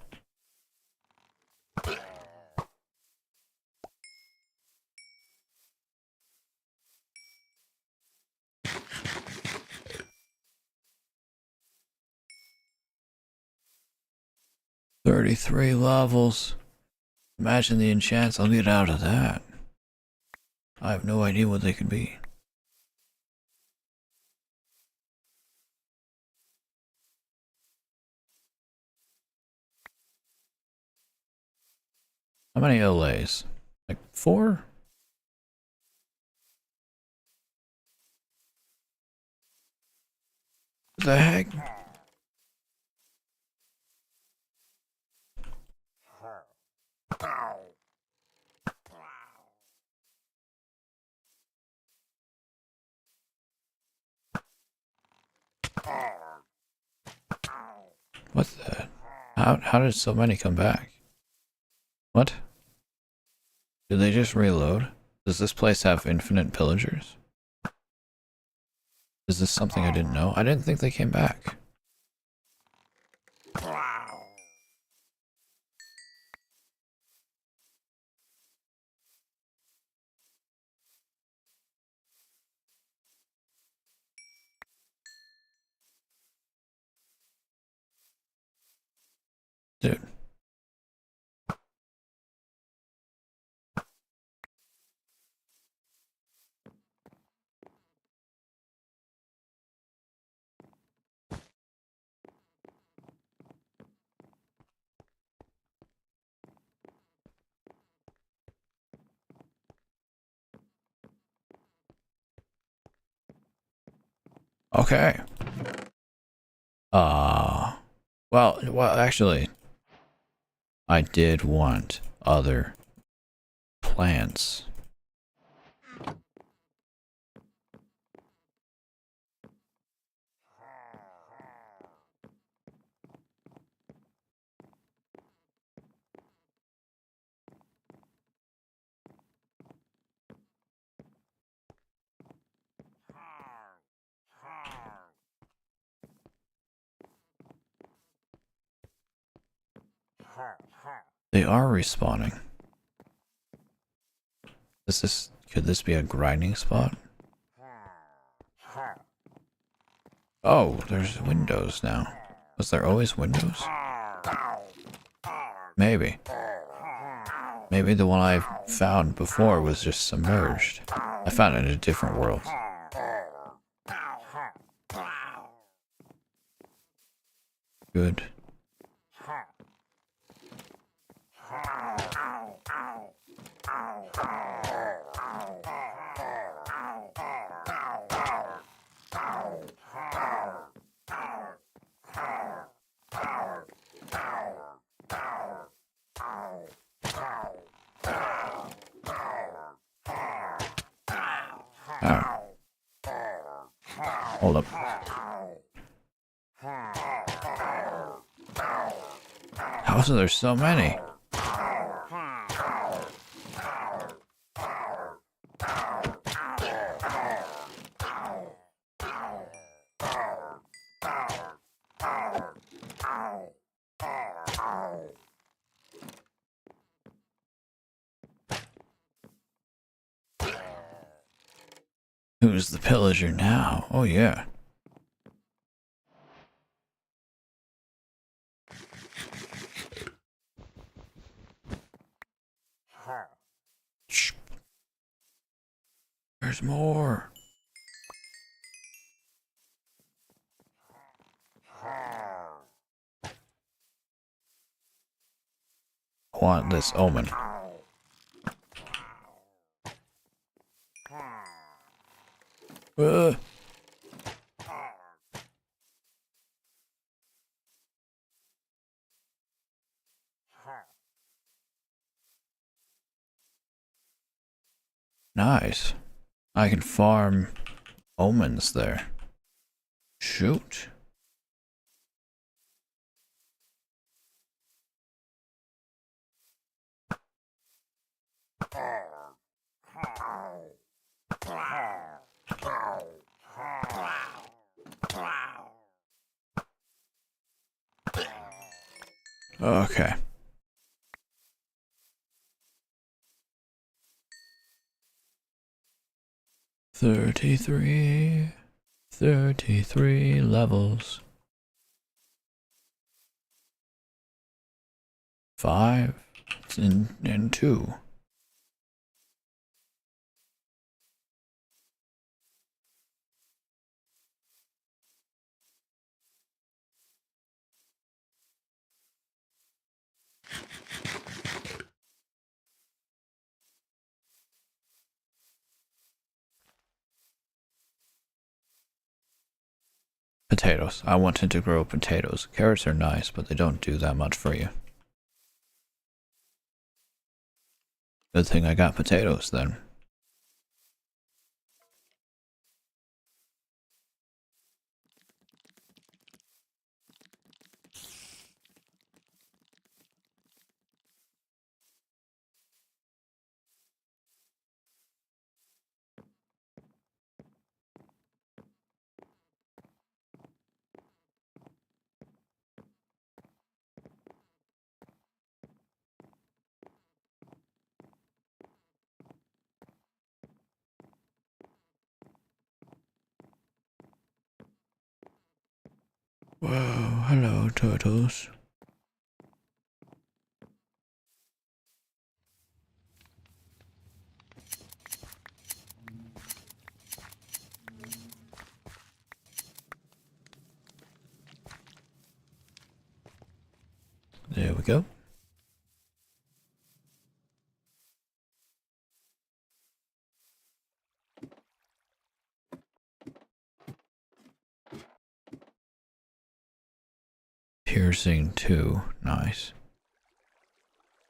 "33 levels. Imagine the enchants I'll get out of that. I have no idea what they could be." How many OLAs? Like 4? What the heck? What the? How did so many come back? What? Did they just reload? Does this place have infinite pillagers? Is this something I didn't know? I didn't think they came back. Dude. Okay. Well, actually, I did want other plants. They are respawning. Could this be a grinding spot? Oh, there's windows now. Was there always windows? Maybe. Maybe the one I found before was just submerged. I found it in a different world. Good. Also, there's so many. Who's the pillager now? Oh, yeah. Shh. There's more. I want this omen. Uh. Nice. I can farm omens there. Shoot. Okay. $33 levels. 5 and 2. Potatoes. I wanted to grow potatoes. Carrots are nice, but they don't do that much for you. Good thing I got potatoes then. Whoa, hello, turtles. There we go. Piercing 2. Nice.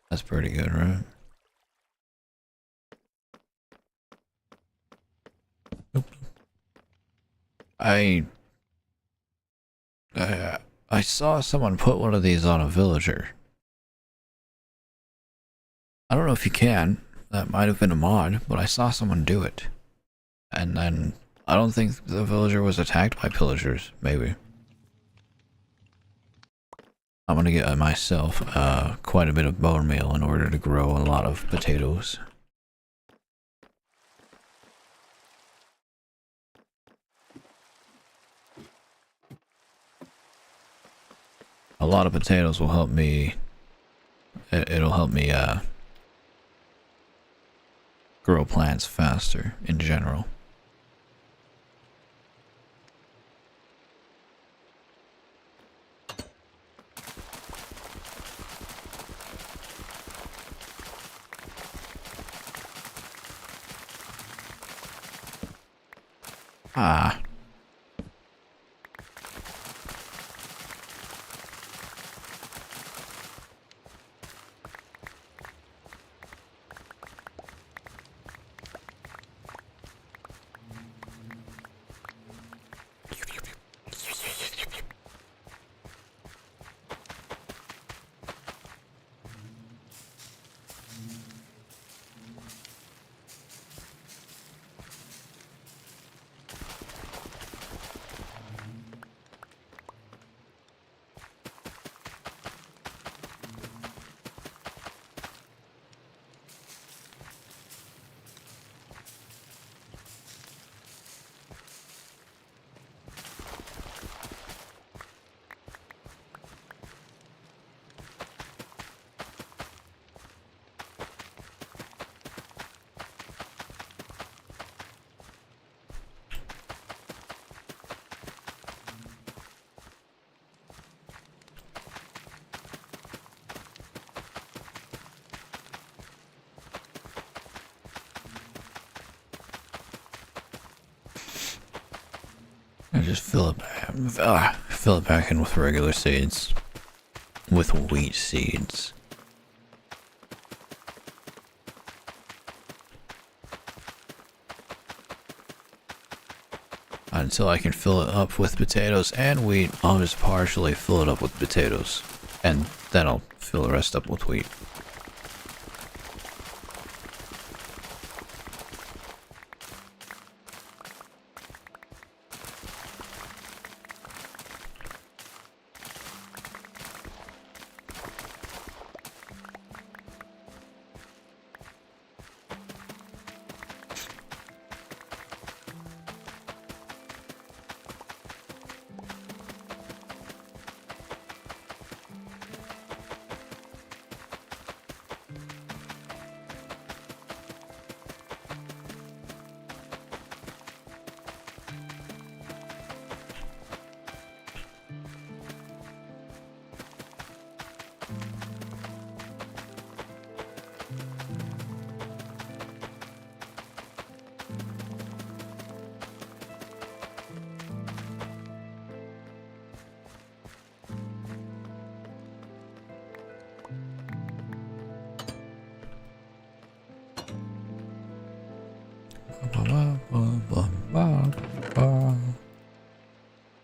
That's pretty good, right? Oop. I saw someone put one of these on a villager. I don't know if you can. That might have been a mod, but I saw someone do it. And then I don't think the villager was attacked by pillagers. Maybe. I'm gonna get myself quite a bit of bone meal in order to grow a lot of potatoes. A lot of potatoes will help me. It'll help me grow plants faster in general. Ah. I just fill it back in with regular seeds. With wheat seeds. Until I can fill it up with potatoes and wheat, I'll just partially fill it up with potatoes. And then I'll fill the rest up with wheat.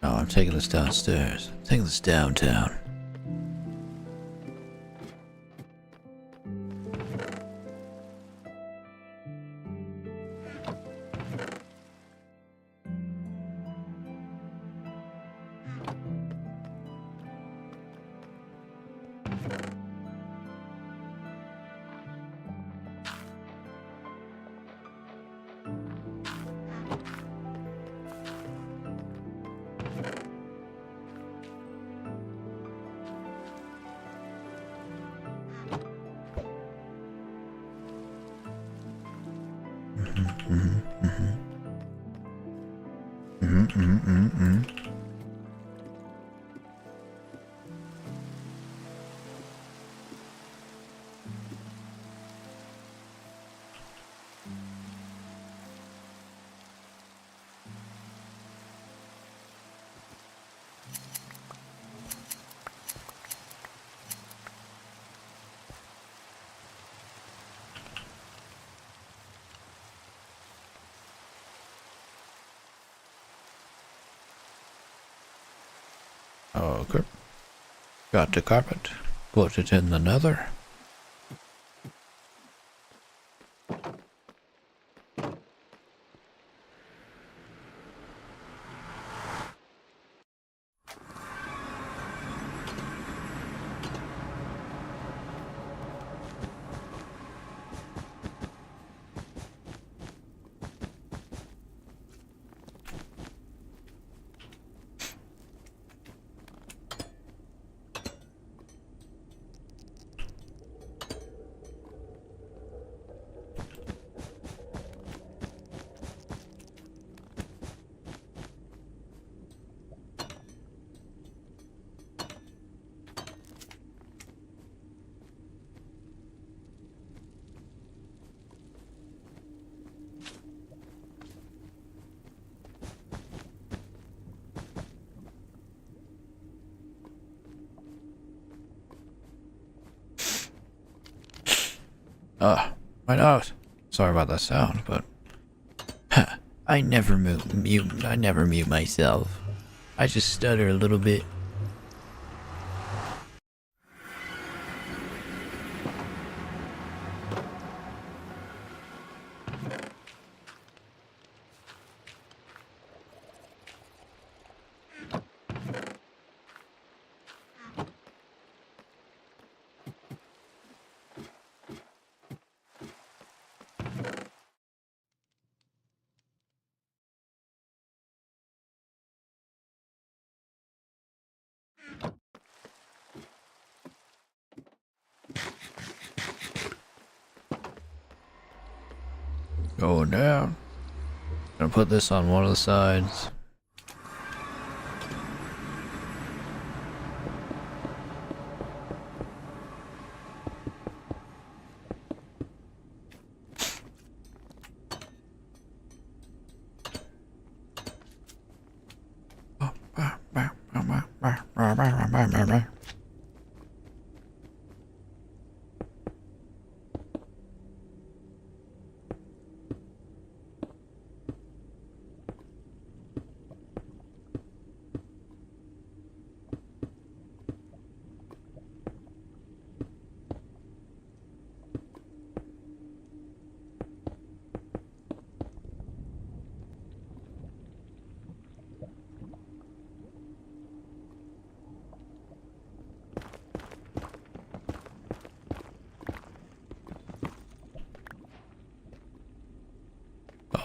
No, I'm taking this downstairs. I'm taking this downtown. Okay. Got the carpet. Put it in the nether. My nose. Sorry about that sound, but I never mute myself. I just stutter a little bit. Going down. Gonna put this on one of the sides.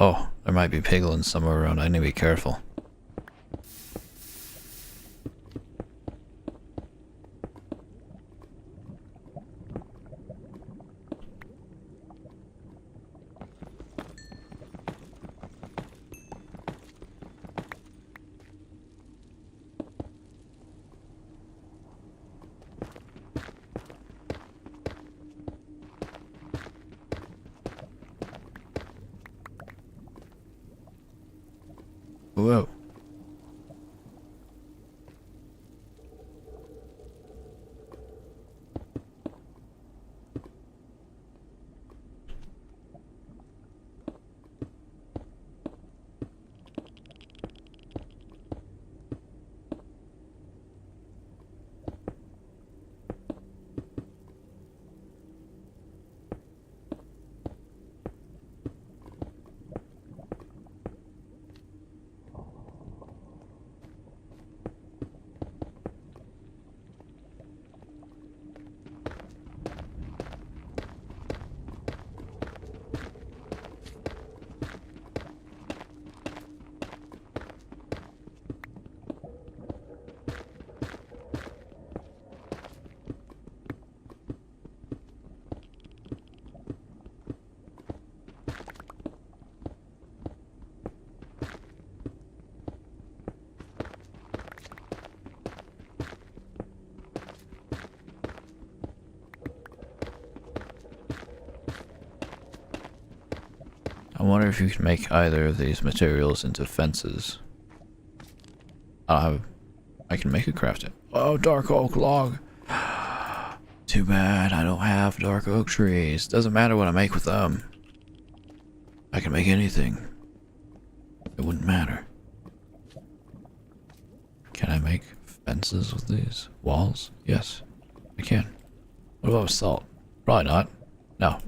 Oh, there might be piglins somewhere around. I need to be careful. Whoa. I wonder if you can make either of these materials into fences. I can make a craft it. Oh, dark oak log. Too bad I don't have dark oak trees. Doesn't matter what I make with them. I can make anything. It wouldn't matter. Can I make fences with these? Walls? Yes, I can. What about salt? Probably not. No.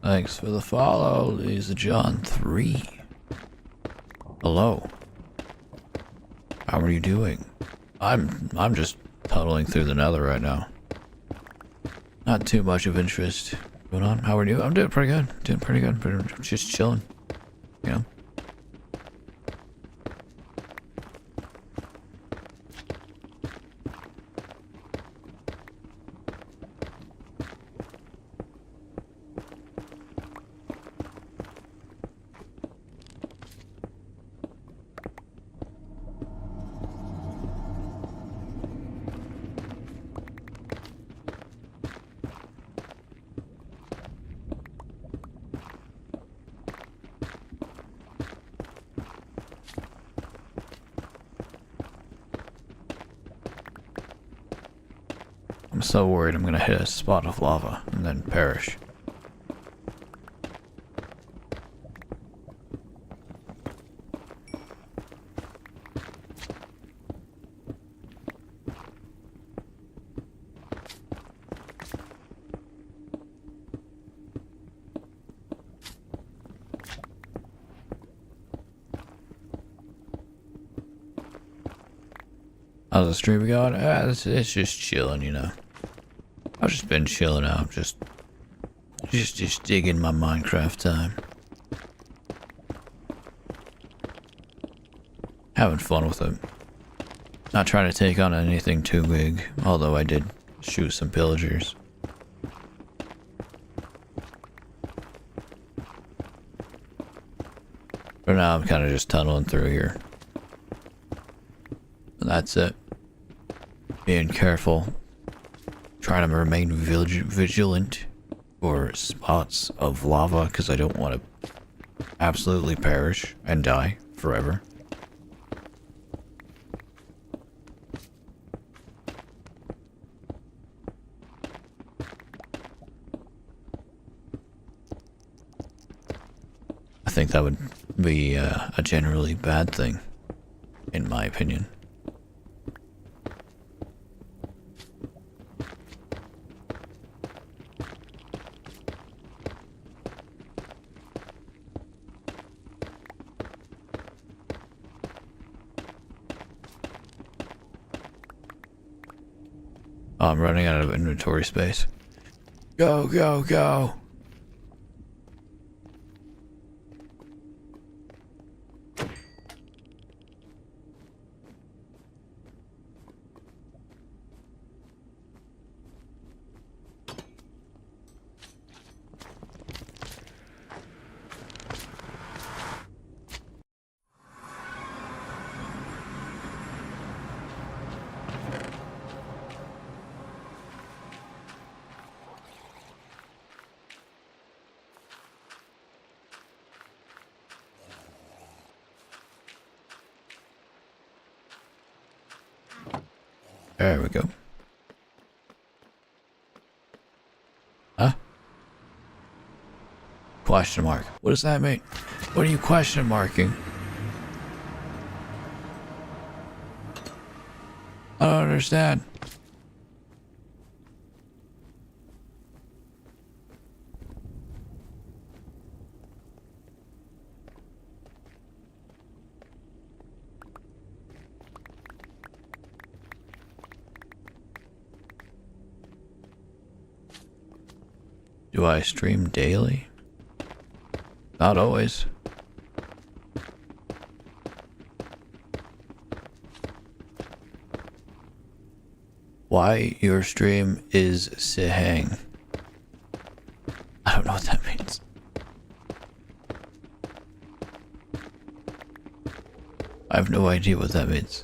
Thanks for the follow, Lisa John 3. Hello. How are you doing? I'm just tunneling through the nether right now. Not too much of interest going on. How are you? I'm doing pretty good. Doing pretty good. Just chilling. You know. I'm so worried I'm gonna hit a spot of lava and then perish. How's the stream going? It's just chilling, you know. I've just been chilling out, just digging my Minecraft time. having fun with it. Not trying to take on anything too big, although I did shoot some pillagers. For now, I'm kind of just tunneling through here. And that's it. Being careful. Trying to remain vigilant for spots of lava, because I don't want to absolutely perish and die forever. I think that would be a generally bad thing, in my opinion. Oh, I'm running out of inventory space. Go, go, go! There we go. Huh? Question mark. What does that mean? What are you question marking? I don't understand. Do I stream daily? Not always. Why your stream is Sihang? I don't know what that means. I have no idea what that means.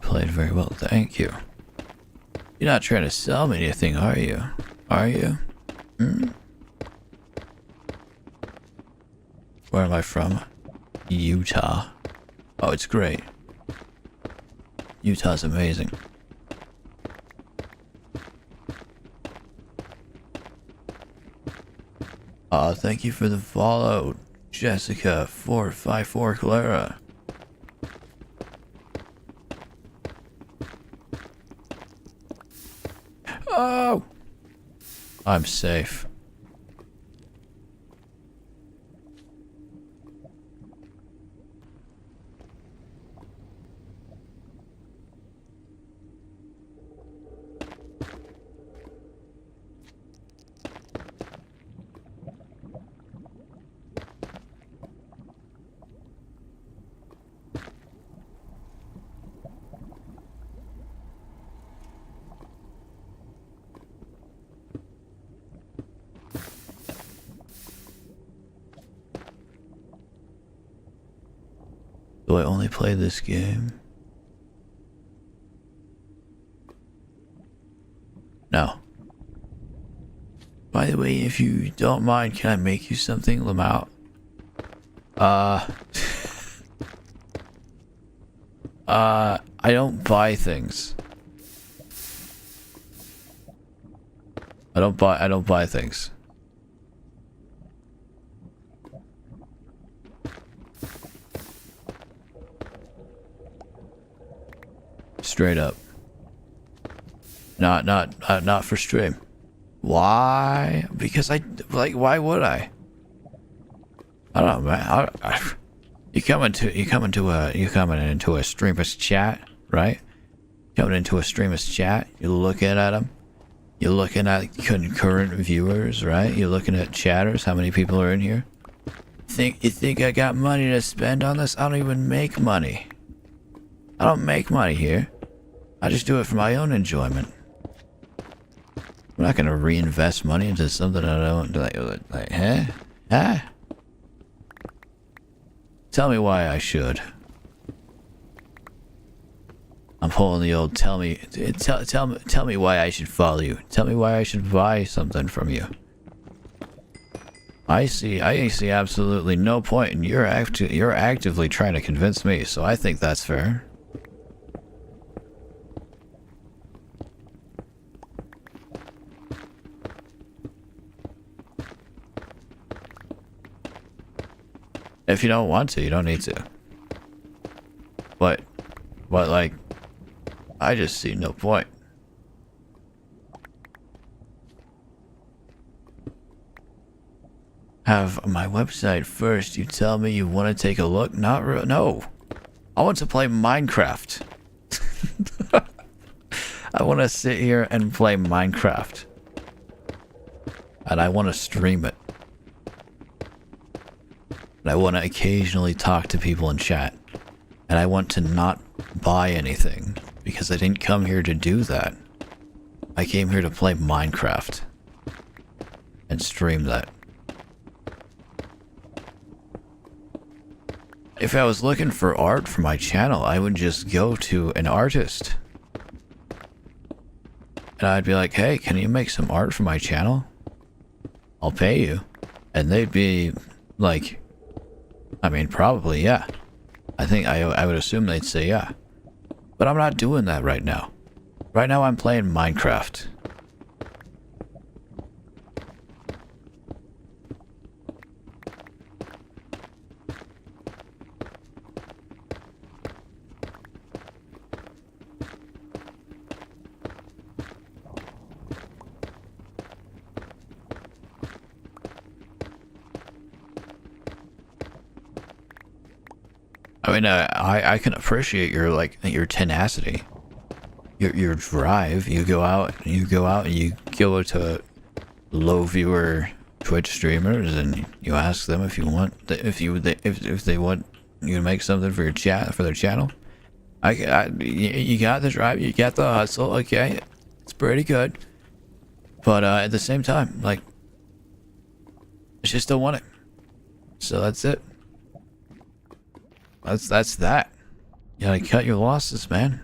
Played very well, thank you. You're not trying to sell me anything, are you? Are you? Hmm? Where am I from? Utah. Oh, it's great. Utah's amazing. Thank you for the follow, Jessica454 Clara. Oh! I'm safe. Do I only play this game? No. By the way, if you don't mind, can I make you something, Lamau? I don't buy things. I don't buy things. Straight up. Not for stream. Why? Because why would I? I don't know, man. You coming into a streamer's chat, right? Coming into a streamer's chat, you're looking at them. You're looking at concurrent viewers, right? You're looking at chatters. How many people are in here? You think I got money to spend on this? I don't even make money. I don't make money here. I just do it for my own enjoyment. I'm not gonna reinvest money into something I don't like. Huh? Tell me why I should. I'm pulling the old tell me why I should follow you. Tell me why I should buy something from you. I see absolutely no point, and you're actively trying to convince me, so I think that's fair. If you don't want to, you don't need to. But like, I just see no point. Have my website first. You tell me you want to take a look? No. I want to play Minecraft. I want to sit here and play Minecraft. And I want to stream it. And I want to occasionally talk to people in chat. And I want to not buy anything, because I didn't come here to do that. I came here to play Minecraft. And stream that. If I was looking for art for my channel, I would just go to an artist. And I'd be like, hey, can you make some art for my channel? I'll pay you. And they'd be like, I mean, probably, yeah. I think I would assume they'd say yeah. But I'm not doing that right now. Right now I'm playing Minecraft. I mean, I can appreciate your tenacity, your drive. You go out and you go to low viewer Twitch streamers and you ask them if you want if they want you to make something for their channel. You got the drive, you got the hustle. Okay, it's pretty good, but at the same time, like, I just don't want it. So that's it. That's that. You gotta cut your losses, man.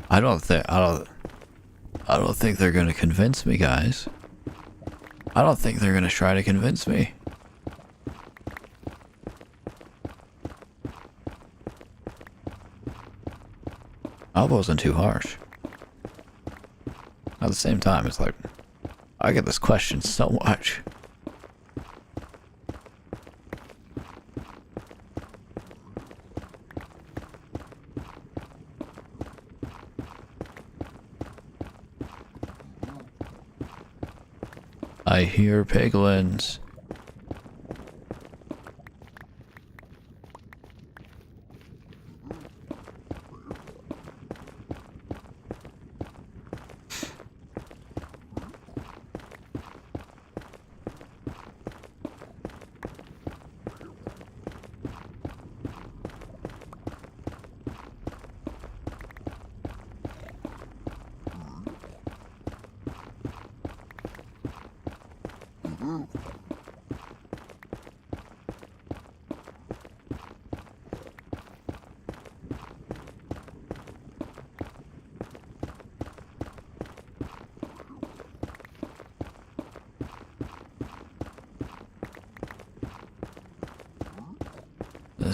I don't think they're gonna convince me, guys. I don't think they're gonna try to convince me. I wasn't too harsh. At the same time, it's like, I get this question so much. I hear piglins.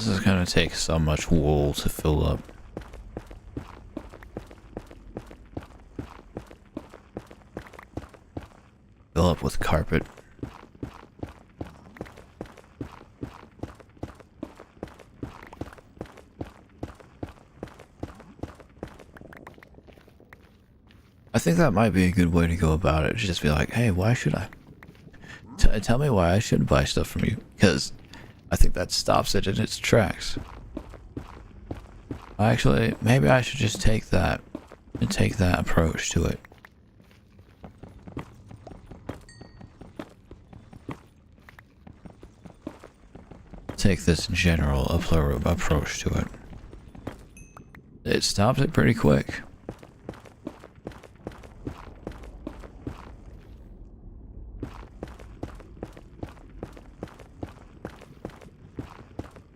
This is gonna take so much wool to fill up. Fill up with carpet. I think that might be a good way to go about it. Just be like, hey, why should I? Tell me why I shouldn't buy stuff from you. Because I think that stops it in its tracks. Actually, maybe I should just take that and take that approach to it. Take this general approach to it. It stops it pretty quick.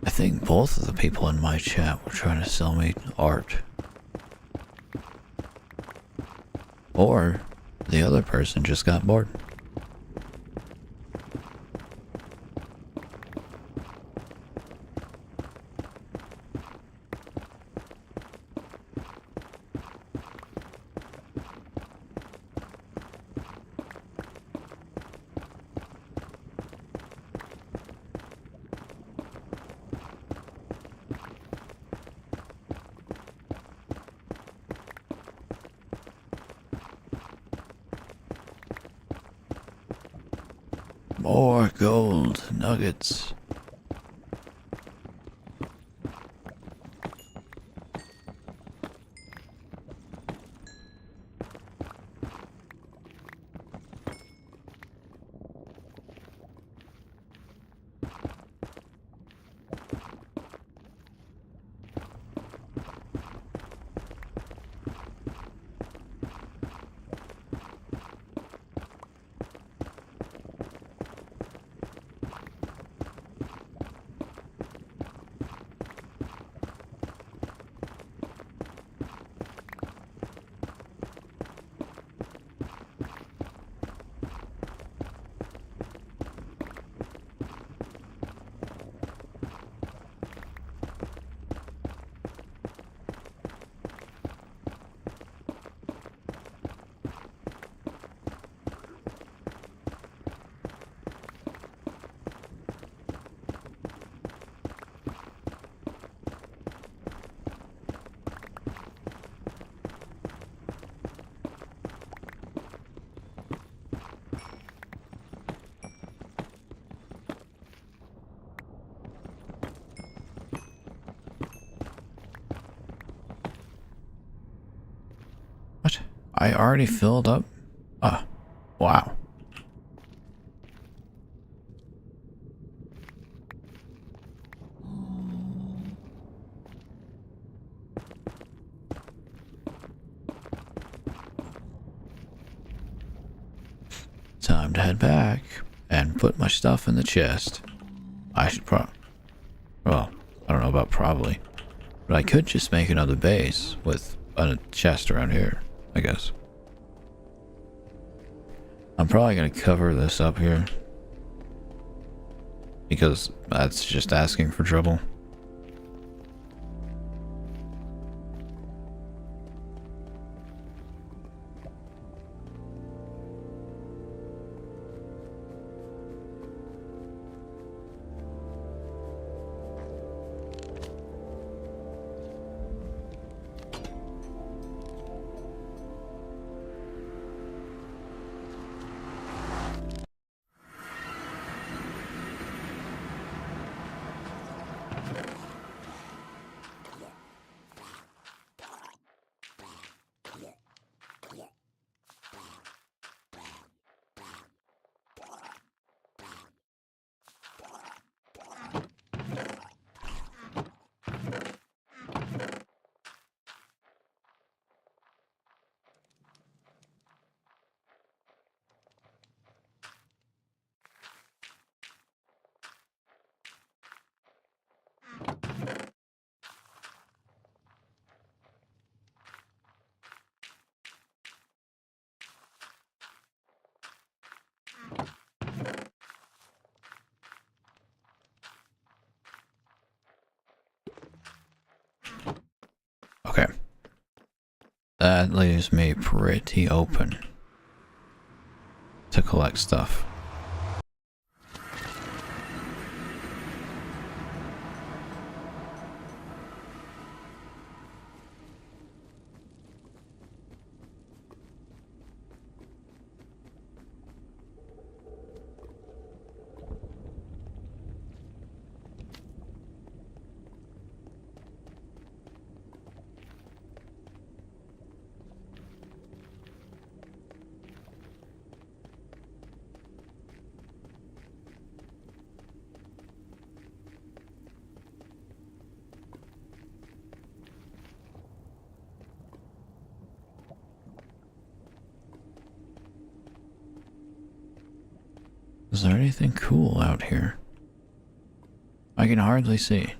I think both of the people in my chat were trying to sell me art. Or the other person just got bored. More gold nuggets. What? I already filled up? Wow. Time to head back and put my stuff in the chest. I should well, I don't know about probably, but I could just make another base with a chest around here, I guess. I'm probably gonna cover this up here because that's just asking for trouble. That leaves me pretty open to collect stuff. Is there anything cool out here? I can hardly see.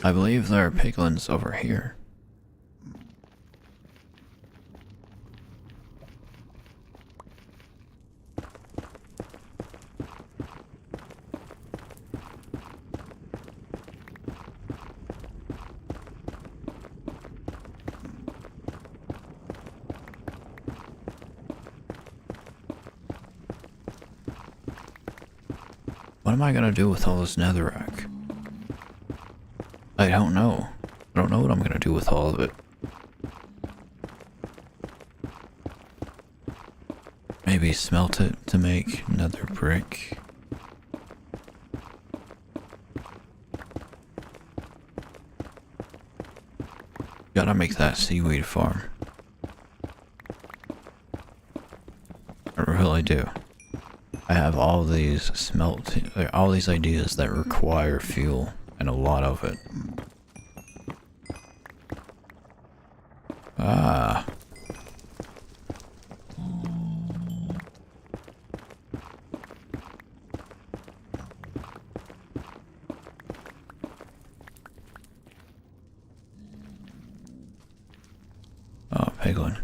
I believe there are piglins over here. What am I gonna do with all this netherrack? I don't know. I don't know what I'm gonna do with all of it. Maybe smelt it to make nether brick. Gotta make that seaweed farm. I really do. I have all these all these ideas that require fuel, and a lot of it. Ah. Oh, piglin.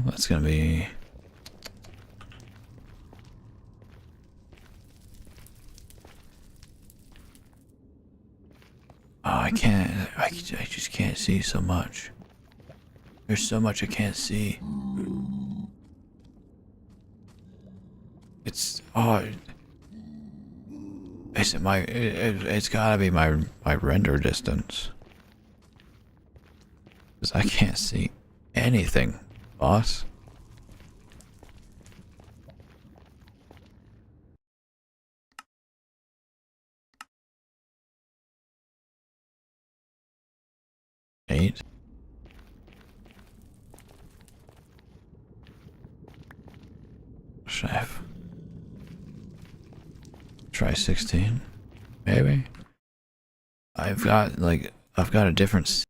That's gonna be... Oh, I can't, I just can't see so much. There's so much I can't see. It's, oh, is it my, it's gotta be my render distance. Because I can't see anything, boss. Eight. Should I have... Try 16? Maybe? I've got a different...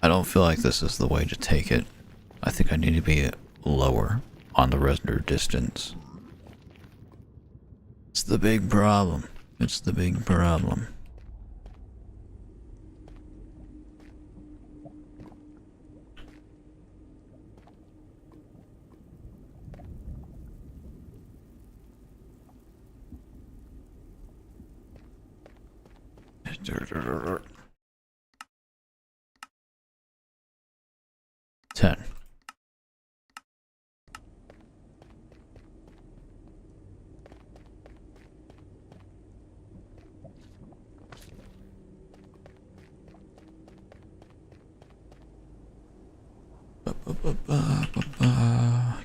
I don't feel like this is the way to take it. I think I need to be lower on the render distance. It's the big problem. It's the big problem. Ten.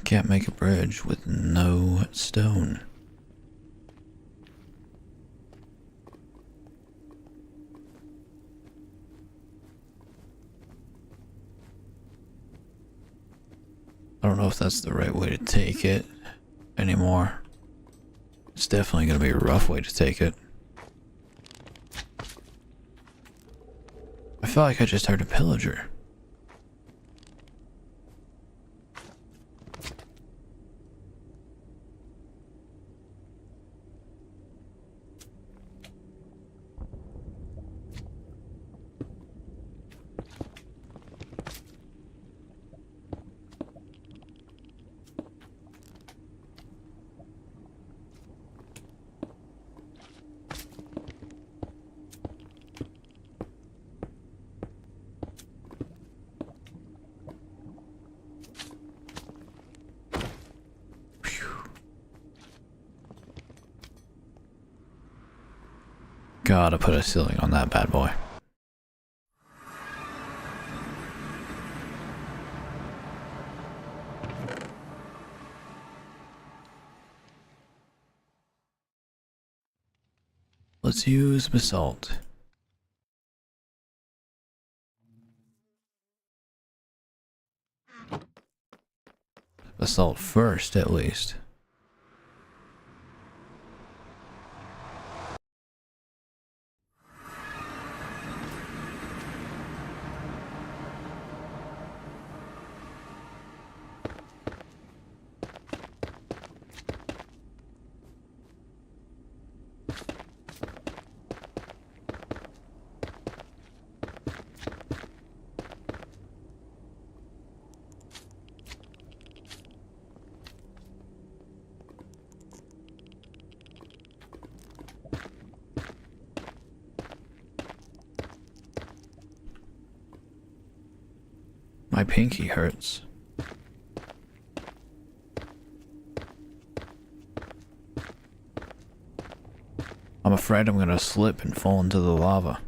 Can't make a bridge with no stone. I don't know if that's the right way to take it anymore. It's definitely going to be a rough way to take it. I feel like I just heard a pillager. Gotta put a ceiling on that bad boy. Let's use basalt. Basalt first, at least. My pinky hurts. I'm afraid I'm gonna slip and fall into the lava.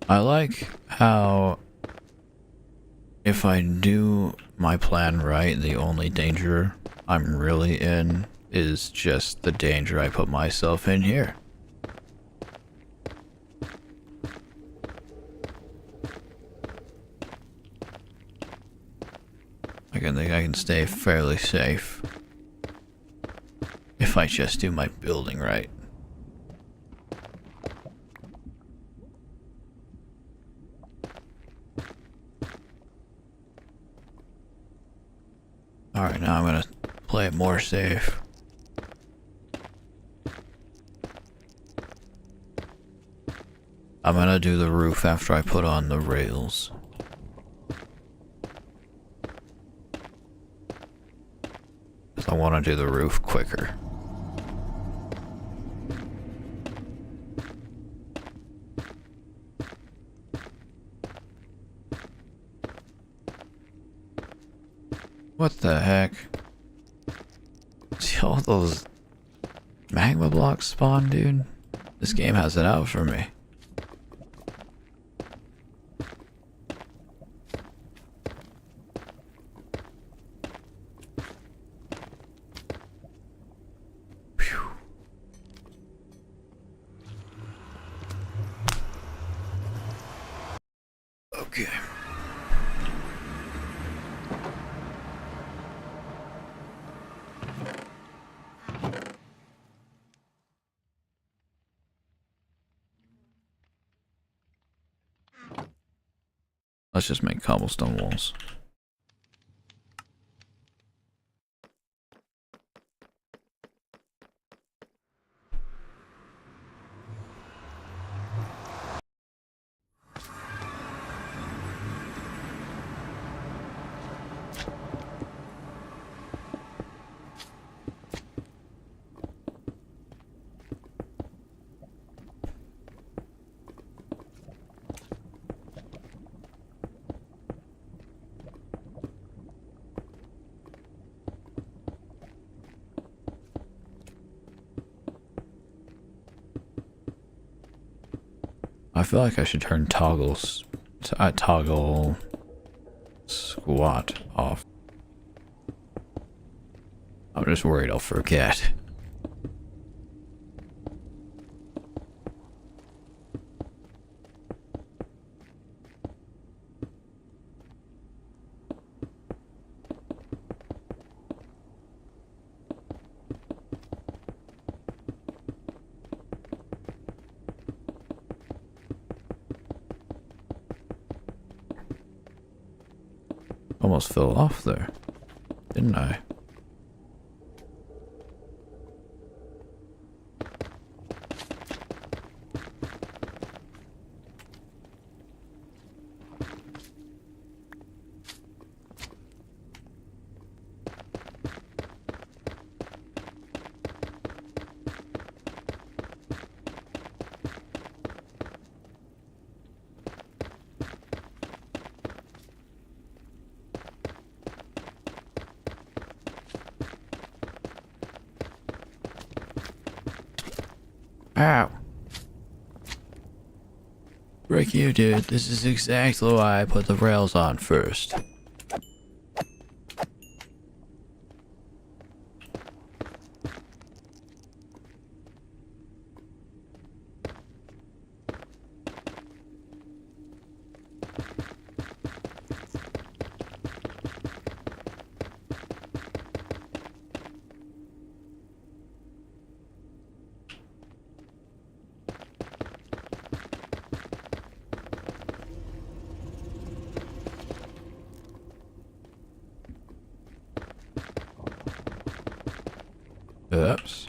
I like how if I do my plan right, the only danger I'm really in is just the danger I put myself in here. I think I can stay fairly safe if I just do my building right. Alright, now I'm gonna play it more safe. I'm gonna do the roof after I put on the rails. Because I want to do the roof quicker. What the heck? See all those magma blocks spawn, dude? This game has it out for me. Phew. Okay. Let's just make cobblestone walls. I feel like I should turn toggle squat off. I'm just worried I'll forget. Almost fell off there, didn't I? Ow. Frick you, dude. This is exactly why I put the rails on first. Oops.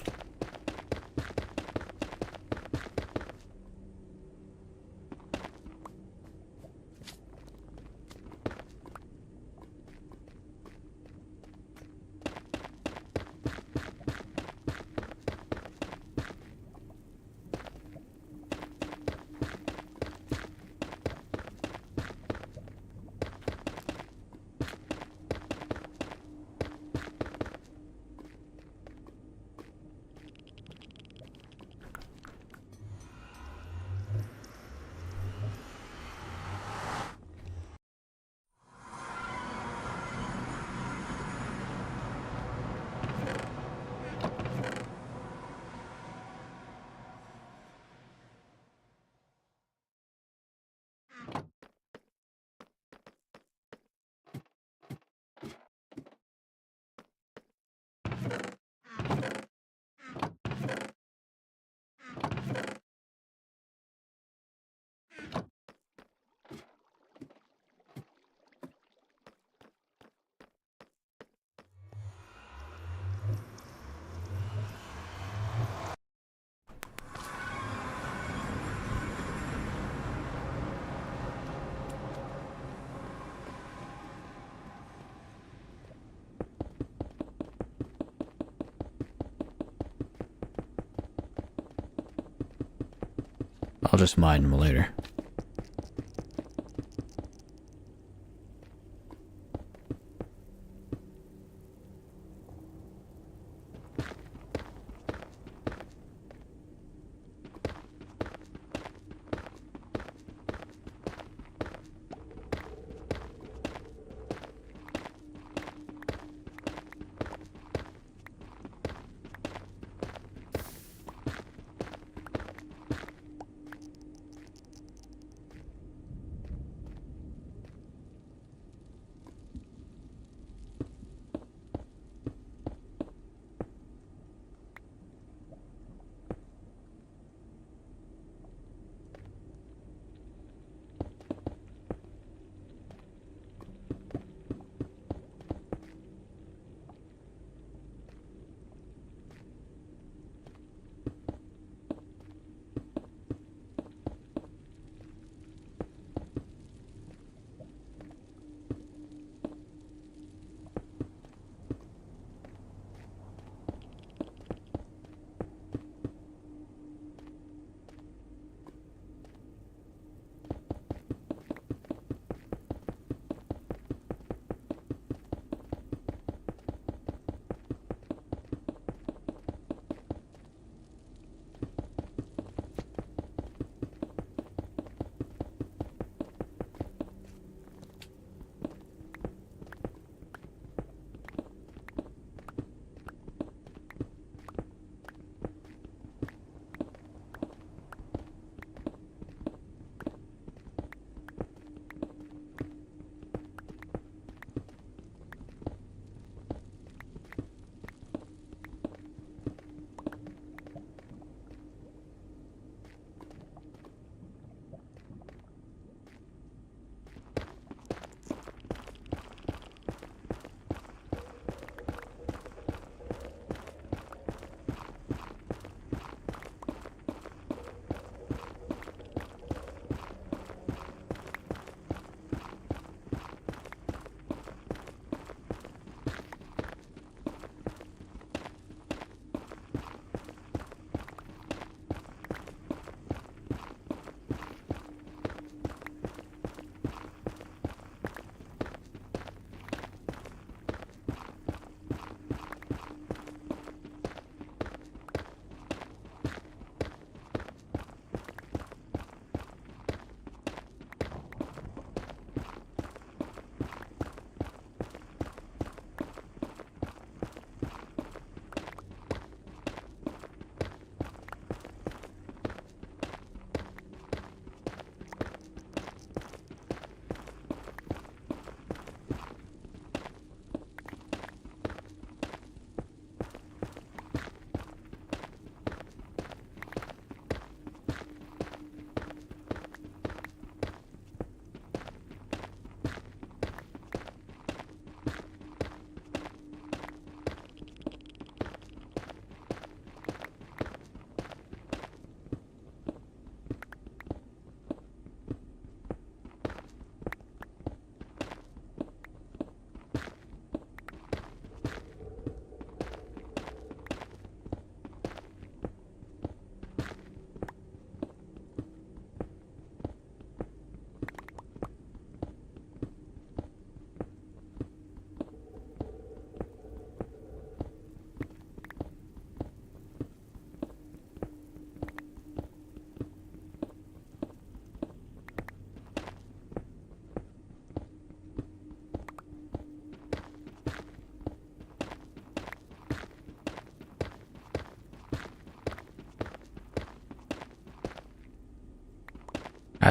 I'll just mine them later.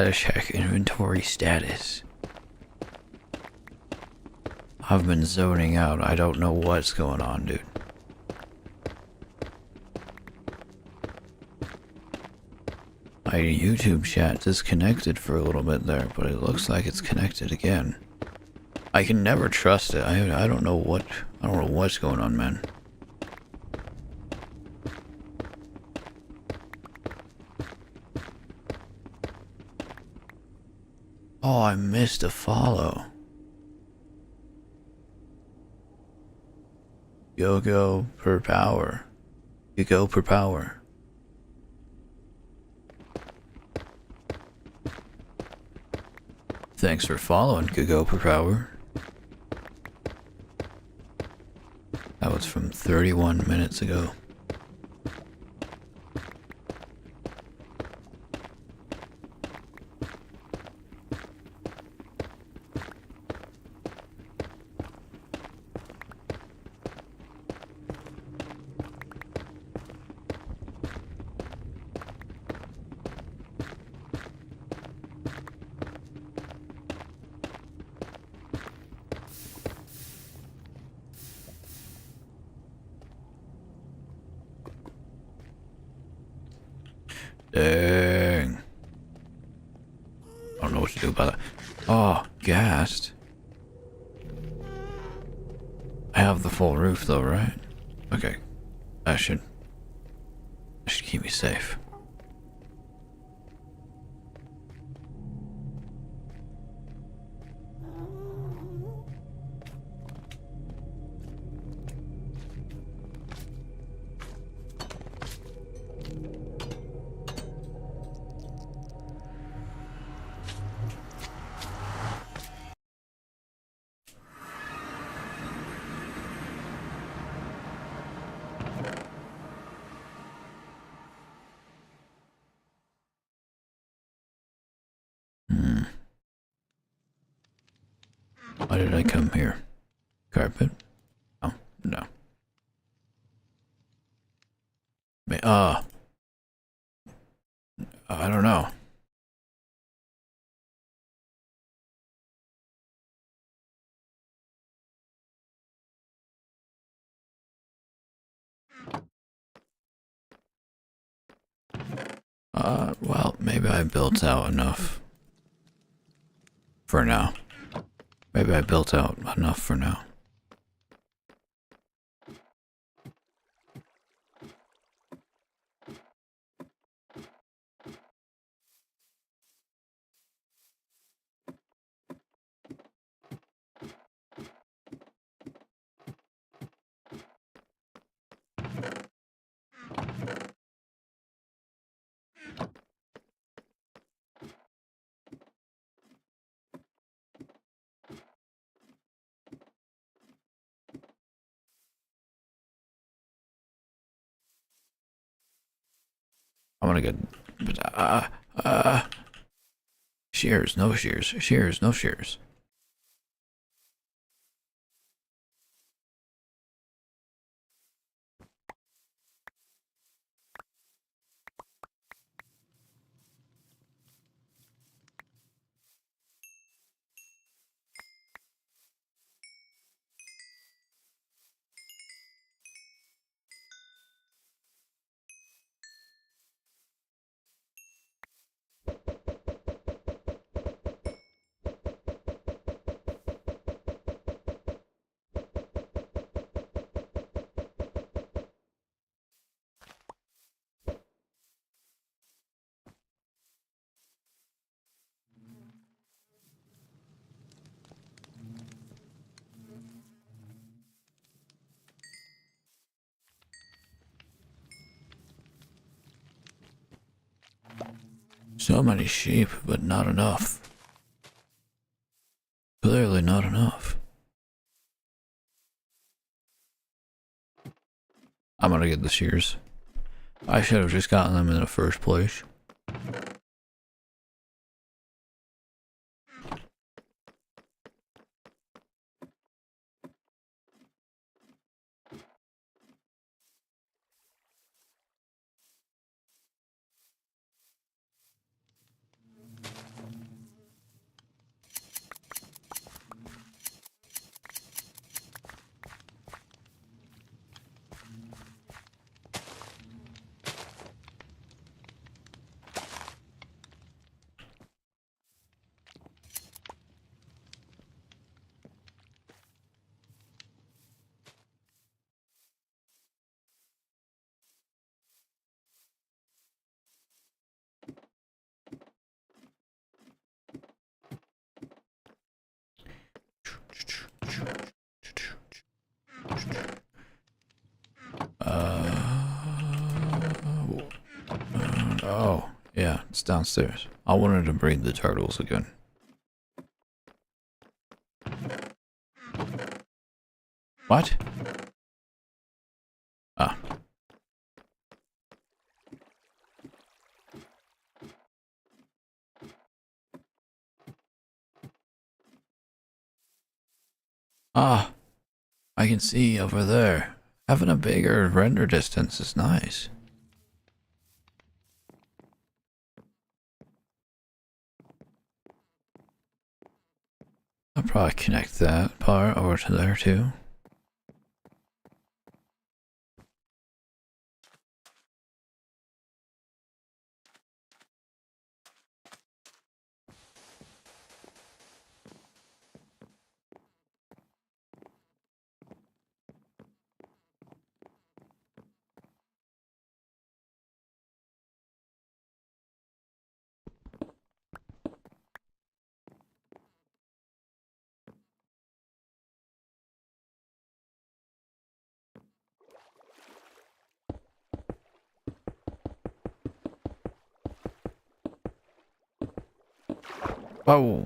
Gotta check inventory status. I've been zoning out. I don't know what's going on, dude. My YouTube chat disconnected for a little bit there, but it looks like it's connected again. I can never trust it. I don't know what's going on, man. Oh, I missed a follow. Go per power. You go per power. Thanks for following, Go per power. That was from 31 minutes ago. Dang. I don't know what to do about that. Oh, gassed. I have the full roof though, right? Okay. That should keep me safe. Why did I come here? Carpet? Oh, no. I don't know. Well, maybe I built out enough for now. Maybe I built out enough for now. I want to get, shears, no shears, shears, no shears. So many sheep, but not enough. Clearly not enough. I'm gonna get the shears. I should have just gotten them in the first place. Yeah, it's downstairs. I wanted to breed the turtles again. What? Ah. Ah, I can see over there. Having a bigger render distance is nice. I'll probably connect that part over to there too. Oh.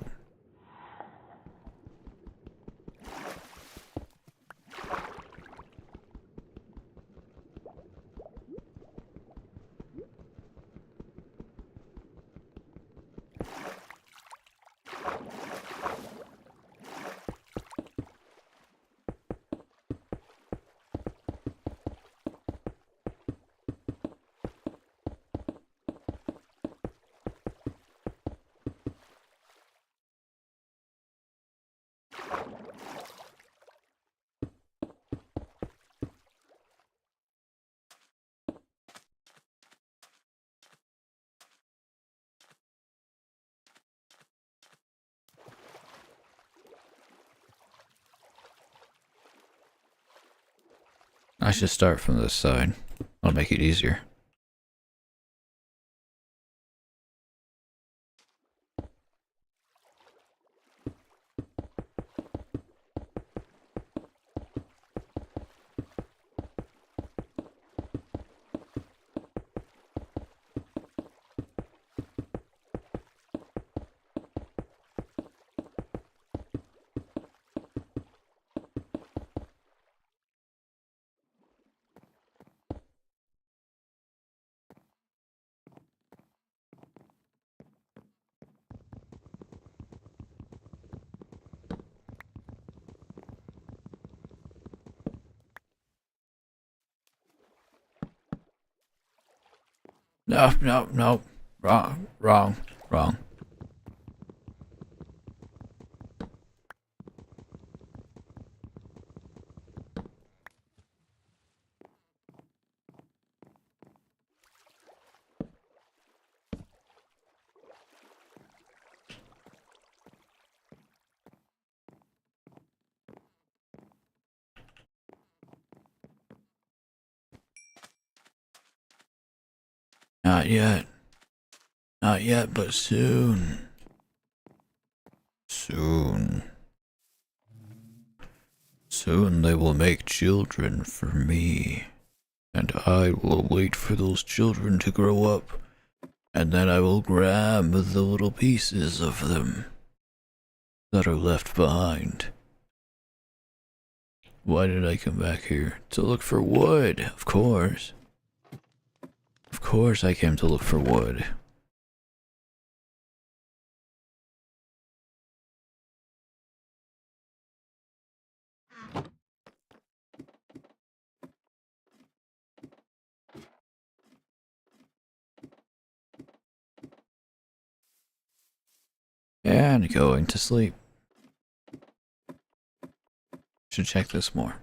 I should start from this side. That'll make it easier. No, no, no. Wrong, wrong, wrong. Not yet. Not yet, but soon. Soon. Soon they will make children for me. And I will wait for those children to grow up. And then I will grab the little pieces of them that are left behind. Why did I come back here? To look for wood, of course. Of course I came to look for wood. And going to sleep. Should check this more.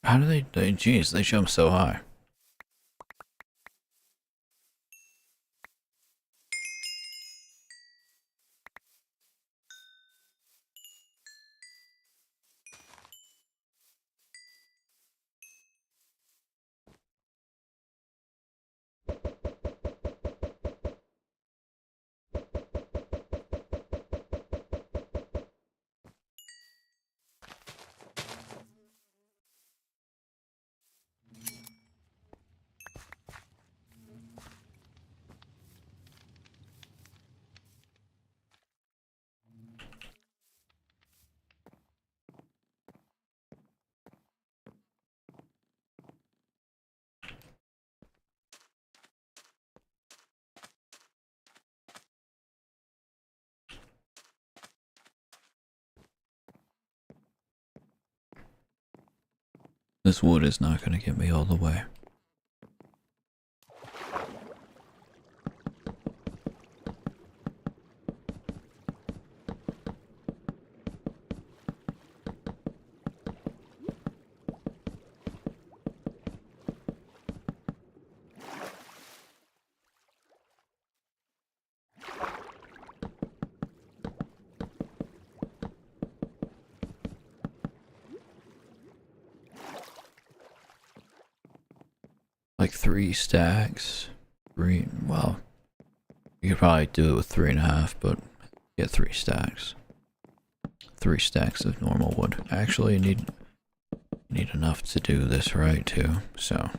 How do they jeez, they jump so high. This wood is not going to get me all the way. Like 3 stacks. Well, you could probably do it with 3.5, but get 3 stacks. 3 stacks of normal wood. Actually, you need enough to do this right too, so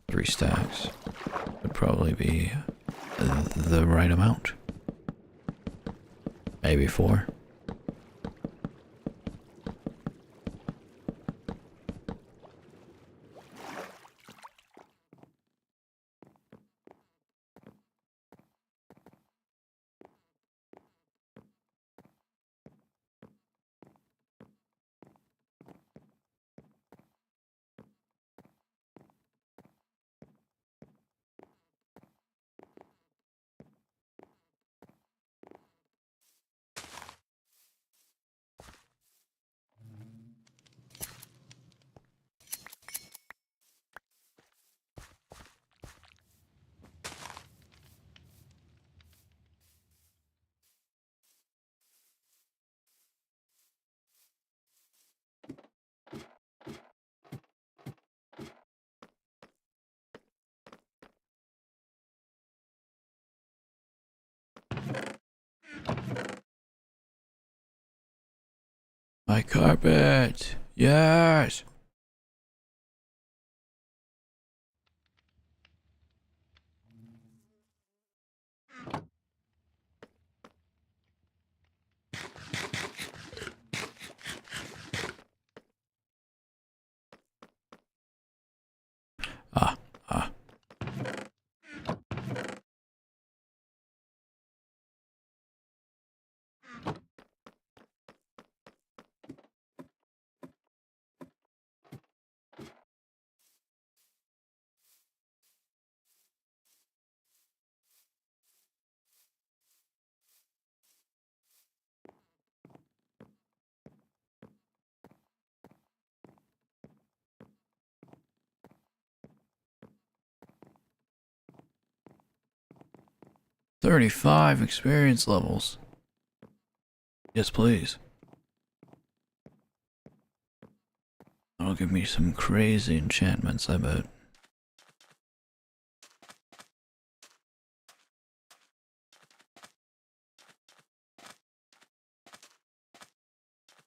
3 stacks would probably be the right amount. Maybe 4. 'My carpet! Yes! Ah, ah. 35 experience levels. Yes, please. That'll give me some crazy enchantments, I bet.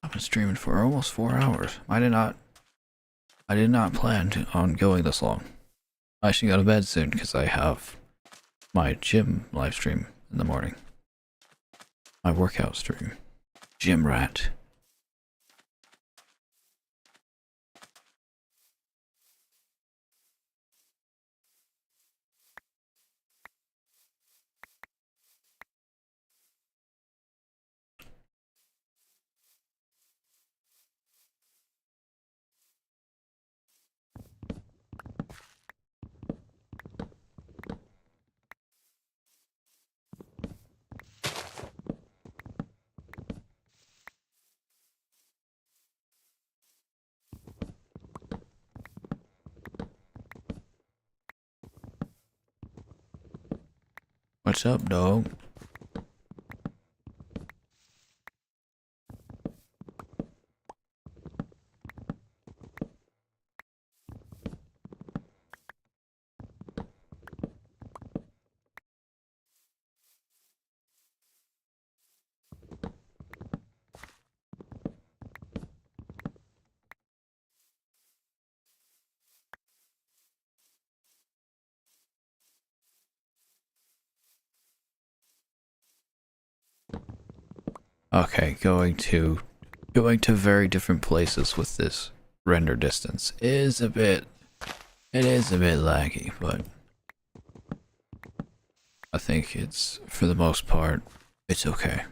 I've been streaming for almost 4 hours. I did not plan on going this long. I should go to bed soon because I have my gym live stream in the morning. My workout stream. Gym rat. What's up, dog? Okay, going to very different places with this render distance is a bit, it is a bit laggy, but I think it's, for the most part, it's okay.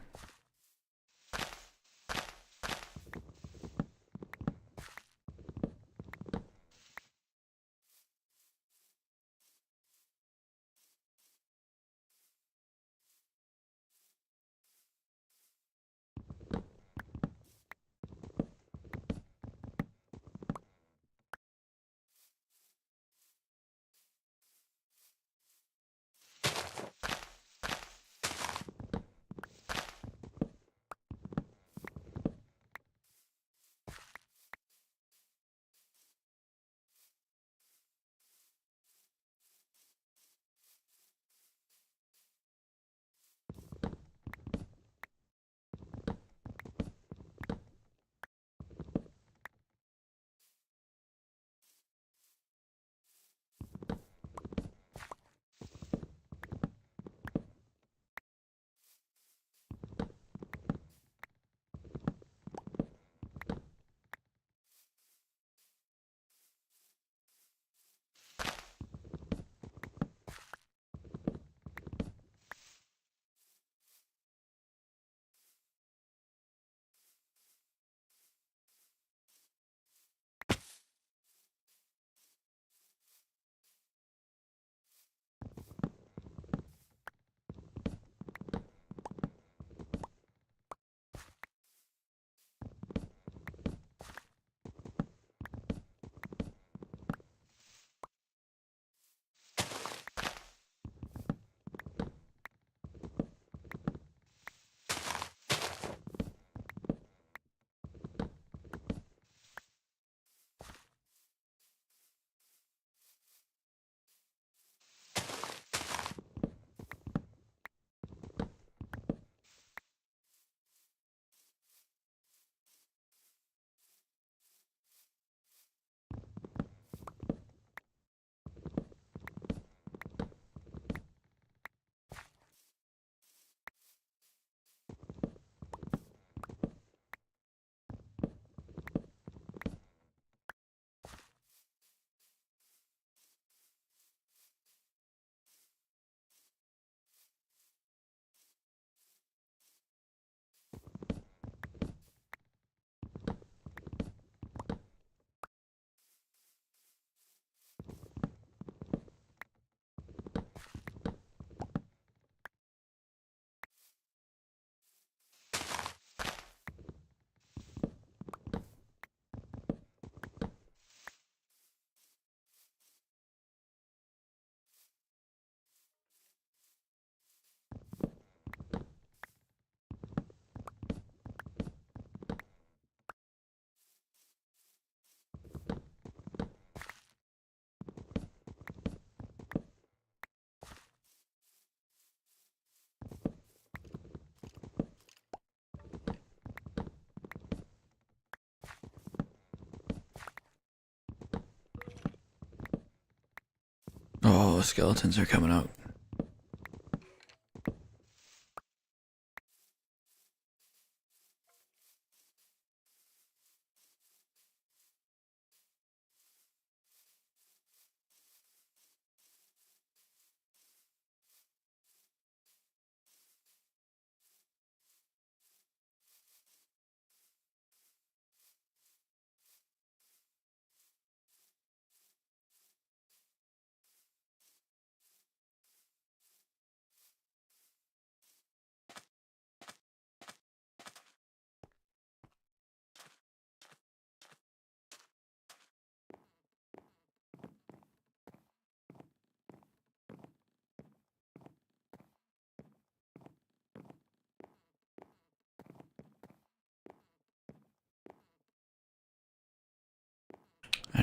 Oh, the skeletons are coming out.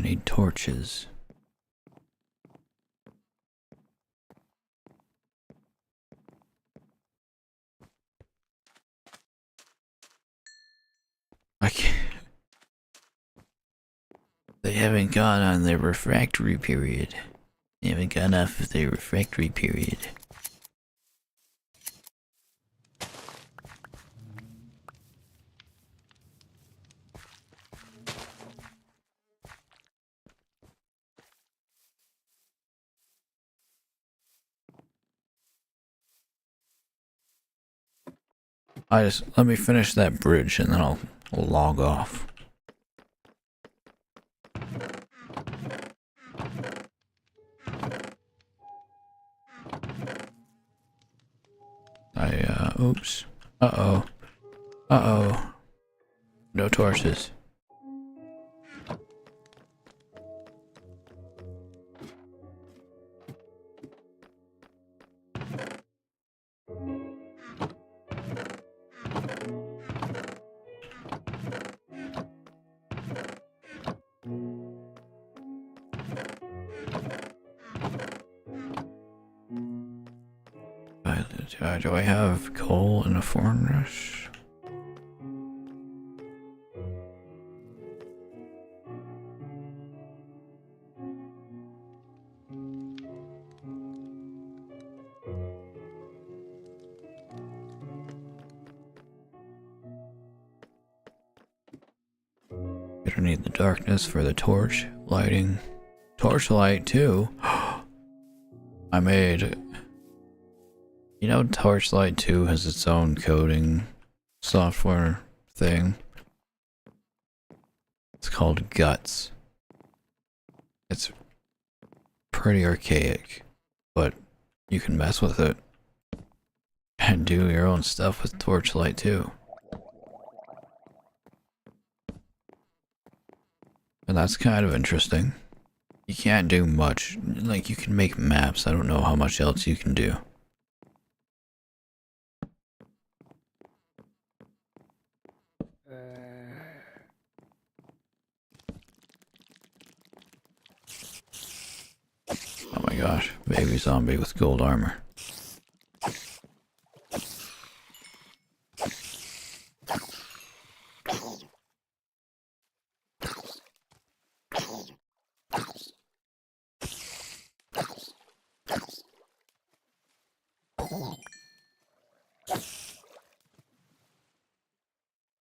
need torches. I can't. They haven't gone on their refractory period. They haven't gone off of their refractory period. Let me finish that bridge and then I'll log off. Oops. Uh-oh. Uh-oh. No torches. Do I have coal in a furnace? Gonna need the darkness for the torch lighting. Torchlight too. I made. You know, Torchlight 2 has its own coding software thing. It's called Guts. It's pretty archaic, but you can mess with it and do your own stuff with Torchlight 2. And that's kind of interesting. You can't do much. Like, you can make maps. I don't know how much else you can do. Oh my gosh, baby zombie with gold armor.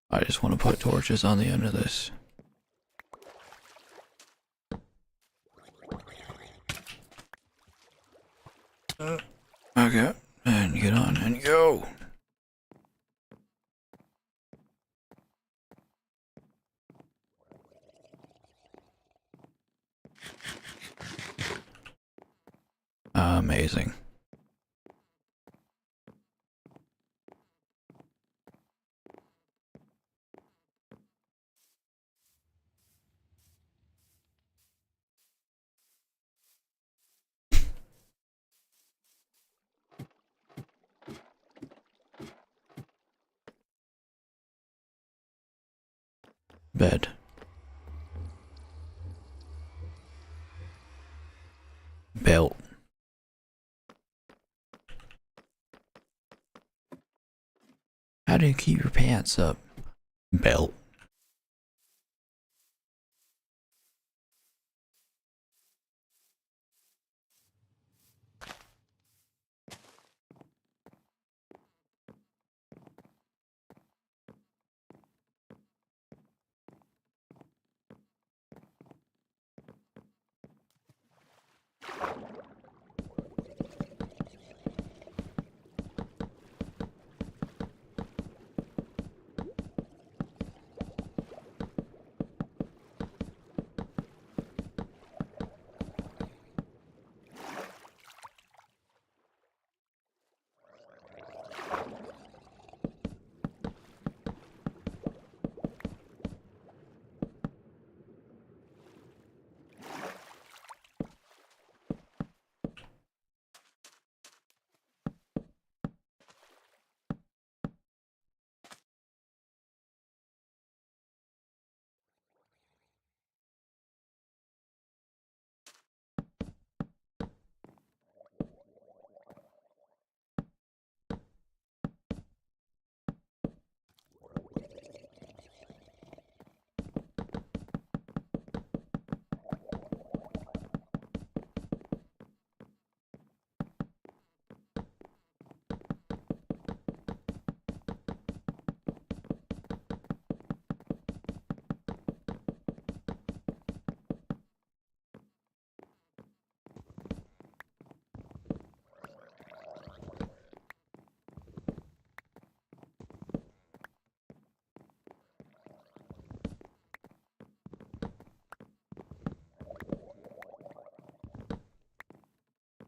I just want to put torches on the end of this. Okay, and get on and go. Amazing. Bed. Belt. How do you keep your pants up? Belt.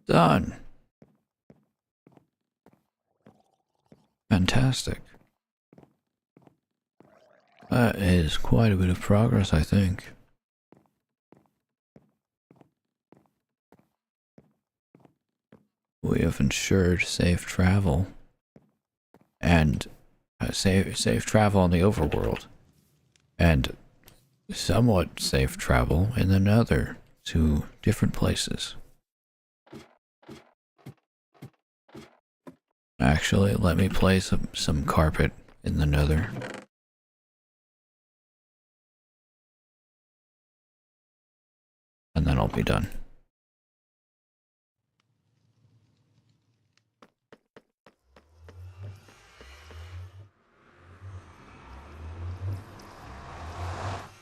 Done. Fantastic. That is quite a bit of progress, I think. We have ensured safe travel. And safe travel in the overworld. And somewhat safe travel in the nether to different places. Actually, let me place some carpet in the nether. And then I'll be done.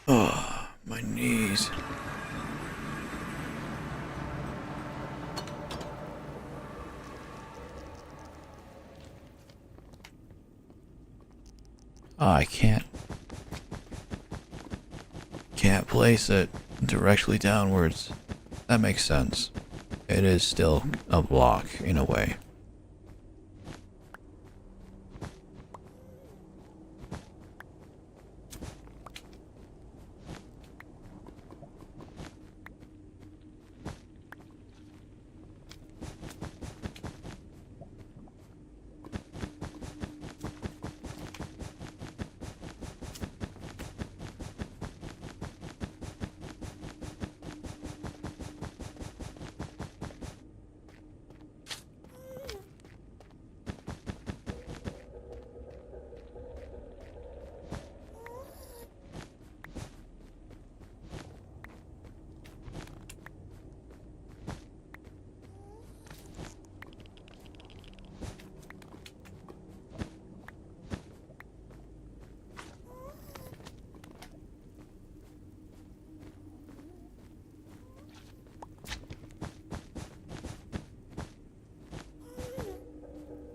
Oh, my knees. Oh, I can't place it directly downwards. That makes sense. It is still a block in a way.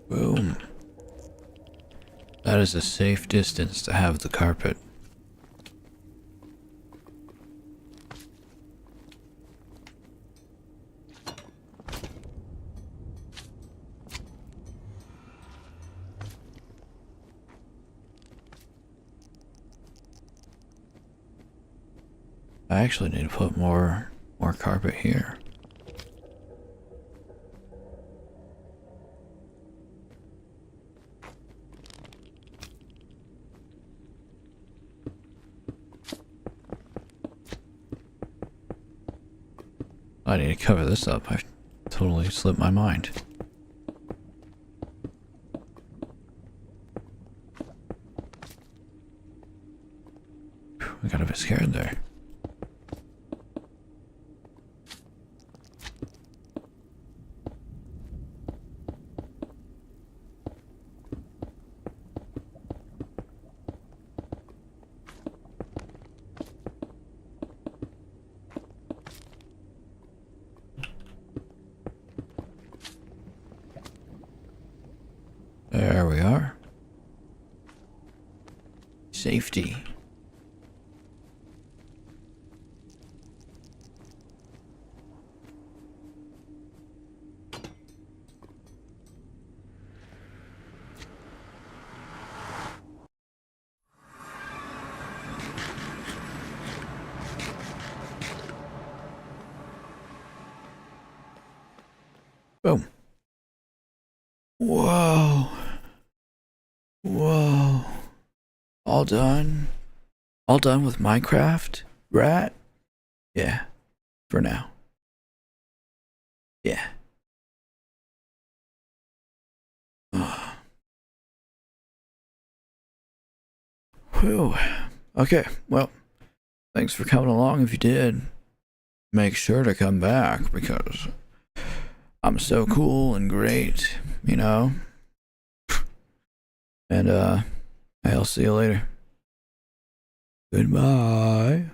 Boom. That is a safe distance to have the carpet. I actually need to put more carpet here. I need to cover this up. I totally slipped my mind. I got a bit scared there. There we are. Safety. Boom. Whoa. Whoa. All done? All done with Minecraft? Rat? Yeah. For now. Yeah. Whew. Okay, well, thanks for coming along. If you did, make sure to come back because I'm so cool and great, you know? And, I'll see you later. Goodbye.